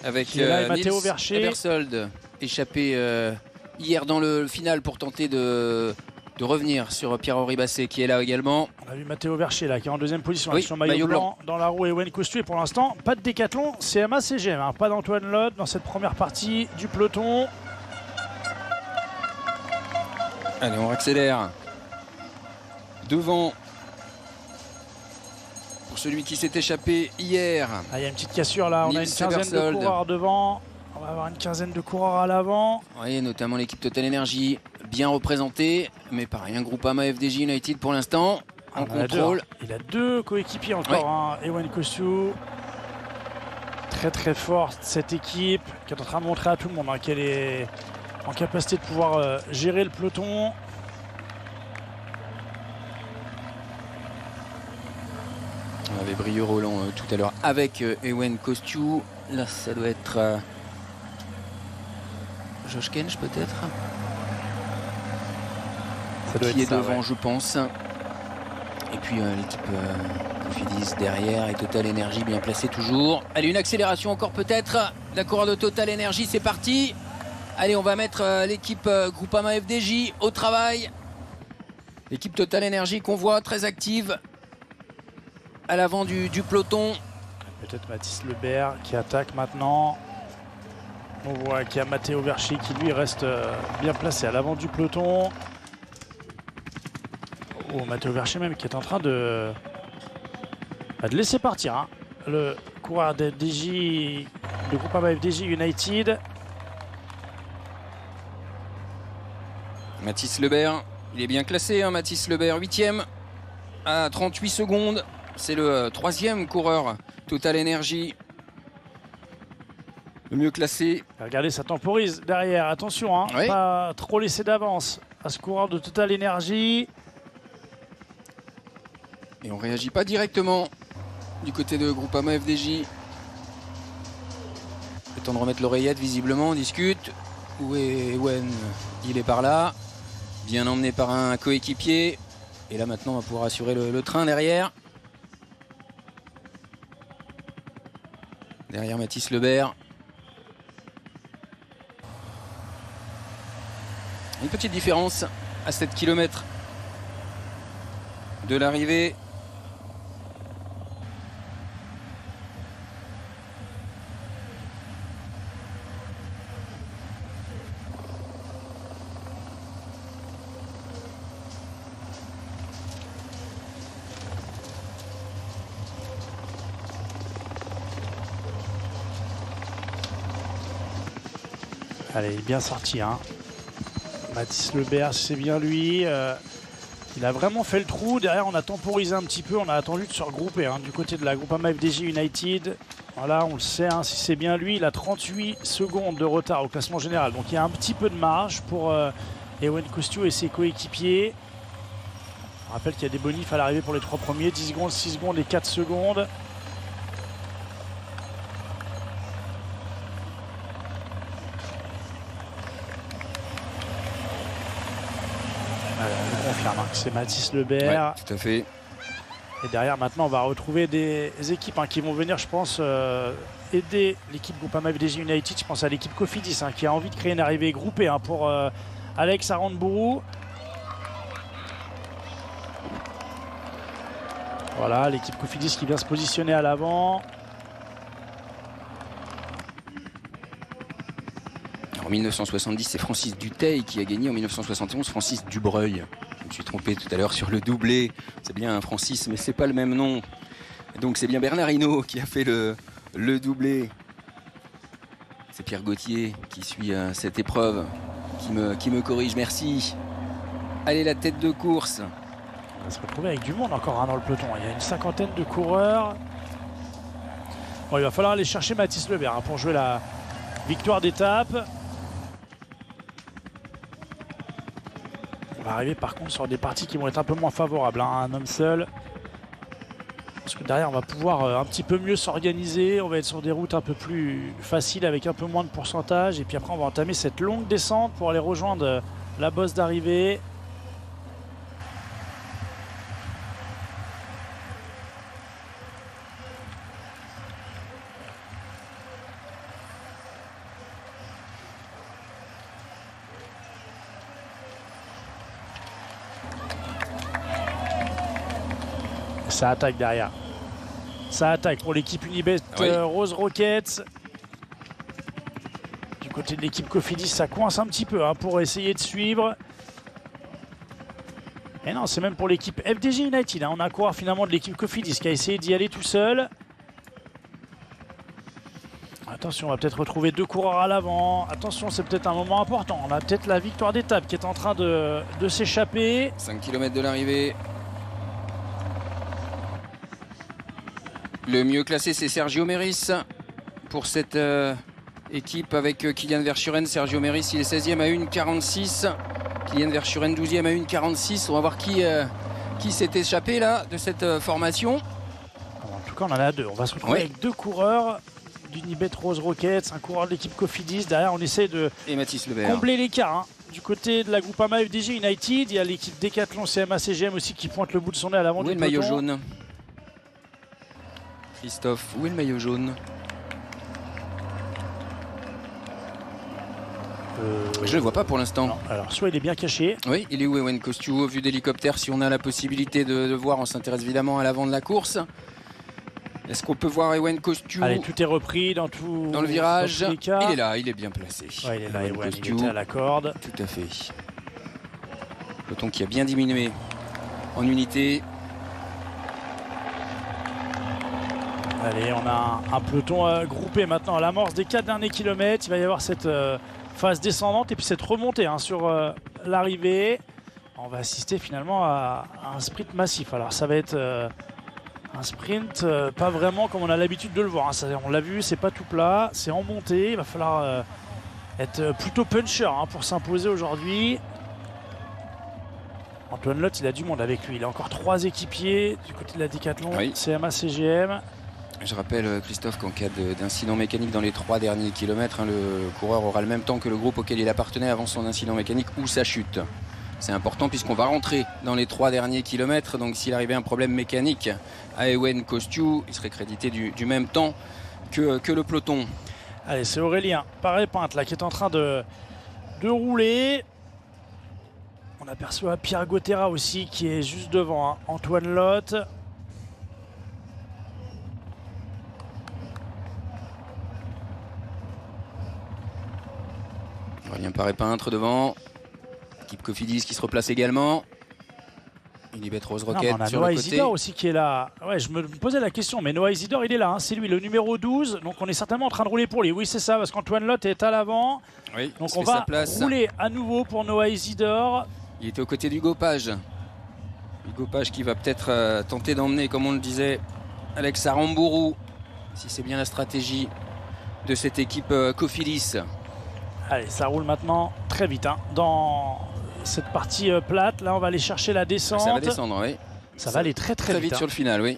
S1: Avec
S3: Matteo
S1: Vercher. Eversold, échappé hier dans le final pour tenter de revenir sur Pierre-Henri Basset qui est là également.
S3: On a vu Matteo Vercher là qui est en 2e position
S1: avec
S3: son maillot blanc dans la roue. Ewen Kostiou. Et pour l'instant, pas de décathlon, CMA CGM. Pas d'Antoine Lode dans cette première partie du peloton.
S1: Allez, on accélère. Devant pour celui qui s'est échappé hier.
S3: Il y a une petite cassure là, on a une quinzaine de coureurs devant. On va avoir une quinzaine de coureurs à l'avant.
S1: Oui, notamment l'équipe Total Energy, bien représentée, mais pareil, un Groupama FDJ United pour l'instant, en contrôle.
S3: Il a 2 coéquipiers encore, Ewen Kostiou. Très très forte cette équipe qui est en train de montrer à tout le monde qu'elle est en capacité de pouvoir gérer le peloton.
S1: On avait Brieux Roland tout à l'heure avec Ewen Kostiou. Là, ça doit être Josh Kench peut-être. Qui est devant, je pense. Et puis l'équipe Cofidis derrière et Total Energy bien placé toujours. Allez, une accélération encore peut-être. La coureur de Total Energy, c'est parti. Allez, on va mettre l'équipe Groupama FDJ au travail. L'équipe Total Energy qu'on voit très active à l'avant du peloton.
S3: Peut-être Mathis Lebert qui attaque maintenant. On voit qu'il y a Matteo Vercher qui lui reste bien placé à l'avant du peloton. Matteo Vercher même qui est en train de laisser partir le coureur de Groupama FDJ United.
S1: Mathis Lebert, il est bien classé, Mathis Lebert, 8e à 38 secondes. C'est le 3e coureur Total Energy. Le mieux classé.
S3: Regardez, ça temporise derrière. Attention, pas trop laisser d'avance à ce coureur de Total Energy.
S1: Et on réagit pas directement du côté de Groupama FDJ. Le temps de remettre l'oreillette, visiblement, on discute. Où est Ewen? Il est par là, bien emmené par un coéquipier. Et là maintenant on va pouvoir assurer le train derrière. Derrière Mathis Lebert. Une petite différence à 7 km de l'arrivée.
S3: Allez, il est bien sorti, hein. Mathis Lebert, c'est bien lui. Il a vraiment fait le trou. Derrière, on a temporisé un petit peu. On a attendu de se regrouper hein, du côté de la Groupama FDJ United. Voilà, on le sait, hein, si c'est bien lui. Il a 38 secondes de retard au classement général. Donc il y a un petit peu de marge pour Ewen Kostiou et ses coéquipiers. On rappelle qu'il y a des bonifs à l'arrivée pour les 3 premiers. 10 secondes, 6 secondes et 4 secondes. On confirme hein, que c'est Mathis Lebert.
S1: Ouais, tout à fait.
S3: Et derrière, maintenant, on va retrouver des équipes hein, qui vont venir, je pense, aider l'équipe Groupama FDJ United. Je pense à l'équipe Cofidis hein, qui a envie de créer une arrivée groupée hein, pour Alex Arandbourou. Voilà, l'équipe Cofidis qui vient se positionner à l'avant.
S1: En 1970, c'est Francis Dutheil qui a gagné. En 1971, Francis Dubreuil. Je me suis trompé tout à l'heure sur le doublé. C'est bien un Francis, mais c'est pas le même nom. Donc c'est bien Bernard Hinault qui a fait le doublé. C'est Pierre Gauthier qui suit cette épreuve, qui me corrige. Merci. Allez, la tête de course.
S3: On va se retrouver avec du monde encore hein, dans le peloton. Il y a une 50aine de coureurs. Bon, il va falloir aller chercher Mathis Lebert hein, pour jouer la victoire d'étape. On va arriver par contre sur des parties qui vont être un peu moins favorables, hein, un homme seul. Parce que derrière on va pouvoir un petit peu mieux s'organiser, on va être sur des routes un peu plus faciles avec un peu moins de pourcentage. Et puis après on va entamer cette longue descente pour aller rejoindre la bosse d'arrivée. Ça attaque derrière. Ça attaque pour l'équipe Unibet Rose Rockets. Du côté de l'équipe Cofidis, ça coince un petit peu hein, pour essayer de suivre. Et non, c'est même pour l'équipe FDJ United. Hein. On a un coureur finalement de l'équipe Cofidis qui a essayé d'y aller tout seul. Attention, on va peut-être retrouver 2 coureurs à l'avant. Attention, c'est peut-être un moment important. On a peut-être la victoire d'étape qui est en train de s'échapper.
S1: 5 km de l'arrivée. Le mieux classé, c'est Sergio Meris pour cette équipe avec Kylian Verschuren. Sergio Meris, il est 16e à 1,46. Kylian Verschuren, 12e à 1,46. On va voir qui s'est échappé là de cette formation.
S3: En tout cas, on en a 2. On va se retrouver avec 2 coureurs d'Unibet Rose Rockets, un coureur de l'équipe Cofidis. Derrière, on essaie de combler l'écart. Hein. Du côté de la Groupama FDJ United, il y a l'équipe Decathlon CMA CGM aussi qui pointe le bout de son nez à l'avant du peloton.
S1: Où est le maillot jaune ? Christophe, où est le maillot jaune ? Je ne le vois pas pour l'instant.
S3: Alors, soit il est bien caché.
S1: Oui, il est où Ewen Kostiou au vu d'hélicoptère? Si on a la possibilité de le voir, on s'intéresse évidemment à l'avant de la course. Est-ce qu'on peut voir Ewen Kostiou?
S3: Allez, tout est repris dans
S1: le virage. Il est là, il est bien placé.
S3: Ouais, il est là, Ewen, il était à la corde.
S1: Tout à fait. Peloton qui a bien diminué en unité.
S3: Allez, on a un peloton groupé maintenant à l'amorce des 4 derniers kilomètres. Il va y avoir cette phase descendante et puis cette remontée hein, sur l'arrivée. On va assister finalement à un sprint massif. Alors ça va être un sprint pas vraiment comme on a l'habitude de le voir. Hein. On l'a vu, c'est pas tout plat, c'est en montée. Il va falloir être plutôt puncher hein, pour s'imposer aujourd'hui. Antoine Lotte, il a du monde avec lui. Il a encore 3 équipiers du côté de la Decathlon, CMA CGM.
S1: Je rappelle, Christophe, qu'en cas d'incident mécanique dans les 3 derniers kilomètres, le coureur aura le même temps que le groupe auquel il appartenait avant son incident mécanique ou sa chute. C'est important puisqu'on va rentrer dans les 3 derniers kilomètres. Donc s'il arrivait un problème mécanique à Ewen Kostiou, il serait crédité du même temps que le peloton.
S3: Allez, c'est Aurélien Paré-Pinte là qui est en train de rouler. On aperçoit Pierre Gauthierat aussi qui est juste devant, hein. Antoine Lotte.
S1: Aurélien Paré-Pinte devant. Équipe Cofidis qui se replace également. Unibet Rose Rocket
S3: on a
S1: sur
S3: Noah
S1: le côté.
S3: Isidore aussi qui est là. Ouais, je me posais la question, mais Noah Isidore il est là, hein. C'est lui le numéro 12, donc on est certainement en train de rouler pour lui. Oui, c'est ça, parce qu'Antoine Lotte est à l'avant.
S1: Oui,
S3: donc on va rouler à nouveau pour Noah Isidore.
S1: Il était aux côtés d'Hugo Page. Hugo Page qui va peut-être tenter d'emmener, comme on le disait, Alex Aramburu, si c'est bien la stratégie de cette équipe Cofidis.
S3: Allez, ça roule maintenant très vite, hein. Dans cette partie plate, là on va aller chercher la descente.
S1: Ça va descendre, oui.
S3: Ça va aller très vite, hein.
S1: Sur le final, oui.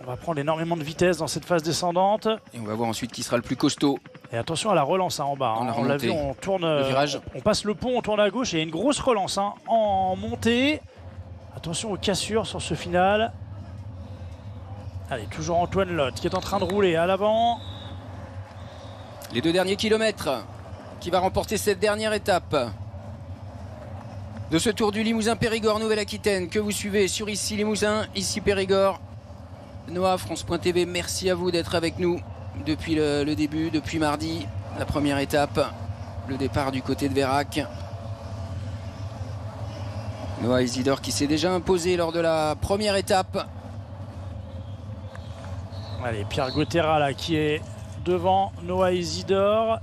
S3: On va prendre énormément de vitesse dans cette phase descendante.
S1: Et on va voir ensuite qui sera le plus costaud.
S3: Et attention à la relance, hein, en bas. Hein. On l'a vu, on tourne
S1: le virage.
S3: On passe le pont, on tourne à gauche et il y a une grosse relance, hein, en montée. Attention aux cassures sur ce final. Allez, toujours Antoine Lotte qui est en train de rouler à l'avant.
S1: Les 2 derniers kilomètres. Qui va remporter cette dernière étape de ce Tour du Limousin Périgord Nouvelle-Aquitaine que vous suivez sur Ici Limousin, Ici Périgord. Noah, France.tv, merci à vous d'être avec nous depuis le début, depuis mardi, la première étape, le départ du côté de Vérac. Noah Isidore qui s'est déjà imposé lors de la première étape.
S3: Allez, Pierre Gauthierat là qui est devant Noah Isidore.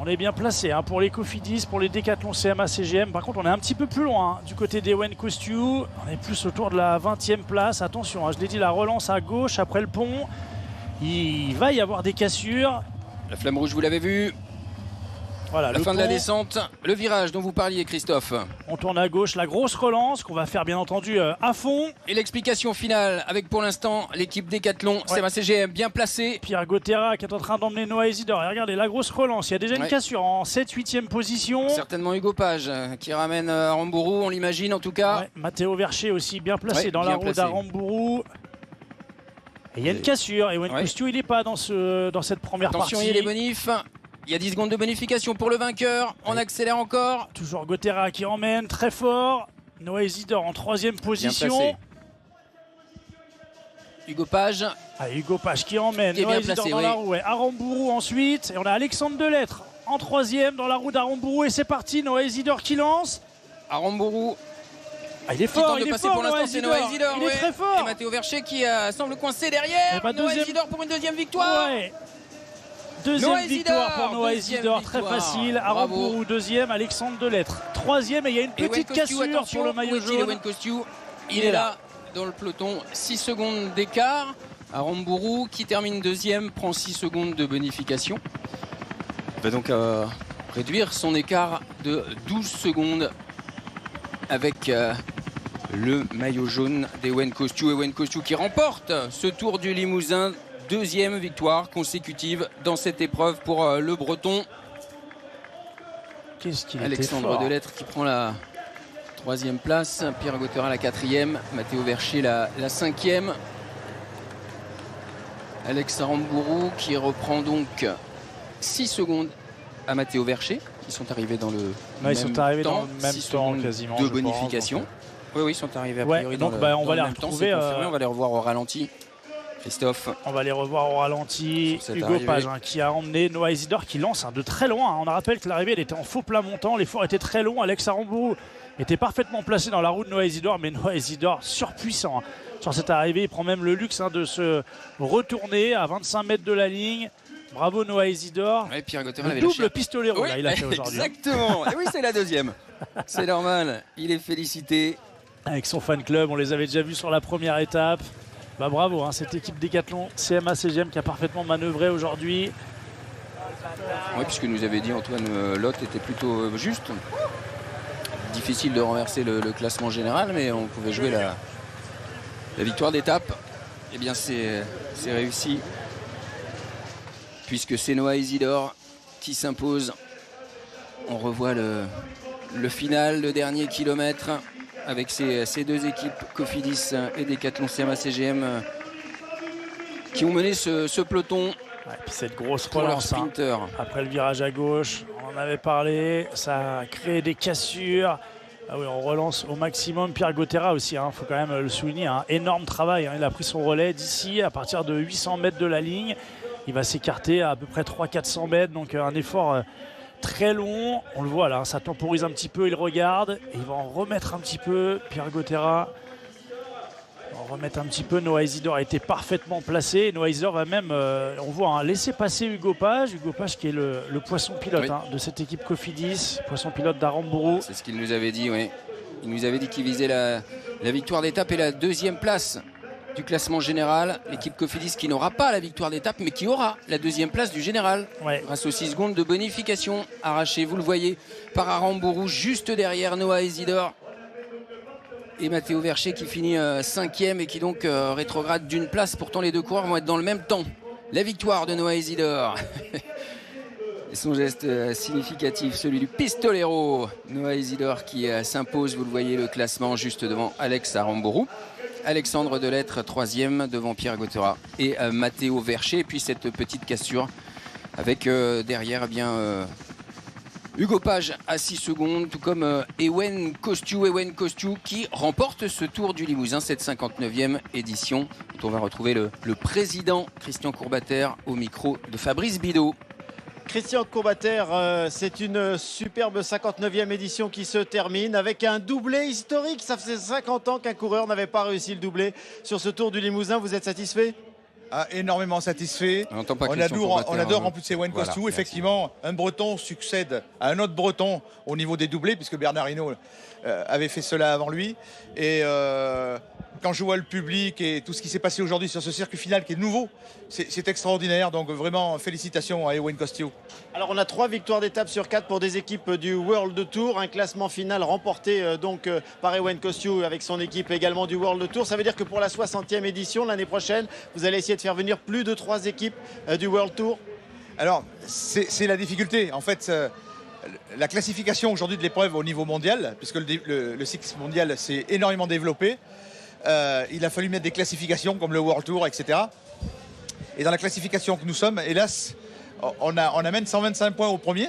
S3: On est bien placé, hein, pour les Cofidis, pour les Décathlon CMA CGM. Par contre, on est un petit peu plus loin, hein, du côté d'Ewen Kostiou. On est plus autour de la 20e place. Attention, hein, je l'ai dit, la relance à gauche après le pont. Il va y avoir des cassures.
S1: La flamme rouge, vous l'avez vu.
S3: Voilà,
S1: la fin de la descente, le virage dont vous parliez, Christophe.
S3: On tourne à gauche, la grosse relance qu'on va faire bien entendu à fond.
S1: Et l'explication finale avec pour l'instant l'équipe Décathlon, CMA CGM bien placée.
S3: Pierre Gauthierat qui est en train d'emmener Noah Isidore. Et regardez la grosse relance, il y a déjà une cassure en 7-8e position.
S1: Certainement Hugo Page qui ramène Aramburu, on l'imagine en tout cas.
S3: Matteo Vercher aussi bien placé dans la roue d'Aramburu. Et il y a une cassure. Et Ewen Kostiou il n'est pas dans cette première partie.
S1: Attention, il y a les bonifs. Il y a 10 secondes de bonification pour le vainqueur. On accélère encore.
S3: Toujours Gauthierat qui emmène très fort. Noah Isidore en 3e position.
S1: Hugo Page.
S3: Hugo Page qui emmène.
S1: Qui est
S3: Noah
S1: bien
S3: Isidore
S1: placé,
S3: dans la roue. Aramburu ensuite. Et on a Alexandre Delettre en 3e dans la roue d'Aramburu. Et c'est parti. Noah Isidore qui lance.
S1: Aramburu.
S3: Il est fort, il est fort,
S1: pour l'instant, c'est Noah Isidore.
S3: Il est très fort.
S1: Et Matteo Vercher qui semble coincé derrière. Noah Isidore pour une 2e victoire.
S3: Deuxième victoire pour Noah Isidore, très facile. Aramburu 2e, Alexandre Delettre 3e. Et il y a une petite cassure pour le maillot jaune.
S1: Ewen Kostiou, il est là dans le peloton, 6 secondes d'écart. Aramburu qui termine 2e prend 6 secondes de bonification. Il va donc réduire son écart de 12 secondes avec le maillot jaune d'Ewen Kostiou. Ewen Kostiou qui remporte ce Tour du Limousin. 2e victoire consécutive dans cette épreuve pour le Breton. Alexandre Delettre qui prend la 3e place. Pierre Gauthierat la 4e. Matteo Vercher la 5e. Alex Aramburu qui reprend donc 6 secondes à Matteo Vercher qui sont arrivés dans le même temps
S3: quasiment
S1: de bonification. Oui, ils sont arrivés a priori
S3: donc on va les retrouver.
S1: On va les revoir au ralenti. Christophe.
S3: On va les revoir au ralenti. Hugo Page qui a emmené Noah Isidore qui lance de très loin. On rappelle que l'arrivée était en faux plat montant. L'effort était très long. Alex Aramburu était parfaitement placé dans la roue de Noah Isidore. Mais Noah Isidore surpuissant sur cette arrivée. Il prend même le luxe de se retourner à 25 mètres de la ligne. Bravo Noah Isidore.
S1: Pierre Gauthierat
S3: le double pistolero il a fait aujourd'hui.
S1: Exactement. Et oui, c'est la 2e. C'est normal. Il est félicité.
S3: Avec son fan club. On les avait déjà vus sur la première étape. Bravo, cette équipe Décathlon CMA CGM qui a parfaitement manœuvré aujourd'hui.
S1: Oui, puisque nous avait dit Antoine Lotte était plutôt juste. Difficile de renverser le classement général, mais on pouvait jouer la victoire d'étape. Eh bien c'est réussi, puisque c'est Noah Isidore qui s'impose. On revoit le final, le dernier kilomètre, avec ces deux équipes, Cofidis et Decathlon CMA CGM, qui ont mené ce peloton.
S3: Ouais, puis cette grosse
S1: pour leur
S3: relance,
S1: sprinter.
S3: Après le virage à gauche, on en avait parlé, ça a créé des cassures. Ah oui, on relance au maximum. Pierre Gauthierat aussi, il faut quand même le souligner, énorme travail. Il a pris son relais d'ici à partir de 800 mètres de la ligne. Il va s'écarter à peu près 300-400 mètres, donc un effort très long. On le voit là, ça temporise un petit peu, il regarde et il va en remettre un petit peu. Pierre Gauthierat va en remettre un petit peu. Noah Isidore a été parfaitement placé. Noah Isidore va même, on voit, laisser passer Hugo Page. Hugo Page qui est le poisson pilote
S1: Oui.
S3: de cette équipe Cofidis, poisson pilote d'Aramburu.
S1: C'est ce qu'il nous avait dit, oui. Il nous avait dit qu'il visait la victoire d'étape et la deuxième place du classement général. L'équipe Cofidis qui n'aura pas la victoire d'étape, mais qui aura la deuxième place du général.
S3: Ouais.
S1: Grâce aux 6 secondes de bonification arrachées, vous le voyez, par Aramburu, juste derrière Noah Isidore. Et Matteo Vercher qui finit 5e et qui donc rétrograde d'une place. Pourtant les deux coureurs vont être dans le même temps. La victoire de Noah Isidore. Et son geste significatif, celui du pistolero. Noah Isidore qui s'impose, vous le voyez, le classement juste devant Alex Aramburu. Alexandre Delettre 3e devant Pierre Gauthierat et Matteo Vercher. Et puis cette petite cassure avec derrière Hugo Page à 6 secondes, tout comme Ewen Kosciu qui remporte ce Tour du Limousin, cette 59e édition. On va retrouver le président Christian Courbater au micro de Fabrice Bidot.
S10: Christian Courbater, c'est une superbe 59e édition qui se termine avec un doublé historique. Ça faisait 50 ans qu'un coureur n'avait pas réussi le doublé sur ce Tour du Limousin. Vous êtes satisfait ?
S11: Énormément satisfait.
S1: On
S11: adore en plus c'est Ewen Kosciu. Effectivement, un Breton succède à un autre Breton au niveau des doublés, puisque Bernard Hinault avait fait cela avant lui. Et quand je vois le public et tout ce qui s'est passé aujourd'hui sur ce circuit final qui est nouveau, c'est extraordinaire. Donc vraiment, félicitations à Ewen Kosciu.
S10: Alors on a 3 victoires d'étape sur 4 pour des équipes du World Tour. Un classement final remporté par Ewen Kosciu avec son équipe également du World Tour. Ça veut dire que pour la 60e édition, l'année prochaine, vous allez essayer de faire venir plus de 3 équipes du World Tour.
S11: Alors, c'est la difficulté. En fait, la classification aujourd'hui de l'épreuve au niveau mondial, puisque le cyclisme mondial s'est énormément développé, il a fallu mettre des classifications comme le World Tour, etc. Et dans la classification que nous sommes, hélas, on amène 125 points au premier.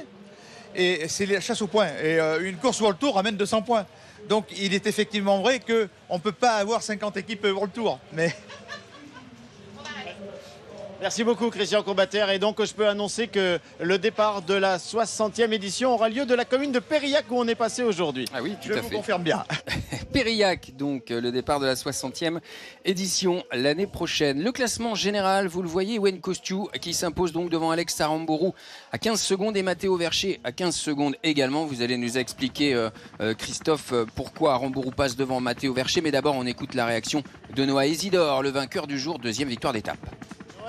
S11: Et c'est la chasse aux points. Et une course World Tour amène 200 points. Donc il est effectivement vrai qu'on ne peut pas avoir 50 équipes World Tour. Mais...
S10: Merci beaucoup Christian Courbater. Et donc je peux annoncer que le départ de la 60e édition aura lieu de la commune de Périllac où on est passé aujourd'hui.
S1: Ah oui, tout
S10: à fait.
S1: Je vous
S10: confirme bien.
S1: Périllac, donc le départ de la 60e édition l'année prochaine. Le classement général, vous le voyez, Ewen Kosciu qui s'impose donc devant Alex Aramburu à 15 secondes et Matteo Vercher à 15 secondes également. Vous allez nous expliquer, Christophe, pourquoi Aramburu passe devant Matteo Vercher. Mais d'abord, on écoute la réaction de Noah Isidore, le vainqueur du jour, deuxième victoire d'étape.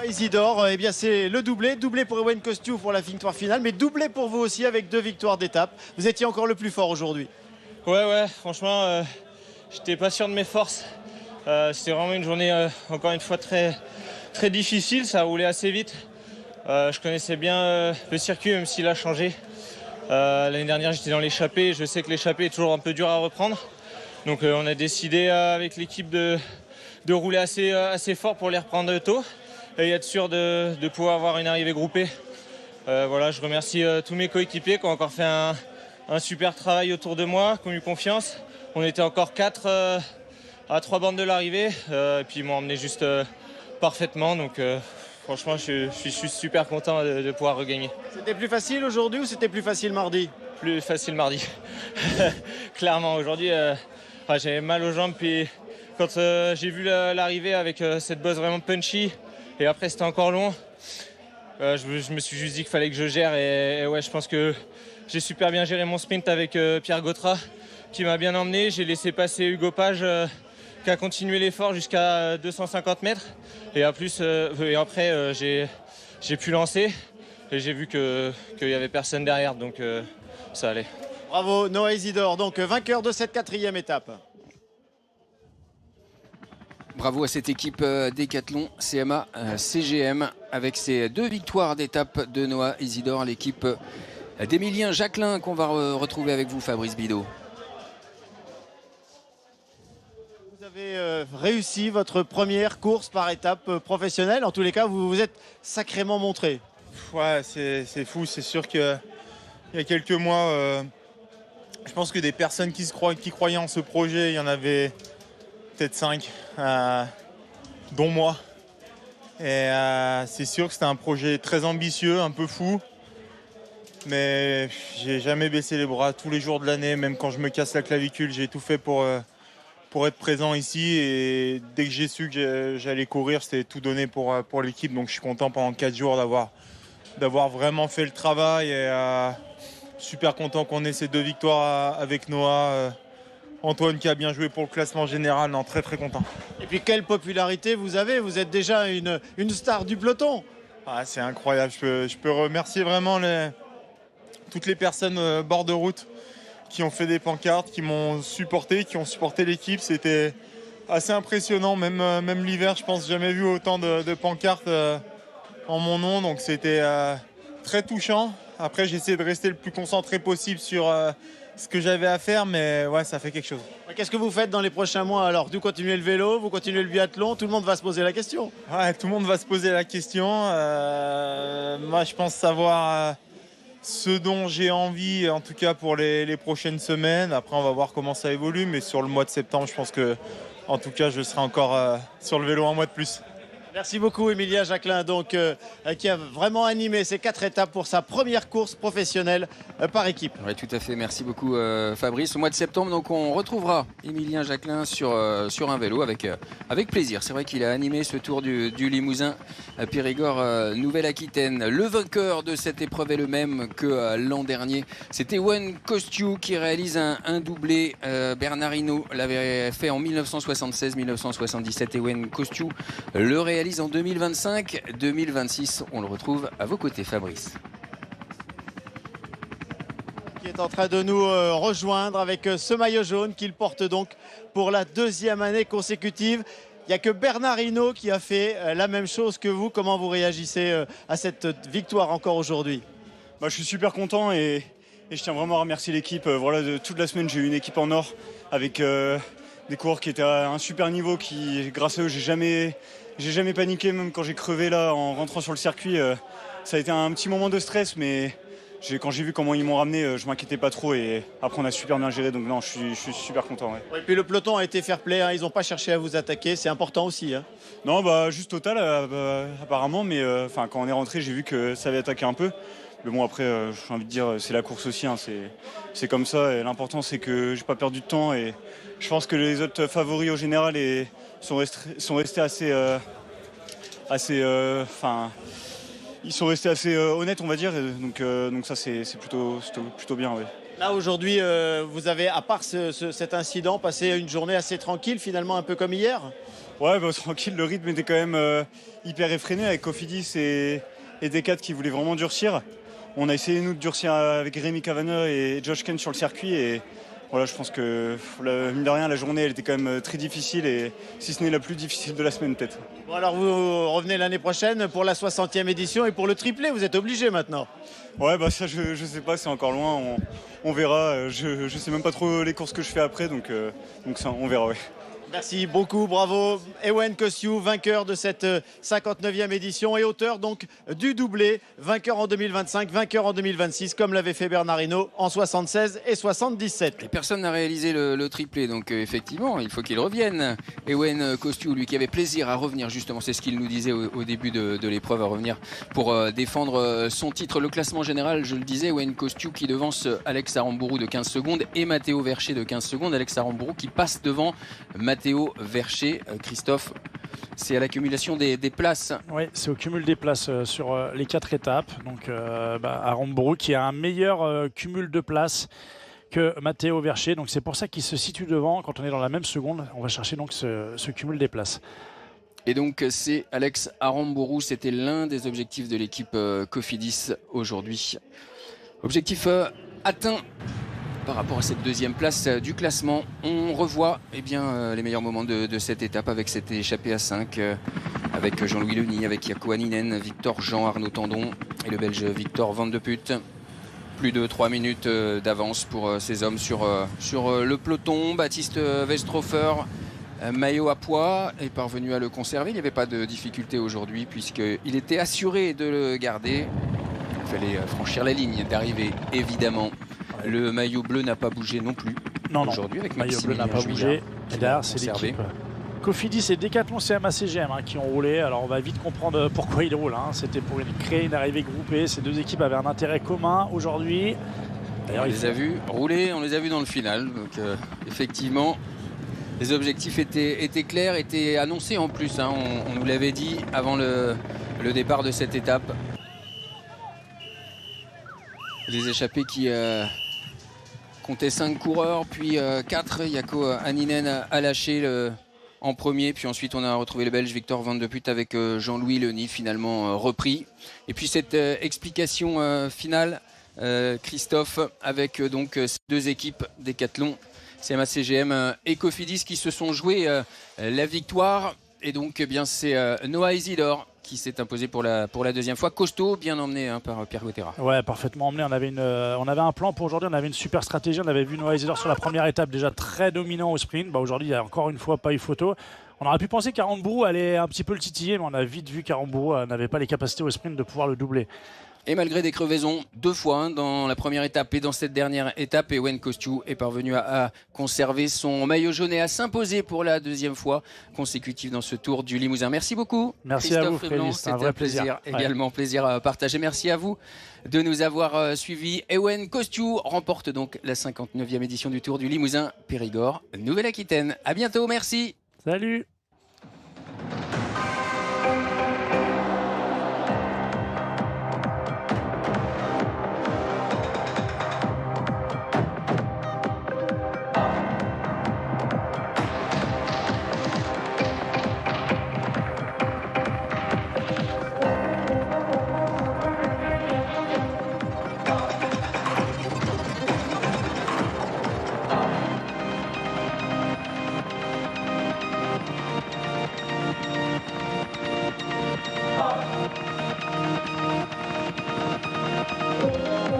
S10: Isidore, eh bien c'est le doublé pour Ewen Kosciu pour la victoire finale, mais doublé pour vous aussi avec 2 victoires d'étape. Vous étiez encore le plus fort aujourd'hui.
S12: Ouais, franchement, j'étais pas sûr de mes forces. C'était vraiment une journée, encore une fois, très, très difficile. Ça a roulé assez vite. Je connaissais bien le circuit, même s'il a changé. L'année dernière, j'étais dans l'échappée. Je sais que l'échappée est toujours un peu dur à reprendre. Donc on a décidé avec l'équipe de rouler assez fort pour les reprendre tôt. Et être sûr de pouvoir avoir une arrivée groupée. Voilà, je remercie tous mes coéquipiers qui ont encore fait un super travail autour de moi, qui ont eu confiance. On était encore 4 à 3 bandes de l'arrivée. Et puis ils m'ont emmené juste parfaitement. Donc franchement, je suis super content de pouvoir regagner.
S10: C'était plus facile aujourd'hui ou c'était plus facile mardi ?
S12: Plus facile mardi. Clairement, aujourd'hui, j'avais mal aux jambes. Puis quand j'ai vu l'arrivée avec cette bosse vraiment punchy, et après c'était encore long, je me suis juste dit qu'il fallait que je gère. Et ouais, je pense que j'ai super bien géré mon sprint avec Pierre Gauthierat qui m'a bien emmené. J'ai laissé passer Hugo Page qui a continué l'effort jusqu'à 250 mètres. Et en plus, et après, j'ai pu lancer et j'ai vu qu'il n'y avait personne derrière, donc ça allait.
S10: Bravo Noah Isidore, donc vainqueur de cette 4e étape.
S1: Bravo à cette équipe Décathlon CMA CGM avec ses 2 victoires d'étape de Noah Isidore, l'équipe d'Emilien Jacquelin qu'on va retrouver avec vous, Fabrice Bidot.
S10: Vous avez réussi votre première course par étape professionnelle. En tous les cas, vous vous êtes sacrément montré.
S7: Ouais, c'est fou. C'est sûr qu'il y a quelques mois, je pense que des personnes qui croyaient en ce projet, il y en avait peut-être 5, dont moi. Et c'est sûr que c'était un projet très ambitieux, un peu fou. Mais j'ai jamais baissé les bras tous les jours de l'année, même quand je me casse la clavicule, j'ai tout fait pour être présent ici. Et dès que j'ai su que j'allais courir, c'était tout donné pour l'équipe. Donc je suis content pendant 4 jours d'avoir vraiment fait le travail. Et super content qu'on ait ces 2 victoires avec Noah. Antoine qui a bien joué pour le classement général, non, très très content.
S10: Et puis quelle popularité vous avez, vous êtes déjà une star du peloton.
S7: Ah, c'est incroyable, je peux remercier vraiment toutes les personnes bord de route qui ont fait des pancartes, qui m'ont supporté, qui ont supporté l'équipe. C'était assez impressionnant, même l'hiver, je pense jamais vu autant de pancartes en mon nom, donc c'était très touchant. Après j'ai essayé de rester le plus concentré possible sur ce que j'avais à faire, mais ouais, ça fait quelque chose.
S10: Qu'est-ce que vous faites dans les prochains mois alors? Vous continuez le vélo, vous continuez le biathlon, tout le monde va se poser la question.
S7: Ouais, tout le monde va se poser la question. Moi, je pense savoir ce dont j'ai envie, en tout cas pour les prochaines semaines. Après, on va voir comment ça évolue, mais sur le mois de septembre, je pense que, en tout cas, je serai encore sur le vélo un mois de plus.
S10: Merci beaucoup Emilien Jacquelin, donc, qui a vraiment animé ces 4 étapes pour sa première course professionnelle par équipe.
S1: Oui, tout à fait. Merci beaucoup Fabrice. Au mois de septembre, donc, on retrouvera Emilien Jacquelin sur un vélo avec plaisir. C'est vrai qu'il a animé ce tour du Limousin Périgord Nouvelle-Aquitaine. Le vainqueur de cette épreuve est le même que l'an dernier. C'était Ewen Kostiou qui réalise un doublé. Bernard Hinault l'avait fait en 1976-1977. Ewen Kostiou le réalise en 2025-2026. On le retrouve à vos côtés, Fabrice.
S10: Qui est en train de nous rejoindre avec ce maillot jaune qu'il porte donc pour la 2e année consécutive. Il n'y a que Bernard Hinault qui a fait la même chose que vous. Comment vous réagissez à cette victoire encore aujourd'hui?
S13: Je suis super content et je tiens vraiment à remercier l'équipe. Toute la semaine, j'ai eu une équipe en or avec des coureurs qui étaient à un super niveau. Grâce à eux, j'ai jamais paniqué, même quand j'ai crevé là en rentrant sur le circuit. Ça a été un petit moment de stress, mais quand j'ai vu comment ils m'ont ramené, je m'inquiétais pas trop et après on a super bien géré, donc non, je suis super content. Ouais.
S10: Et puis le peloton a été fair play, hein, ils n'ont pas cherché à vous attaquer, c'est important aussi. Hein.
S13: Non, juste Total apparemment, mais quand on est rentré, j'ai vu que ça avait attaqué un peu. Mais bon, après, j'ai envie de dire, c'est la course aussi, hein, c'est comme ça. Et l'important, c'est que j'ai pas perdu de temps et je pense que les autres favoris au général sont restés assez ils sont restés assez honnêtes, on va dire. Donc ça, c'est plutôt bien. Ouais.
S10: Là, aujourd'hui, vous avez, à part cet incident, passé une journée assez tranquille, finalement, un peu comme hier.
S13: Ouais, tranquille. Le rythme était quand même hyper effréné avec Cofidis et Decat qui voulaient vraiment durcir. On a essayé, nous, de durcir avec Rémi Cavana et Josh Kent sur le circuit. Et voilà, je pense que, mine de rien, la journée, elle était quand même très difficile, et si ce n'est la plus difficile de la semaine, peut-être.
S10: Bon, alors vous revenez l'année prochaine pour la 60e édition et pour le triplé, vous êtes obligé maintenant.
S13: Ouais, ça, je sais pas, c'est encore loin, on verra. Je sais même pas trop les courses que je fais après, donc ça, on verra, ouais.
S10: Merci beaucoup, bravo. Ewen Kostiou, vainqueur de cette 59e édition et auteur donc du doublé, vainqueur en 2025, vainqueur en 2026, comme l'avait fait Bernard Hinault en 76 et 77.
S1: Et personne n'a réalisé le triplé, donc effectivement, il faut qu'il revienne. Ewen Kostiou, lui qui avait plaisir à revenir, justement, c'est ce qu'il nous disait au début de l'épreuve, à revenir pour défendre son titre. Le classement général, je le disais, Ewen Kostiou qui devance Alex Aramburu de 15 secondes et Matteo Vercher de 15 secondes. Alex Aramburu qui passe devant Matteo Vercher. Christophe, c'est à l'accumulation des places.
S3: Oui, c'est au cumul des places sur les 4 étapes. Donc Aramburu qui a un meilleur cumul de places que Matteo Vercher. Donc c'est pour ça qu'il se situe devant. Quand on est dans la même seconde, on va chercher donc ce cumul des places.
S1: Et donc c'est Alex Aramburu, c'était l'un des objectifs de l'équipe Cofidis aujourd'hui. Objectif atteint par rapport à cette deuxième place du classement. On revoit les meilleurs moments de cette étape avec cette échappée à 5, avec Jean-Louis Leny, avec Jaakko Hänninen, Victor Jean, Arnaud Tandon et le Belge Victor Van de Putte. Plus de 3 minutes d'avance pour ces hommes sur le peloton. Baptiste Westrofer, maillot à pois, est parvenu à le conserver. Il n'y avait pas de difficulté aujourd'hui puisqu'il était assuré de le garder. Il fallait franchir la ligne d'arrivée, évidemment. Le maillot bleu n'a pas bougé non plus aujourd'hui. Avec
S3: le maillot bleu n'a pas bougé. Et derrière, c'est l'équipe Cofidis et Decathlon CMA CGM qui ont roulé. Alors on va vite comprendre pourquoi ils roulent. C'était pour créer une arrivée groupée. Ces deux équipes avaient un intérêt commun aujourd'hui.
S1: On les a vus rouler, on les a vus dans le final. Donc effectivement, les objectifs étaient clairs, étaient annoncés en plus. On nous l'avait dit avant le départ de cette étape. Les échappés qui comptaient 5 coureurs, puis 4. Jaakko Hänninen a lâché en premier, puis ensuite on a retrouvé le Belge Victor Van de Putte avec Jean-Louis Leny finalement repris. Et puis cette explication finale, Christophe, avec donc ces deux équipes Decathlon, CMA CGM et Cofidis qui se sont joués la victoire. Et donc c'est Noah Isidore qui s'est imposé pour la deuxième fois. Costaud, bien emmené par Pierre Gauthierat.
S3: Ouais, parfaitement emmené. On avait un plan pour aujourd'hui, on avait une super stratégie. On avait vu Noah Isidore sur la première étape déjà très dominant au sprint. Aujourd'hui, il n'y a encore une fois pas eu photo. On aurait pu penser qu'Aramburu allait un petit peu le titiller, mais on a vite vu qu'Aramburu n'avait pas les capacités au sprint de pouvoir le doubler.
S1: Et malgré des crevaisons, 2 fois dans la première étape et dans cette dernière étape, Ewen Kosciu est parvenu à conserver son maillot jaune et à s'imposer pour la deuxième fois consécutive dans ce Tour du Limousin. Merci beaucoup.
S3: Merci à vous, Frédéric.
S1: C'était un vrai plaisir. Également plaisir à partager. Merci à vous de nous avoir suivis. Ewen Kosciu remporte donc la 59e édition du Tour du Limousin Périgord, Nouvelle-Aquitaine. À bientôt, merci.
S3: Salut.